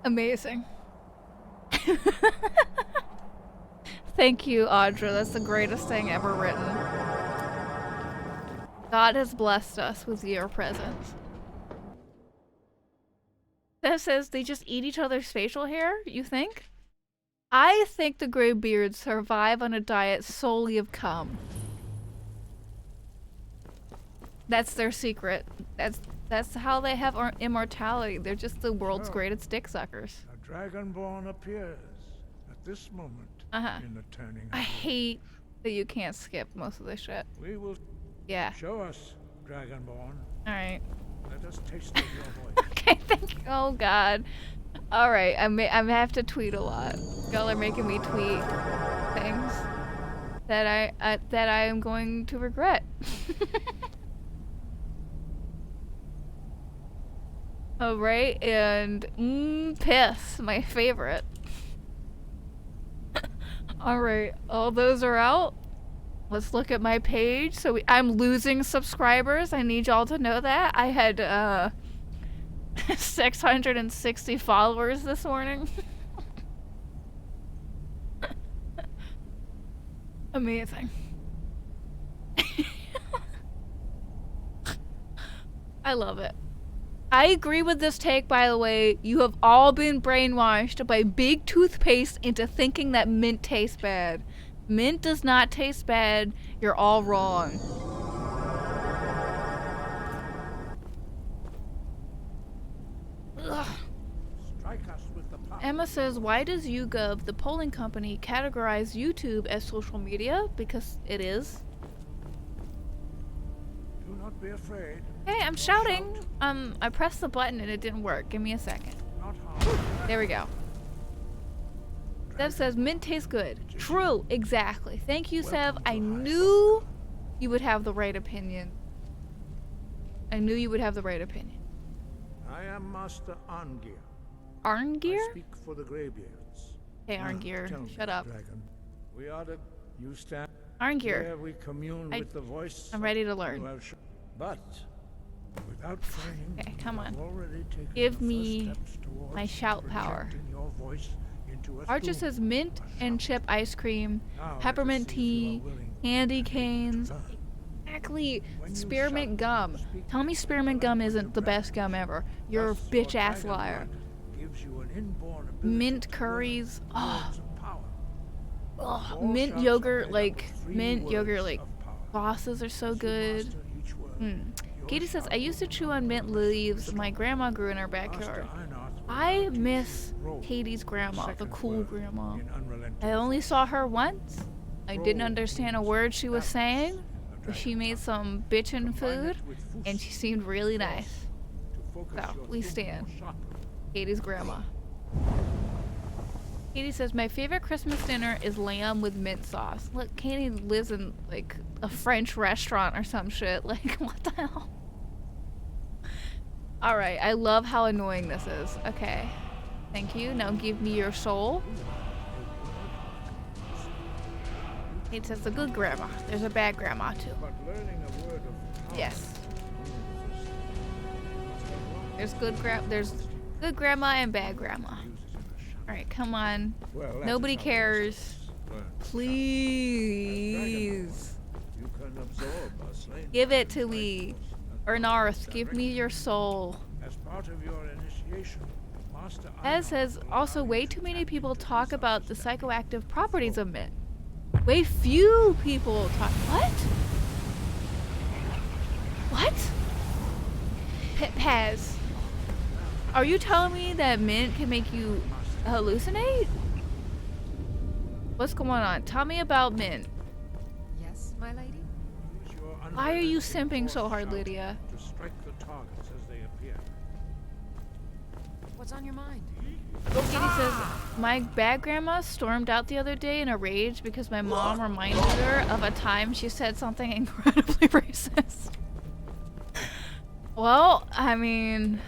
Amazing. Thank you, Audra. That's the greatest thing ever written. God has blessed us with your presence. That says they just eat each other's facial hair, you think? I think the Greybeards survive on a diet solely of cum. That's their secret. That's how they have immortality. They're just the world's greatest dick suckers. A dragonborn appears at this moment in the turning. I hate that you can't skip most of this shit. We will. Yeah. Show us, dragonborn. All right. Let us taste of your voice. Okay, thank you. Oh God. All right, I have to tweet a lot. Y'all are making me tweet things that I am going to regret. All right, and piss, my favorite. All right, all those are out. Let's look at my page. So I'm losing subscribers. I need y'all to know that. I had 660 followers this morning. Amazing. I love it. I agree with this take, by the way. You have all been brainwashed by big toothpaste into thinking that mint tastes bad. Mint does not taste bad. You're all wrong. Ugh. Strike us with the power. Emma says, why does YouGov, the polling company, categorize YouTube as social media? Because it is. Do not be afraid. Hey, I'm shouting. I pressed the button and it didn't work. Give me a second. Not harm. There we go. Sev says, mint tastes good. True, exactly. Thank you, Sev. I knew you would have the right opinion. I knew you would have the right opinion. I am Master Angir, Arngir? I speak for the Greybeards. Hey, Arngir, Tell me, shut up. Dragon. We are the... You stand... Arngir. There we commune with the voice. I'm ready to learn. But without training, Okay, come on. you have already taken Give the me first steps towards my shout power. projecting your voice into a Archer thum, says mint a and shout. chip ice cream, Now let us peppermint see if you tea, are willing candy and canes. able to learn. Exactly. When you Spearmint shout, gum. you speak Tell me spearmint the gum language isn't of the best dragons. gum ever. You're a Thus, your bitch ass dragon liar. blood gives you an inborn ability Mint to curries. learn Oh, words of power. oh, All mint shouts are yogurt, made up like of 3 mint yogurt, words like of power. sauces are so As you good. master each word, your Katie says, shout I used to will chew become on mint more leaves my strong. grandma grew in our Master backyard. Einarth will I now teach miss you roll, Katie's grandma, the second cool word grandma. in unrelenting I only force. saw her once. I didn't Roll understand a means word she was balance saying, in the but she dragon made tongue. some bitchin' Combine food, it with fus, and she seemed really force, nice. to focus So, your we thumb stand. more sharply. Katie's grandma. Katie says, my favorite Christmas dinner is lamb with mint sauce. Look, Katie lives in, like, a French restaurant or some shit. Like, what the hell? Alright, I love how annoying this is. Okay. Thank you. Now give me your soul. Katie says, the good grandma. There's a bad grandma, too. But learning a word of power Yes. is There's good grandma and bad grandma. Alright, come on. well, that Nobody is how cares. processes learn. Please. You can absorb a slain Give it to dragon's me. life force and Ernarth, give direct me it. your soul. As part of your initiation, Master As Einarth says, will also allow way you too to many tap people into talk his about the understanding. psychoactive properties of mint. Way few people talk. What? What? Paz. Are you telling me that mint can make you hallucinate? What's going on? Tell me about mint. Yes, my lady? Use your Why are you unrelenting simping so force hard, shout Lydia? To strike the targets as they appear. What's on your mind? Katie says, my bad grandma stormed out the other day in a rage because my mom reminded her of a time she said something incredibly racist. Well, I mean,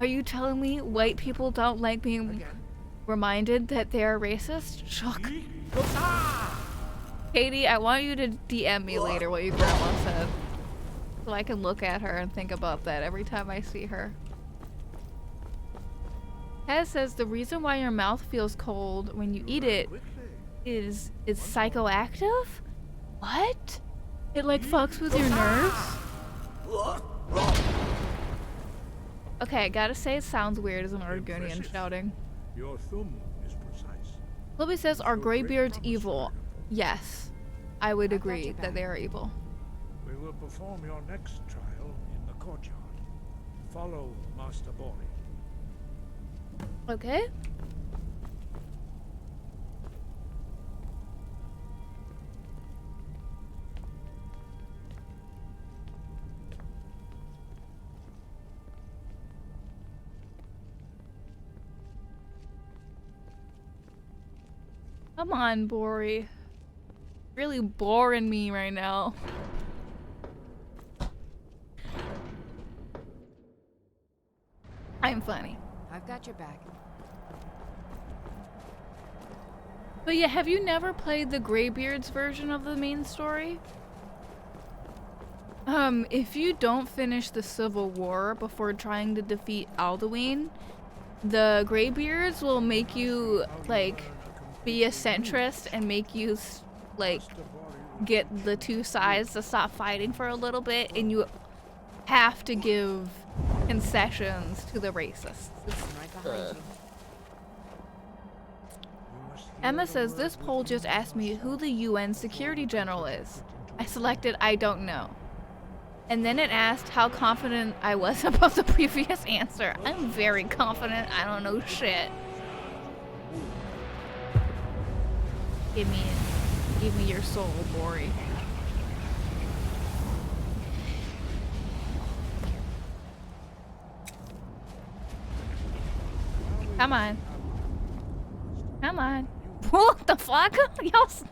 are you telling me white people don't like being reminded that they are racist? Shock. Katie, I want you to DM me later what your grandma said, so I can look at her and think about that every time I see her. Hez says the reason why your mouth feels cold when you eat it is psychoactive? What? It like fucks with your nerves? Okay, I gotta say it sounds weird as an Argonian shouting. Your thumb is precise. Libby says, are graybeards evil? Yes, I would agree that they are evil. We will perform your next trial in the courtyard. Follow Master Bori. Okay. Come on, Bori. Really boring me right now. I'm funny. I've got your back. But yeah, have you never played the Greybeards version of the main story? If you don't finish the Civil War before trying to defeat Alduin, the Greybeards will make you, like, be a centrist and make you, like, get the two sides to stop fighting for a little bit, and you have to give concessions to the racists. Right behind you. Emma says, this poll just asked me who the UN Security General is. I selected I don't know. And then it asked how confident I was about the previous answer. I'm very confident I don't know shit. Give me your soul, Bori. Come on. Come on. What the fuck? Yes.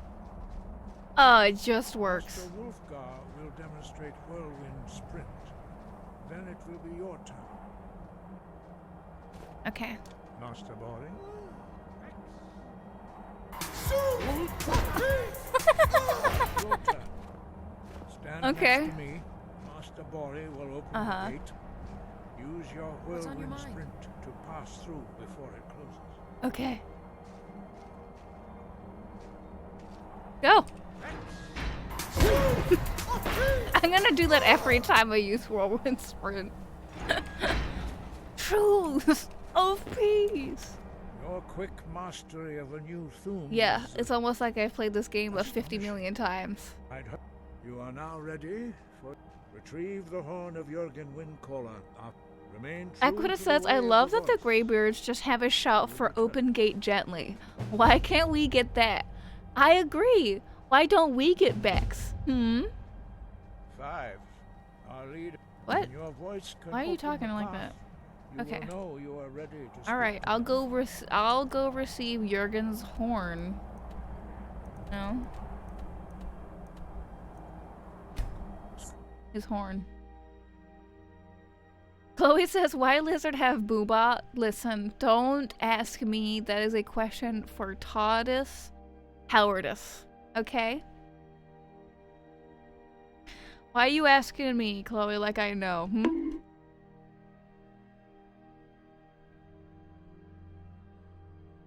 Oh, it just works. Master Wolfgar will demonstrate whirlwind sprint. Then it will be your turn. Okay. Master Bori. Your turn. Stand Okay. next to me. Master Bori will open the gate. Use your What's on your whirlwind mind? sprint to pass through before it closes. Okay. Go. I'm gonna do that every time I use whirlwind sprint. Truth of peace. Your quick mastery of a new theme. Yeah, it's almost like I've played this game 50 million times. You are now ready for retrieve the horn of Jurgen Windcaller. Remain true Aquita to the says, I way of love the that the voice. Greybeards just have a shout for open gate gently. Why can't we get that? I agree. Why don't we get Bex? 5. Our leader. What? When your voice can Why are you open talking the like path, that? You Okay. will know you are ready to All right, speak. I'll go receive Jurgen's horn. No. His horn. Chloe says, why lizard have booba? Listen, don't ask me. That is a question for Toddus Howardus. Okay? Why are you asking me, Chloe, like I know?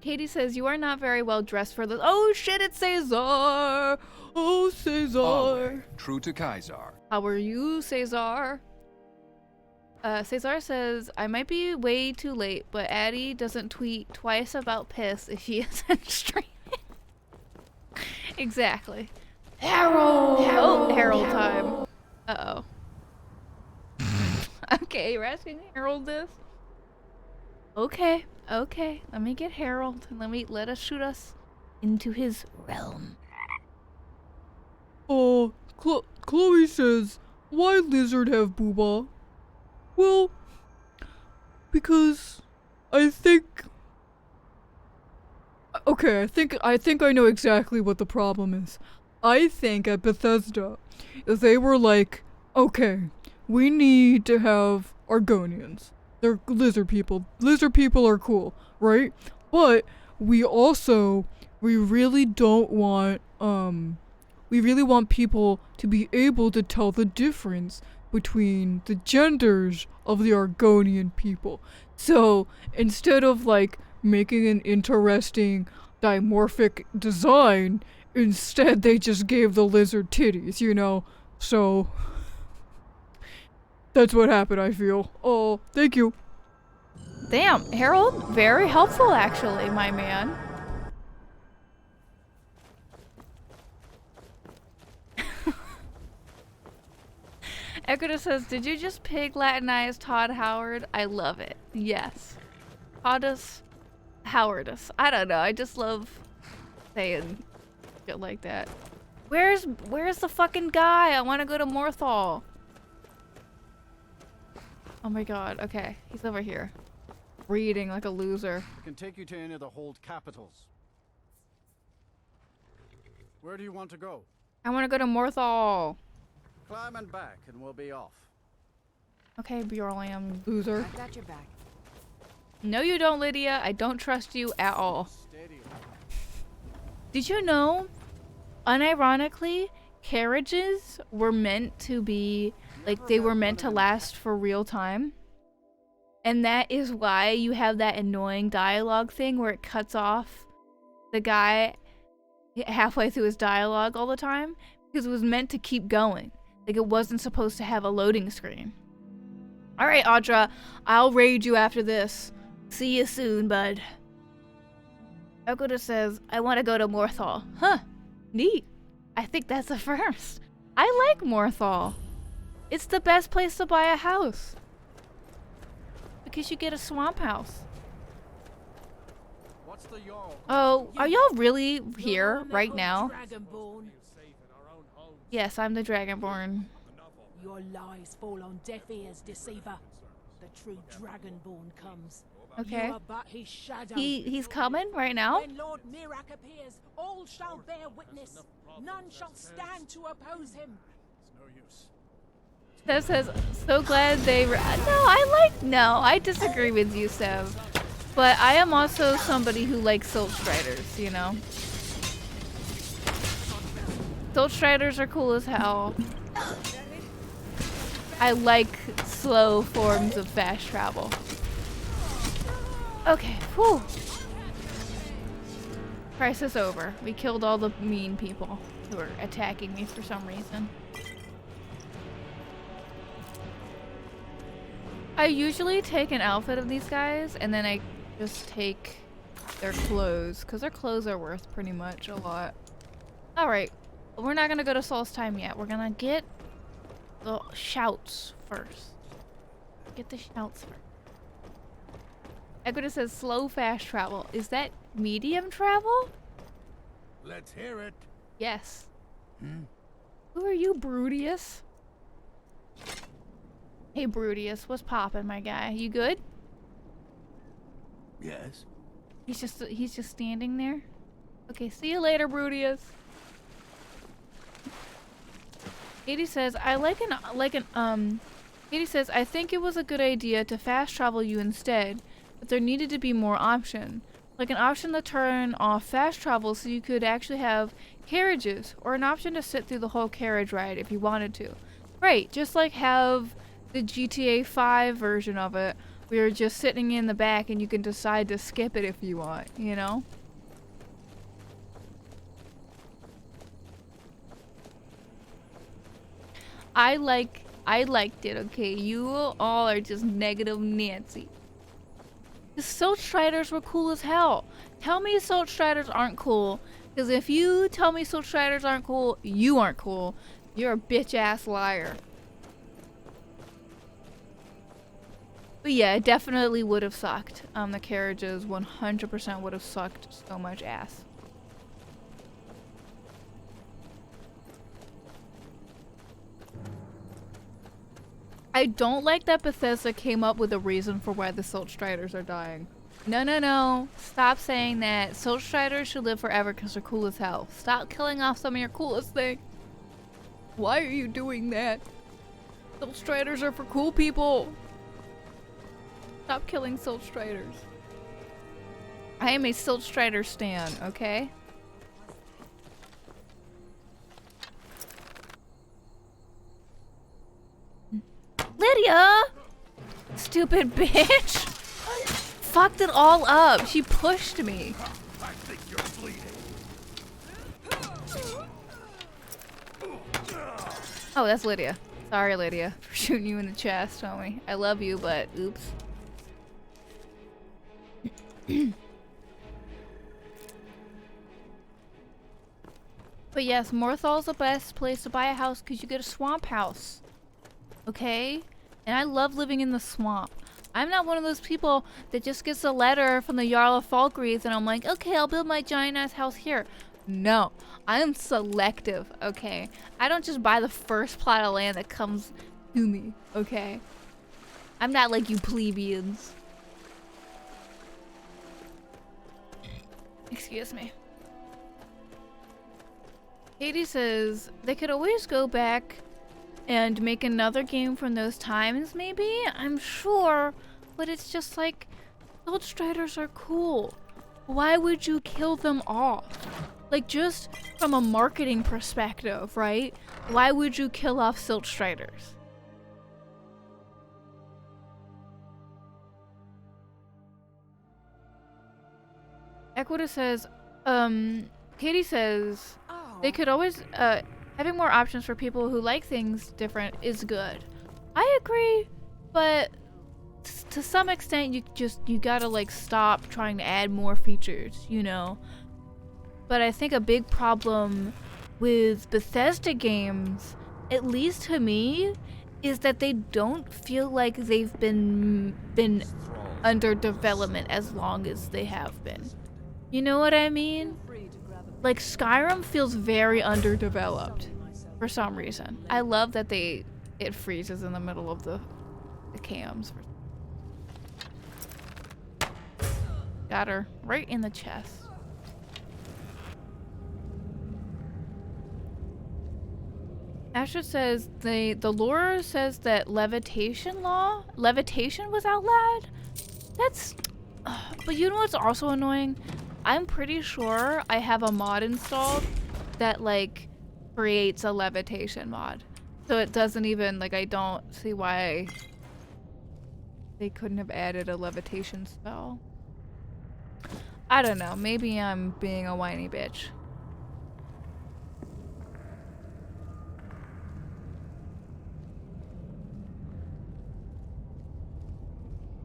Katie says, you are not very well dressed for this. Oh shit, it's Cesar! Oh, Cesar! Always true to Kaiser. How are you, Cesar? Cesar says, I might be way too late, but Addie doesn't tweet twice about piss if she isn't streaming. Exactly. Harold! Oh, Harold time. Uh-oh. Okay, you're asking Harold this? Okay, okay. Let me get Harold and let us shoot us into his realm. Oh, Chloe says, why lizard have booba? Well, because I think... Okay, I think I know exactly what the problem is. I think at Bethesda, they were like, okay, we need to have Argonians. They're lizard people. Lizard people are cool, right? But we really don't want, we really want people to be able to tell the difference between the genders of the Argonian people. So instead of like making an interesting dimorphic design, instead they just gave the lizard titties, you know? So that's what happened, I feel. Oh, thank you. Damn, Harold, very helpful actually, my man. Ecuador says, did you just pig Latinize Todd Howard? I love it. Yes. Toddus Howardus. I don't know. I just love saying shit like that. Where's the fucking guy? I want to go to Morthal. Oh my god. Okay. He's over here. Reading like a loser. I can take you to any of the hold capitals. Where do you want to go? I want to go to Morthal. Climb and back, and we'll be off. Okay, Bjorlam, loser. I've got your back. No, you don't, Lydia. I don't trust you at all. Steady. Did you know, unironically, carriages were meant to be, like, they were meant to last for real time? And that is why you have that annoying dialogue thing where it cuts off the guy halfway through his dialogue all the time, because it was meant to keep going. Like, it wasn't supposed to have a loading screen. Alright, Audra, I'll raid you after this. See you soon, bud. Ecuador says, I want to go to Morthal. Huh, neat. I think that's a first. I like Morthal. It's the best place to buy a house. Because you get a swamp house. What's the yawl? Oh, are y'all really here right now? Yes, I'm the Dragonborn. Your lies fall on deaf ears, deceiver. The true Dragonborn comes. Okay. You are but his shadow. He's coming right now? When Lord Mirak appears, all shall bear witness. None shall stand to oppose him. Sev says, so glad they... No, I disagree with you, Sev. But I am also somebody who likes Silt Striders, you know? Silt Striders are cool as hell. I like slow forms of fast travel. Okay, whew. Crisis over. We killed all the mean people who were attacking me for some reason. I usually take an outfit of these guys and then I just take their clothes, because their clothes are worth pretty much a lot. Alright, we're not gonna go to Solstheim yet. We're gonna get the shouts first. Get the shouts first. Equita says slow fast travel. Is that medium travel? Let's hear it. Yes. Who are you, Brudius? Hey Brudius, what's poppin', my guy? You good? Yes. He's just standing there. Okay, see you later, Brudius. Katie says, Katie says, I think it was a good idea to fast travel you instead, but there needed to be more option. Like an option to turn off fast travel so you could actually have carriages, or an option to sit through the whole carriage ride if you wanted to. Right, just like have the GTA 5 version of it, where you're just sitting in the back and you can decide to skip it if you want, you know? I liked it, okay? You all are just negative Nancy. The Silt Striders were cool as hell. Tell me Silt Striders aren't cool. Because if you tell me Silt Striders aren't cool, you aren't cool. You're a bitch-ass liar. But yeah, it definitely would have sucked. The carriages 100% would have sucked so much ass. I don't like that Bethesda came up with a reason for why the Silt Striders are dying. No, no, no. Stop saying that. Silt Striders should live forever because they're cool as hell. Stop killing off some of your coolest things. Why are you doing that? Silt Striders are for cool people. Stop killing Silt Striders. I am a Silt Strider stan, okay? Lydia! Stupid bitch! Fucked it all up. She pushed me. I think you're bleeding. Oh, that's Lydia. Sorry, Lydia, for shooting you in the chest, homie. I love you, but oops. But yes, Morthal's the best place to buy a house because you get a swamp house. Okay? And I love living in the swamp. I'm not one of those people that just gets a letter from the Jarl of Falkreath and I'm like, okay, I'll build my giant ass house here. No, I am selective, okay? I don't just buy the first plot of land that comes to me, okay? I'm not like you plebeians. Excuse me. Katie says they could always go back and make another game from those times, maybe? I'm sure, but it's just like, Silt Striders are cool. Why would you kill them off? Like, just from a marketing perspective, right? Why would you kill off Silt Striders? Equita says, Katie says, they could always, having more options for people who like things different is good. I agree, but to some extent you gotta like stop trying to add more features, you know? But I think a big problem with Bethesda games, at least to me, is that they don't feel like they've been under development as long as they have been. You know what I mean? Like Skyrim feels very underdeveloped for some reason. I love that it freezes in the middle of the cams. Got her right in the chest. Asher says the lore says that levitation was outlawed. But you know what's also annoying? I'm pretty sure I have a mod installed that like creates a levitation mod. So it doesn't even, like, I don't see why they couldn't have added a levitation spell. I don't know, maybe I'm being a whiny bitch.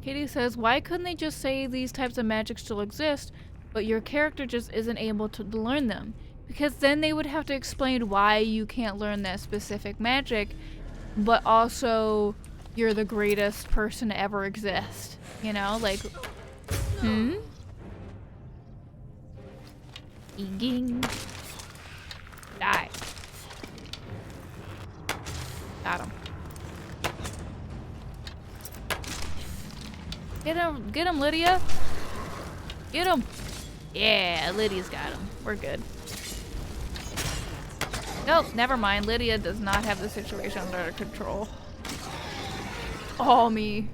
Katie says, why couldn't they just say these types of magic still exist, but your character just isn't able to learn them? Because then they would have to explain why you can't learn that specific magic, but also you're the greatest person to ever exist. You know, like, Ging. Die. Got him. Get him, Lydia. Get him. Yeah, Lydia's got him. We're good. Nope, never mind. Lydia does not have the situation under control. Oh, me.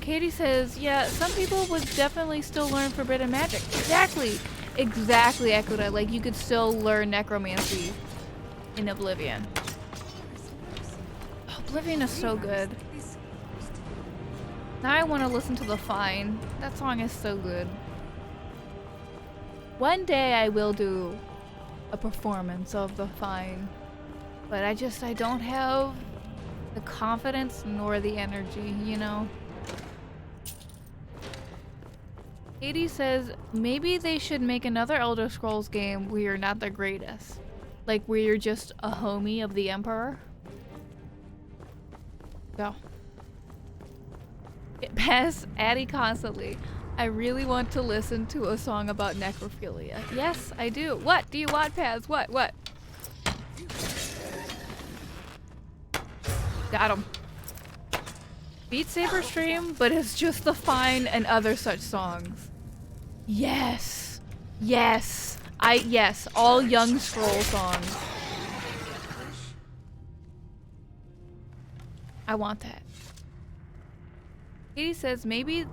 Katie says, yeah, some people would definitely still learn forbidden magic. Exactly. Exactly, Echoda. Like, you could still learn necromancy in Oblivion. Oblivion is so good. Now I want to listen to The Fine. That song is so good. One day I will do a performance of The Fine. But I don't have the confidence nor the energy, you know? Katie says, maybe they should make another Elder Scrolls game where you're not the greatest. Like, where you're just a homie of the Emperor. Go. Pass Addie constantly. I really want to listen to a song about necrophilia. Yes, I do. What do you want, Paz? What? Got him. Beat Saber stream, but it's just The Fine and other such songs. Yes. Yes. Yes. All Young Scroll songs. I want that. Katie says maybe,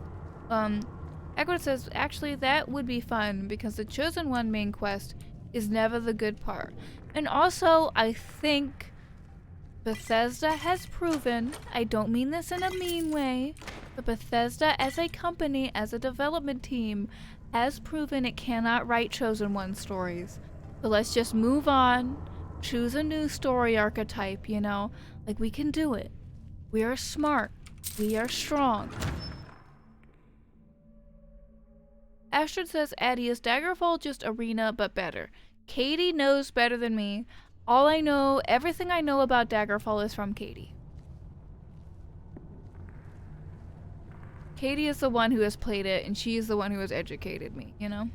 Echo says actually that would be fun because the Chosen One main quest is never the good part. And also, I think Bethesda has proven, I don't mean this in a mean way, but Bethesda as a company, as a development team, has proven it cannot write Chosen One stories. So let's just move on, choose a new story archetype, you know? Like, we can do it. We are smart. We are strong. Astrid says, Addie, is Daggerfall just Arena but better? Katie knows better than me. Everything I know about Daggerfall is from Katie. Katie is the one who has played it, and she is the one who has educated me, you know?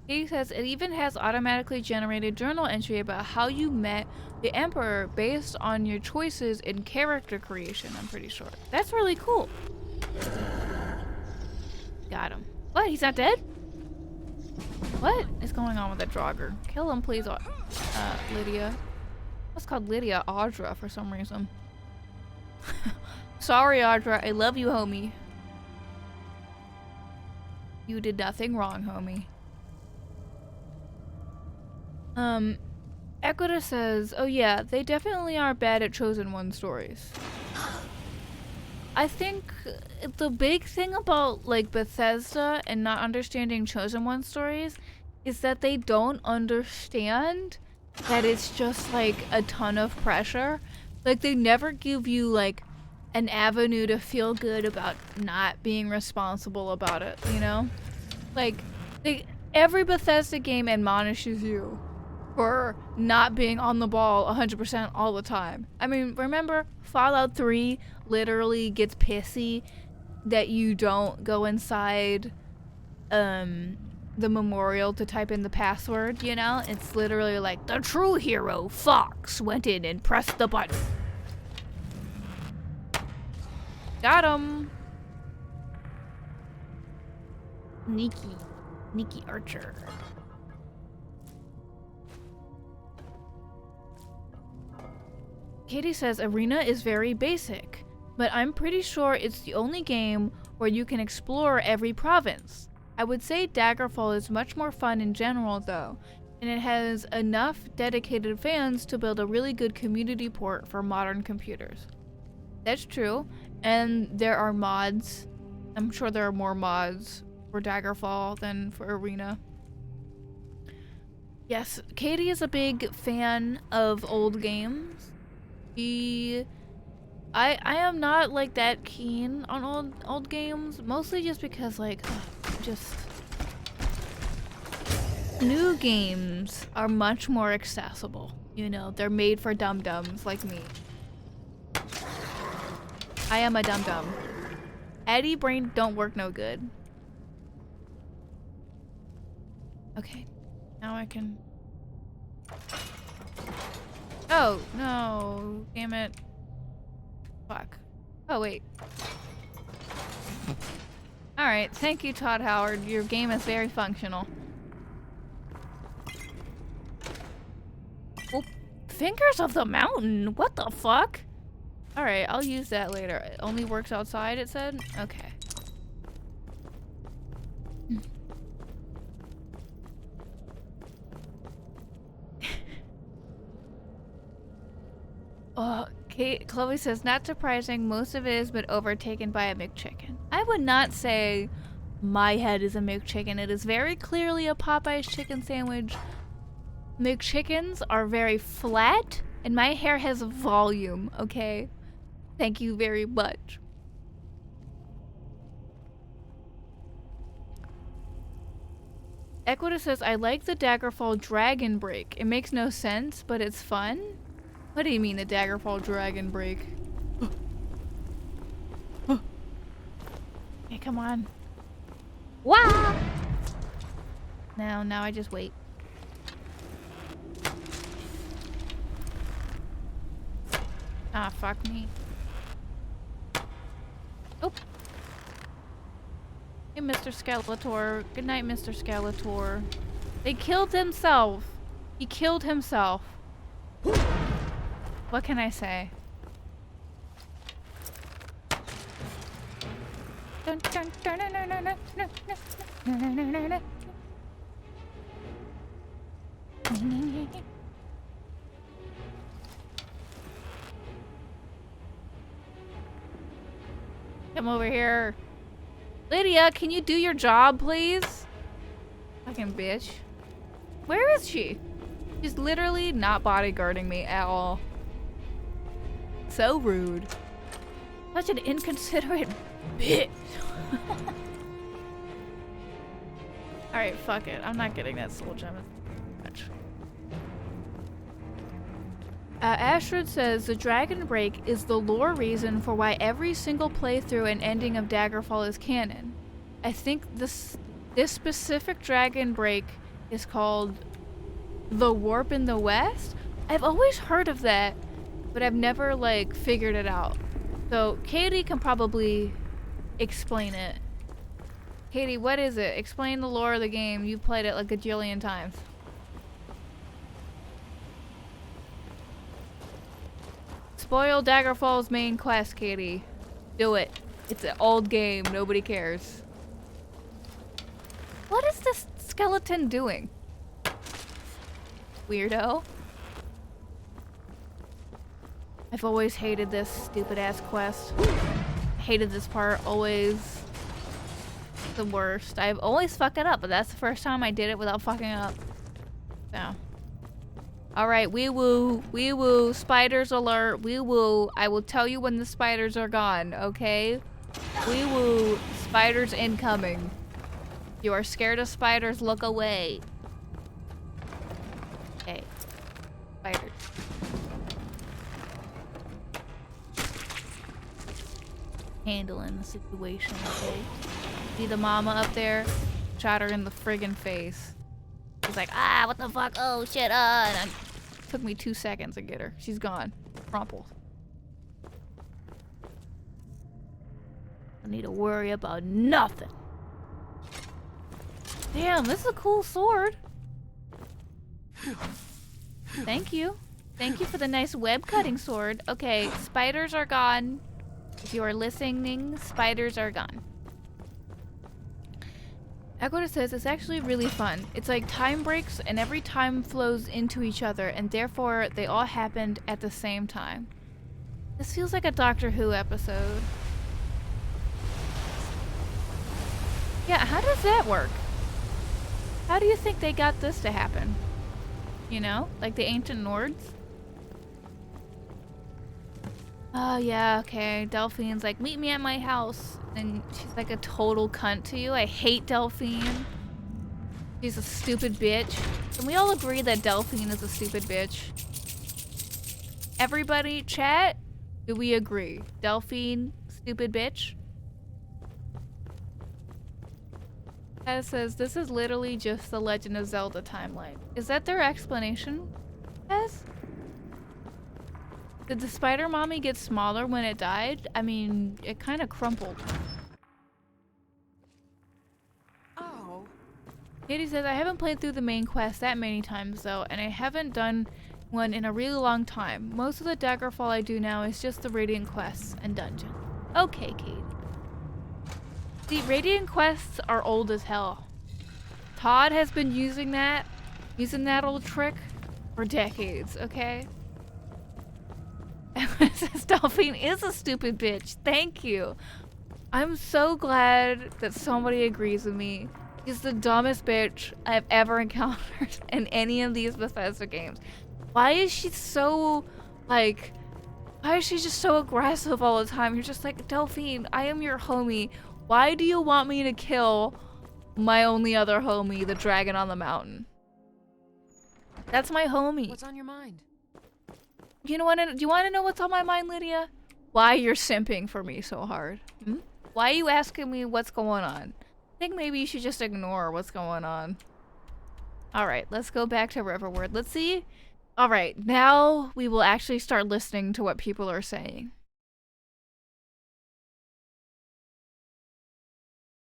Katie says, it even has automatically generated journal entry about how you met the Emperor based on your choices in character creation, I'm pretty sure. That's really cool. Got him. What? He's not dead? What is going on with that Draugr? Kill him, please, Lydia. That's called Lydia Audra for some reason. Sorry, Audra. I love you, homie. You did nothing wrong, homie. Equita says, oh yeah, they definitely are bad at Chosen One stories. I think the big thing about, like, Bethesda and not understanding Chosen One stories is that they don't understand that it's just, like, a ton of pressure. Like, they never give you, like, an avenue to feel good about not being responsible about it, you know? Like, every Bethesda game admonishes you for not being on the ball 100% all the time. I mean, remember Fallout 3 literally gets pissy that you don't go inside the memorial to type in the password, you know? It's literally like, the true hero, Fox, went in and pressed the button. Got him. Nikki Archer. Katie says Arena is very basic, but I'm pretty sure it's the only game where you can explore every province. I would say Daggerfall is much more fun in general though, and it has enough dedicated fans to build a really good community port for modern computers. That's true, and there are mods. I'm sure there are more mods for Daggerfall than for Arena. Yes, Katie is a big fan of old games. I am not like that keen on old games, mostly just because like just new games are much more accessible. You know, they're made for dum-dums like me. I am a dum-dum. Eddie brain don't work no good. Okay, now I can. Oh no! Damn it! Fuck. Oh wait. All right, thank you, Todd Howard. Your game is very functional. Oh, Fingers of the Mountain. What the fuck? All right, I'll use that later. It only works outside, it said? Okay. Chloe says, not surprising, most of it has been overtaken by a McChicken. I would not say my head is a McChicken. It is very clearly a Popeye's chicken sandwich. McChickens are very flat, and my hair has volume, okay? Thank you very much. Equita says, I like the Daggerfall Dragon Break. It makes no sense, but it's fun. What do you mean the Daggerfall Dragon Break? Hey, come on. Wow! Now I just wait. Ah, fuck me. Oh. Hey, Mr. Skeletor. Good night, Mr. Skeletor. They killed himself. He killed himself. What can I say? Come over here. Lydia, can you do your job, please? Fucking bitch. Where is she? She's literally not bodyguarding me at all. So rude. Such an inconsiderate bitch. Alright, fuck it. I'm not getting that soul gem. Astrid says the Dragon Break is the lore reason for why every single playthrough and ending of Daggerfall is canon. I think this specific Dragon Break is called The Warp in the West. I've always heard of that, but I've never like figured it out. So Katie can probably explain it. Katie, what is it? Explain the lore of the game. You've played it like a jillion times. Spoil Daggerfall's main quest, Katie. Do it. It's an old game. Nobody cares. What is this skeleton doing? Weirdo. I've always hated this stupid ass quest. Hated this part. Always. The worst. I've always fucked it up, but that's the first time I did it without fucking up. So. Alright, wee woo. Wee woo. Spiders alert. Wee woo. I will tell you when the spiders are gone, okay? Wee woo. Spiders incoming. You are scared of spiders, look away. Okay. Spiders. Handling the situation, okay? See the mama up there? Shot her in the friggin' face. She's like, ah, what the fuck? Oh, shit, and it took me 2 seconds to get her. She's gone. Crumpled. I need to worry about nothing. Damn, this is a cool sword. Thank you. Thank you for the nice web cutting sword. Okay, spiders are gone. If you are listening, spiders are gone. Ecuador says it's actually really fun. It's like time breaks and every time flows into each other and therefore they all happened at the same time. This feels like a Doctor Who episode. Yeah, how does that work? How do you think they got this to happen? You know? Like the ancient Nords? Oh yeah, okay. Delphine's like, meet me at my house. And she's like a total cunt to you. I hate Delphine. She's a stupid bitch. Can we all agree that Delphine is a stupid bitch? Everybody, chat, do we agree? Delphine, stupid bitch? It says, this is literally just the Legend of Zelda timeline. Is that their explanation? Yes? Did the spider mommy get smaller when it died? I mean, it kind of crumpled. Oh. Katie says, I haven't played through the main quest that many times though, and I haven't done one in a really long time. Most of the Daggerfall I do now is just the Radiant quests and dungeon. Okay, Katie. See, Radiant quests are old as hell. Todd has been using that old trick for decades, okay? Says Delphine is a stupid bitch. Thank you. I'm so glad that somebody agrees with me. She's the dumbest bitch I've ever encountered in any of these Bethesda games. Why is she so, like, why is she just so aggressive all the time? You're just like, Delphine, I am your homie. Why do you want me to kill my only other homie, the dragon on the mountain? That's my homie. What's on your mind? Do you want to know what's on my mind, Lydia? Why you're simping for me so hard? Hmm? Why are you asking me what's going on? I think maybe you should just ignore what's going on. Alright, let's go back to Riverwood. Let's see. Alright, now we will actually start listening to what people are saying.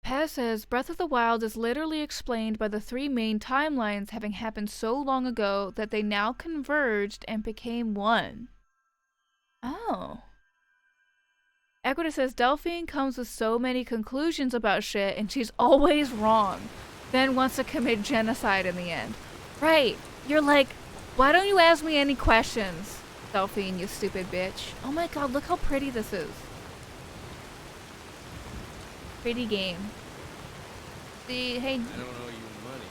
Paz says, Breath of the Wild is literally explained by the three main timelines having happened so long ago that they now converged and became one. Oh. Equita says, Delphine comes with so many conclusions about shit and she's always wrong. Then wants to commit genocide in the end. Right. You're like, why don't you ask me any questions, Delphine, you stupid bitch. Oh my god, look how pretty this is. Pretty game. See, hey. I don't owe you money.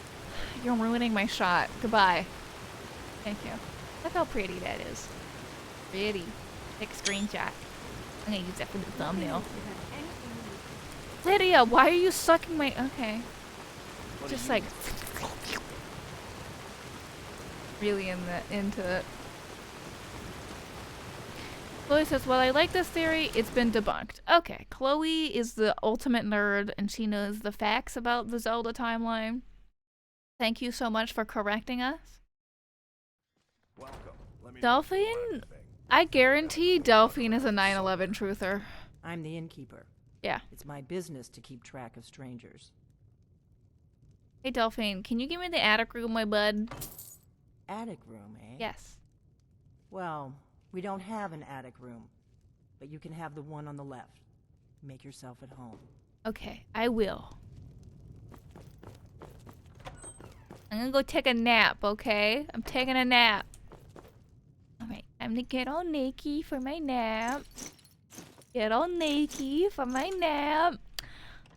You're ruining my shot. Goodbye. Thank you. Look how pretty that is. Pretty. Take a screenshot. I'm gonna use that for the thumbnail. Lydia, why are you sucking my... Okay. Just like... really into it. Chloe says, well, I like this theory. It's been debunked. Okay, Chloe is the ultimate nerd and she knows the facts about the Zelda timeline. Thank you so much for correcting us. Delphine? I guarantee Delphine is a 9/11 truther. I'm the innkeeper. Yeah. It's my business to keep track of strangers. Hey, Delphine, can you give me the attic room, my bud? Attic room, eh? Yes. Well, we don't have an attic room, but you can have the one on the left. Make yourself at home. Okay, I will. I'm gonna go take a nap, okay? I'm taking a nap. Alright, I'm gonna get all naked for my nap. Get all naked for my nap.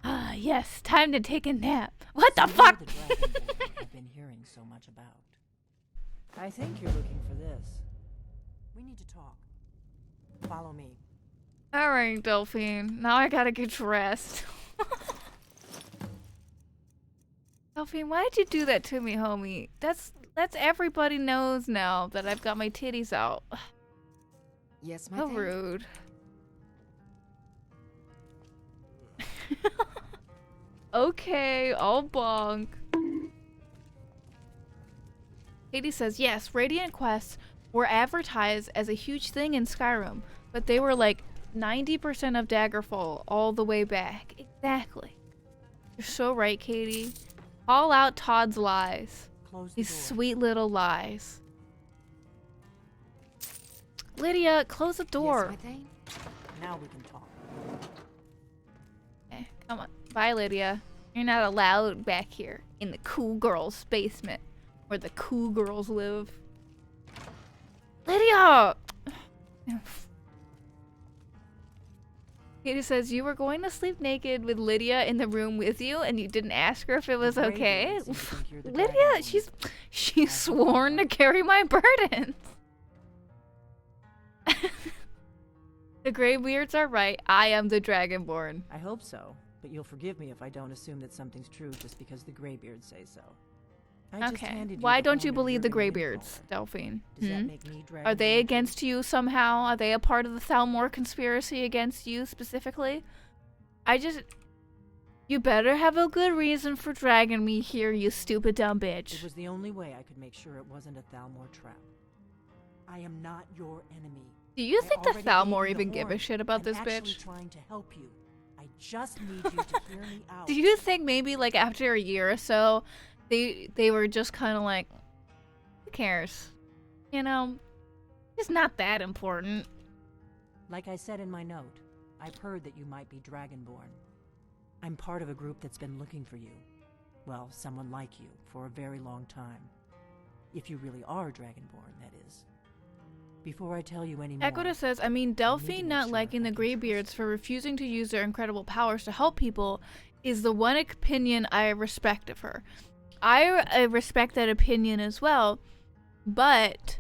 Ah, yes, time to take a nap. What the fuck? The dragon board I've been hearing so much about. I think you're looking for this. We need to talk. Follow me. Alright, Delphine. Now I gotta get dressed. Delphine, why did you do that to me, homie? That's everybody knows now that I've got my titties out. Yes, my So thing. rude. Okay, I'll bonk. Katie says, yes, Radiant quests were advertised as a huge thing in Skyrim, but they were like 90% of Daggerfall all the way back. Exactly. You're so right, Katie. Call out Todd's lies. Close the These door. sweet little lies. Lydia, close the door. Yes, my thing? Now we can talk. Okay, come on. Bye, Lydia. You're not allowed back here in the cool girls' basement where the cool girls live. Lydia! Katie says, you were going to sleep naked with Lydia in the room with you and you didn't ask her if it was okay? Lydia, she's sworn to carry my burdens. The Greybeards are right. I am the Dragonborn. I hope so, but you'll forgive me if I don't assume that something's true just because the Greybeards say so. Okay. Why don't you believe the Greybeards, Delphine? Are they against you somehow? Are they a part of the Thalmor conspiracy against you specifically? You better have a good reason for dragging me here, you stupid dumb bitch. It was the only way I could make sure it wasn't a Thalmor trap. I am not your enemy. Do you think the Thalmor even give a shit about this bitch? I'm trying to help you. I just need you to hear me out. Do you think maybe like after a year or so, they were just kind of like, who cares? You know, it's not that important. Like I said in my note, I've heard that you might be Dragonborn. I'm part of a group that's been looking for you. Well, someone like you, for a very long time. If you really are Dragonborn, that is. Before I tell you any more... Equita says, I mean, Delphine not liking the Greybeards for refusing to use their incredible powers to help people is the one opinion I respect of her. I respect that opinion as well, but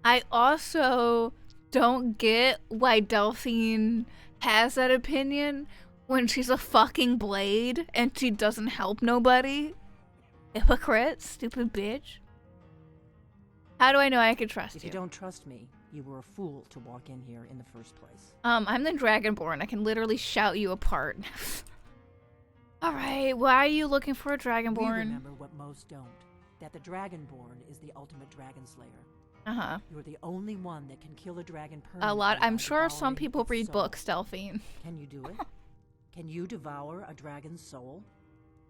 I also don't get why Delphine has that opinion when she's a fucking blade and she doesn't help nobody. Hypocrite, stupid bitch. How do I know I can trust you? If you don't trust me, you were a fool to walk in here in the first place. I'm the Dragonborn. I can literally shout you apart. Alright, why are you looking for a Dragonborn? We remember what most don't. That the Dragonborn is the ultimate dragon slayer. Uh-huh. You're the only one that can kill a dragon permanently. A lot. I'm sure by some people devouring read its soul. books, Delphine. Can you do it? Can you devour a dragon's soul?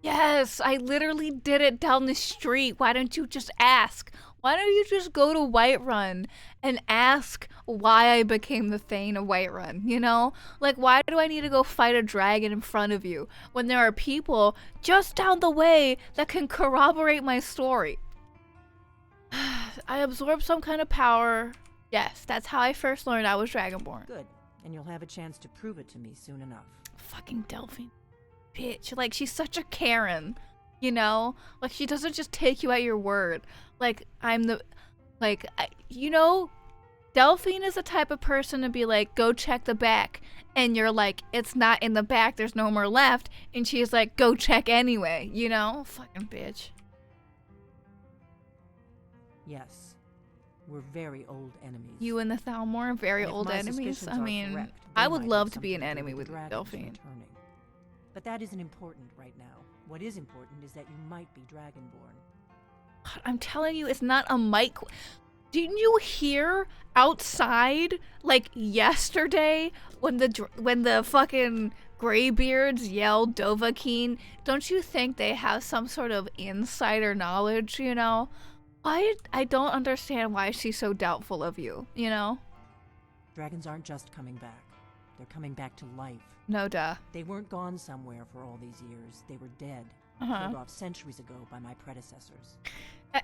Yes, I literally did it down the street. Why don't you just ask? Why don't you just go to Whiterun and ask why I became the Thane of Whiterun, you know? Like, why do I need to go fight a dragon in front of you when there are people just down the way that can corroborate my story? I absorbed some kind of power. Yes, that's how I first learned I was Dragonborn. Good, and you'll have a chance to prove it to me soon enough. Fucking Delphine. Bitch, like, she's such a Karen, you know? Like, she doesn't just take you at your word. Like, you know, Delphine is the type of person to be like, go check the back. And you're like, it's not in the back, there's no more left. And she's like, go check anyway, you know? Fucking bitch. Yes, we're very old enemies. You and the Thalmor are very And if old my enemies. suspicions I are mean, correct, I they would might love have to be an something to do enemy with with the dragons Delphine. returning. But that isn't important right now. What is important is that you might be Dragonborn. God, I'm telling you, it's not a mic. Didn't you hear outside, like, yesterday when the fucking Greybeards yelled Dovahkiin? Don't you think they have some sort of insider knowledge, you know? I don't understand why she's so doubtful of you, you know? Dragons aren't just coming back. They're coming back to life. No duh. They weren't gone somewhere for all these years. They were dead. Killed off centuries ago by my predecessors.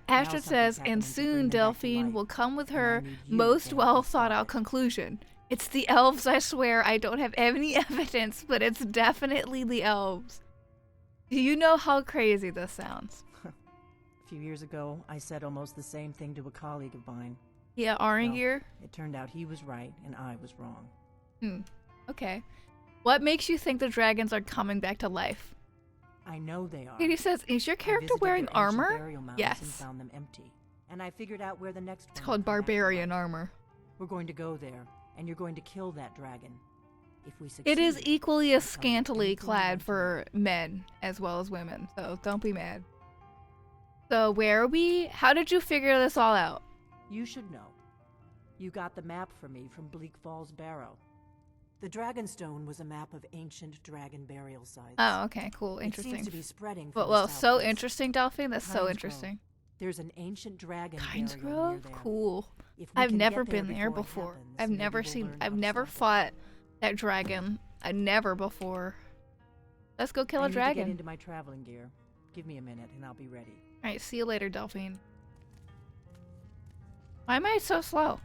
Astrid says, and soon Delphine will come with her most well thought out conclusion. It's the elves, I swear. I don't have any evidence, but it's definitely the elves. Do you know how crazy this sounds? A few years ago, I said almost the same thing to a colleague of mine. Yeah, Aringir? Well, it turned out he was right and I was wrong. Okay. What makes you think the dragons are coming back to life? I know they are. Katie says, is your character wearing armor? Yes. And found them empty. And I figured out where the next It's called barbarian armor. We're going to go there, and you're going to kill that dragon. If we succeed, It is equally as scantily clad for men as well as women, so don't be mad. So where are we? How did you figure this all out? You should know. You got the map for me from Bleak Falls Barrow. The Dragonstone was a map of ancient dragon burial sites. Oh, okay, cool, It interesting. seems to be spreading Well, from well, the so southwest. interesting, Delphine. That's so Kynesgrove. interesting. There's an ancient dragon burial near Kynesgrove? there. Cool. If we I've can never get there been there before before. it happens, I've maybe never we'll seen, learn I've how to never stop it. fought that dragon. I never before. Let's go kill I a need to dragon. get into my traveling gear. Give me a minute and I'll be ready. Alright, see you later, Delphine. Why am I so slow?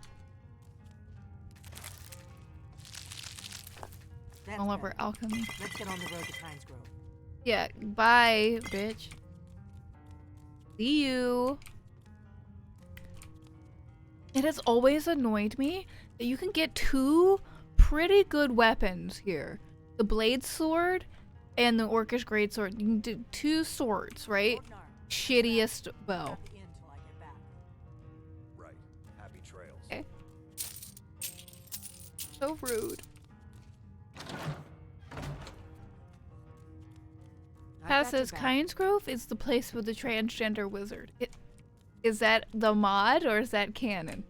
That's All over better. alchemy. Let's get on the road to Pines Grove. Yeah, bye, bitch. See you. It has always annoyed me that you can get two pretty good weapons here. The blade sword and the orcish greatsword. You can do two swords, right? Shittiest bow. Right. Happy trails. Okay. So rude. Pat says Kynesgrove is the place with the transgender wizard. Is that the mod or is that canon?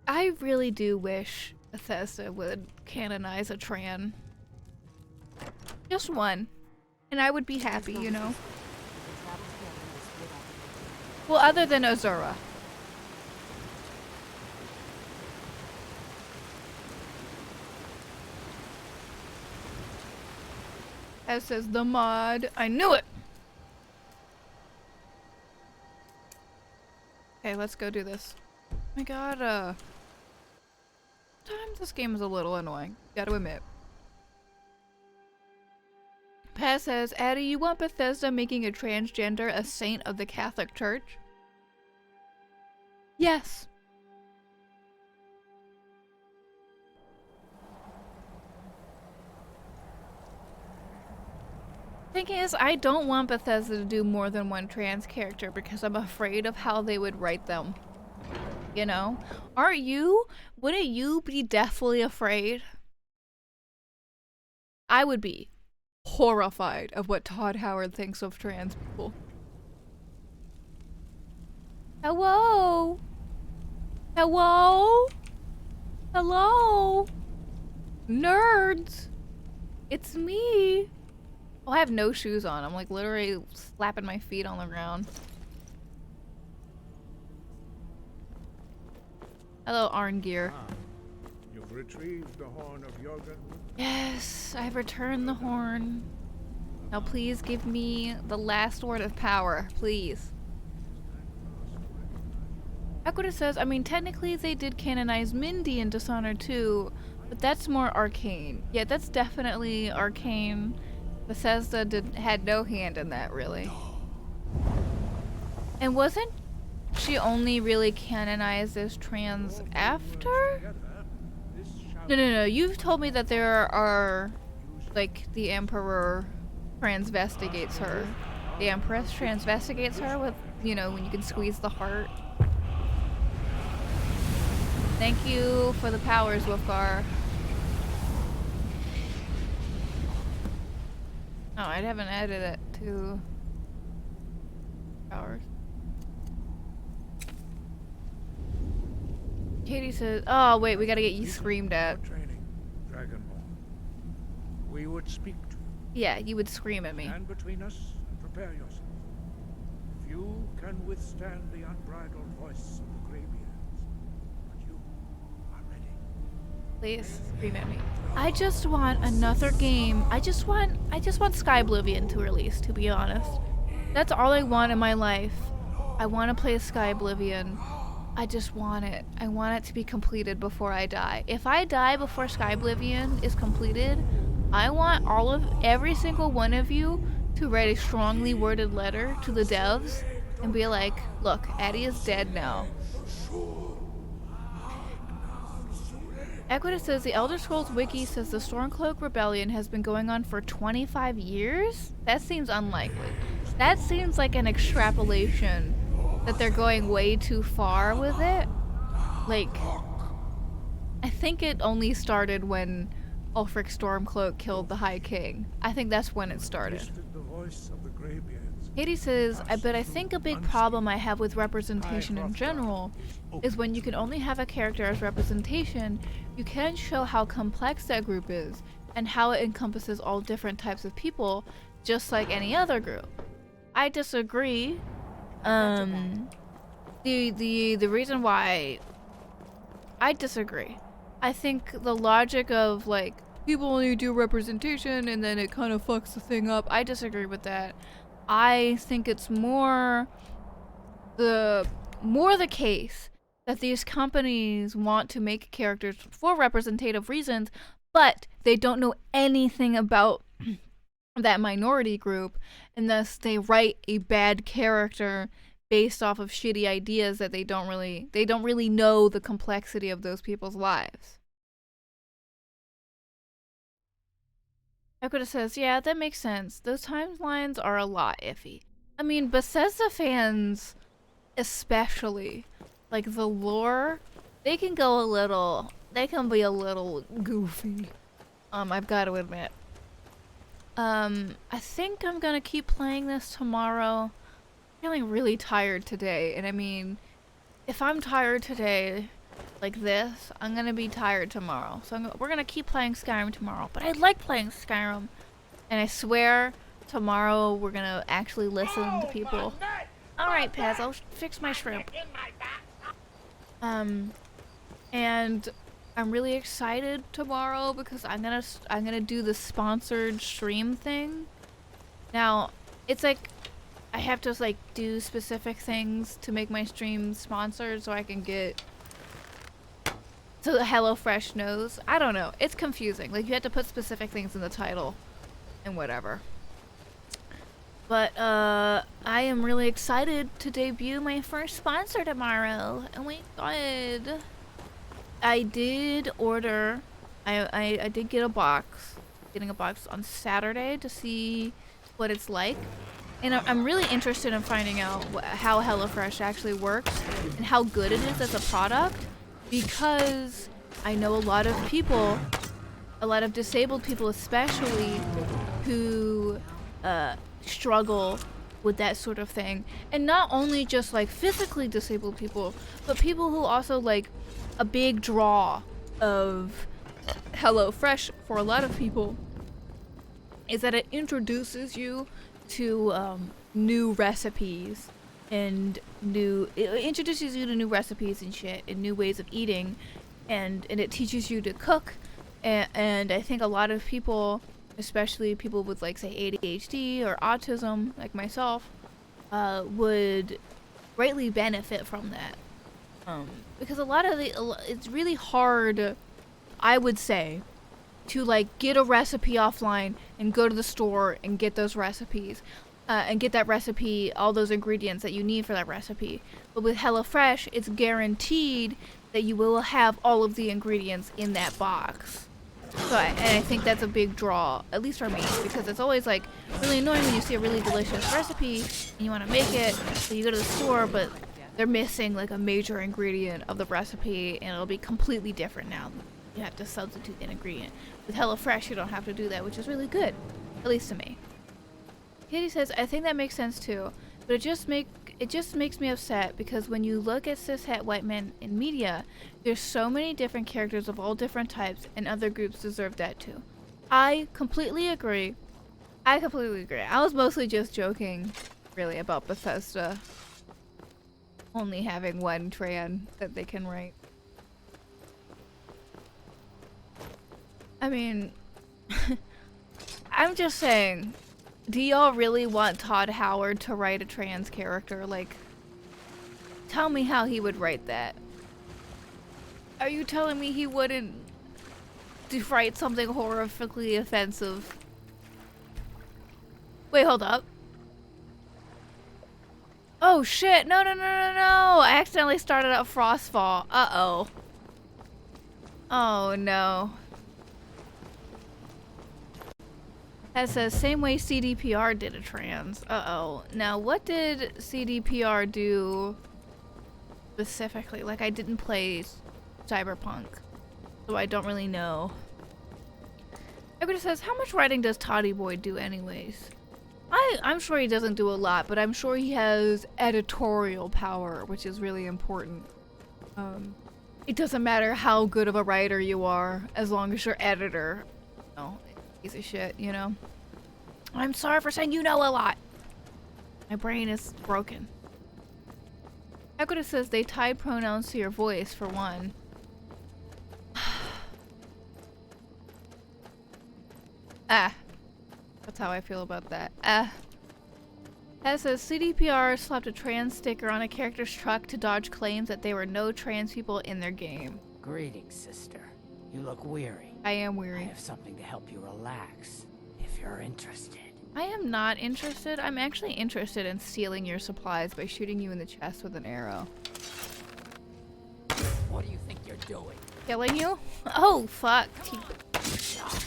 I really do wish Bethesda would canonize a tran. Just one. And I would be happy, you know? Well, other than Azura. As says the mod. I knew it! Okay, let's go do this. Oh my god, sometimes this game is a little annoying. Gotta admit. Paz says, Addie, you want Bethesda making a transgender a saint of the Catholic Church? Yes. Thing is, I don't want Bethesda to do more than one trans character because I'm afraid of how they would write them. You know? Aren't you? Wouldn't you be deathly afraid? I would be horrified of what Todd Howard thinks of trans people. Hello? Hello? Hello? Nerds? It's me. Oh, I have no shoes on. I'm like literally slapping my feet on the ground. Hello, Arngeir. You've retrieved the horn of Jorgen. Yes, I've returned the horn. Now please give me the last word of power, please. Equita says, I mean, technically they did canonize Mindy in Dishonored 2, but that's more arcane. Yeah, that's definitely arcane. Bethesda had no hand in that, really. And wasn't she only really canonized as trans after? No. You've told me that there are, like, the Emperor transvestigates her. The Empress transvestigates her with, you know, when you can squeeze the heart. Thank you for the powers, Wolfgar. Oh, I haven't added it to powers. Katie says, oh wait, we gotta get you screamed at. Training, Dragonborn. We would speak to you. Yeah, you would scream at me. Stand between us and prepare yourself. Few can withstand the unbridled voice of the Greybeards, but you are ready. Please scream at me. I just want another game. I just want Sky Oblivion to release, to be honest. That's all I want in my life. I want to play Sky Oblivion. I just want it. I want it to be completed before I die. If I die before Sky Oblivion is completed, I want every single one of you to write a strongly worded letter to the devs and be like, look, Addie is dead now. Equita says the Elder Scrolls Wiki says the Stormcloak Rebellion has been going on for 25 years? That seems unlikely. That seems like an extrapolation that they're going way too far with it. Like, I think it only started when Ulfric Stormcloak killed the High King. I think that's when it started. The voice of the Greybeards. Katie says, but I think a big problem I have with representation in general is when you can only have a character as representation, you can't show how complex that group is and how it encompasses all different types of people, just like any other group. I disagree. the reason why I disagree. I think the logic of like people only do representation and then it kind of fucks the thing up. I disagree with that. I think it's more the case that these companies want to make characters for representative reasons, but they don't know anything about that minority group, and thus they write a bad character based off of shitty ideas that they don't really know the complexity of those people's lives. Dakota says, yeah, that makes sense. Those timelines are a lot iffy. I mean, Bethesda fans especially, like the lore, they can be a little goofy. I've got to admit. I think I'm gonna keep playing this tomorrow. Feeling really tired today, and I mean, if I'm tired today like this, I'm gonna be tired tomorrow. So we're gonna keep playing Skyrim tomorrow. But I like playing Skyrim, and I swear tomorrow we're gonna actually listen to people. All right, Paz, I'll fix my shrimp. And I'm really excited tomorrow because I'm gonna do the sponsored stream thing. Now, it's like I have to like do specific things to make my stream sponsored so I can get so the HelloFresh knows. I don't know. It's confusing. Like you have to put specific things in the title and whatever. But I am really excited to debut my first sponsor tomorrow. Oh my god. I did order I did get a box. Getting a box on Saturday to see what it's like. And I'm really interested in finding out how HelloFresh actually works and how good it is as a product, because I know a lot of people, a lot of disabled people especially, who struggle with that sort of thing. And not only just like physically disabled people, but people who also like a big draw of HelloFresh for a lot of people is that it introduces you to new recipes and it introduces you to new recipes and shit and new ways of eating, and it teaches you to cook, and I think a lot of people, especially people with like say ADHD or autism like myself, would greatly benefit from that, because it's really hard, I would say, to like get a recipe offline and go to the store and get those recipes, and get that recipe, all those ingredients that you need for that recipe. But with HelloFresh, it's guaranteed that you will have all of the ingredients in that box. So I think that's a big draw, at least for me, because it's always like really annoying when you see a really delicious recipe and you want to make it, so you go to the store, but they're missing like a major ingredient of the recipe, and it'll be completely different now. You have to substitute an ingredient. With HelloFresh, you don't have to do that, which is really good, at least to me. Katie says, I think that makes sense too, but it just makes me upset because when you look at cishet white men in media, there's so many different characters of all different types, and other groups deserve that too. I completely agree. I was mostly just joking, really, about Bethesda only having one tran that they can write. I mean, I'm just saying, do y'all really want Todd Howard to write a trans character? Like, tell me how he would write that. Are you telling me he wouldn't write something horrifically offensive? Wait, hold up. Oh shit, no. I accidentally started up Frostfall. Uh-oh. Oh no. That says, same way CDPR did a trans. Uh-oh. Now, what did CDPR do specifically? Like, I didn't play Cyberpunk, so I don't really know. Everybody says, how much writing does Toddy Boy do anyways? I'm sure he doesn't do a lot, but I'm sure he has editorial power, which is really important. It doesn't matter how good of a writer you are, as long as your editor, piece of shit, you know? I'm sorry for saying you know a lot. My brain is broken. Equita says they tie pronouns to your voice, for one. Ah. That's how I feel about that. Ah. That says CDPR slapped a trans sticker on a character's truck to dodge claims that there were no trans people in their game. Greetings, sister. You look weary. I am weary. I have something to help you relax, if you're interested. I am not interested. I'm actually interested in stealing your supplies by shooting you in the chest with an arrow. What do you think you're doing? Killing you? Oh, fuck.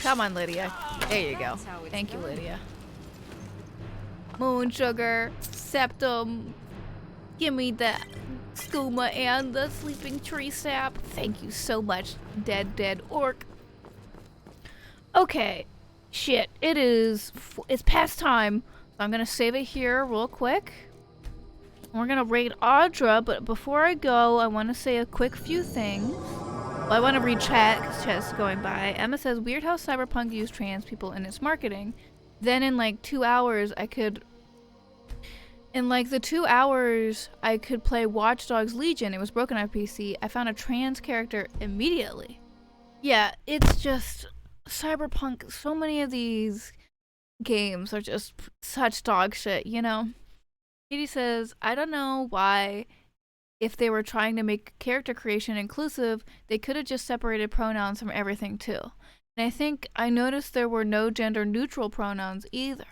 Come on, Lydia. There you go. Thank you, Lydia. Moon sugar, septum. Give me the skooma and the sleeping tree sap. Thank you so much, dead orc. Okay. Shit. It's past time. So I'm gonna save it here real quick. We're gonna raid Audra, but before I go, I want to say a quick few things. Well, I want to read chat, because chat's going by. Emma says, weird how Cyberpunk used trans people in its marketing. Then in like 2 hours, in like the 2 hours I could play Watch Dogs Legion. It was broken on PC. I found a trans character immediately. Yeah, it's just Cyberpunk. So many of these games are just such dog shit, you know? Katie says, I don't know why, if they were trying to make character creation inclusive, they could have just separated pronouns from everything too. And I think I noticed there were no gender neutral pronouns either.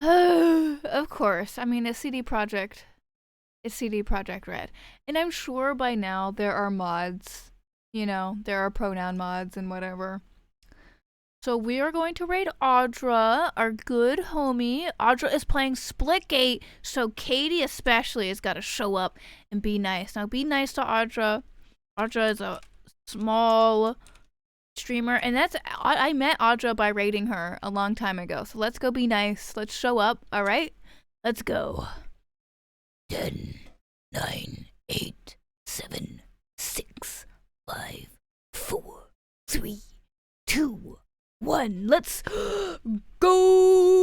Of course. I mean, it's CD Projekt Red. And I'm sure by now there are mods. You know, there are pronoun mods and whatever. So we are going to raid Audra, our good homie. Audra is playing Splitgate, so Katie especially has got to show up and be nice. Now be nice to Audra. Audra is a small streamer, and I met Audra by raiding her a long time ago. So let's go be nice. Let's show up, all right? Let's go. 10, 9, 8, 7, 6, 5, 4, 3, 2, 1. Let's go.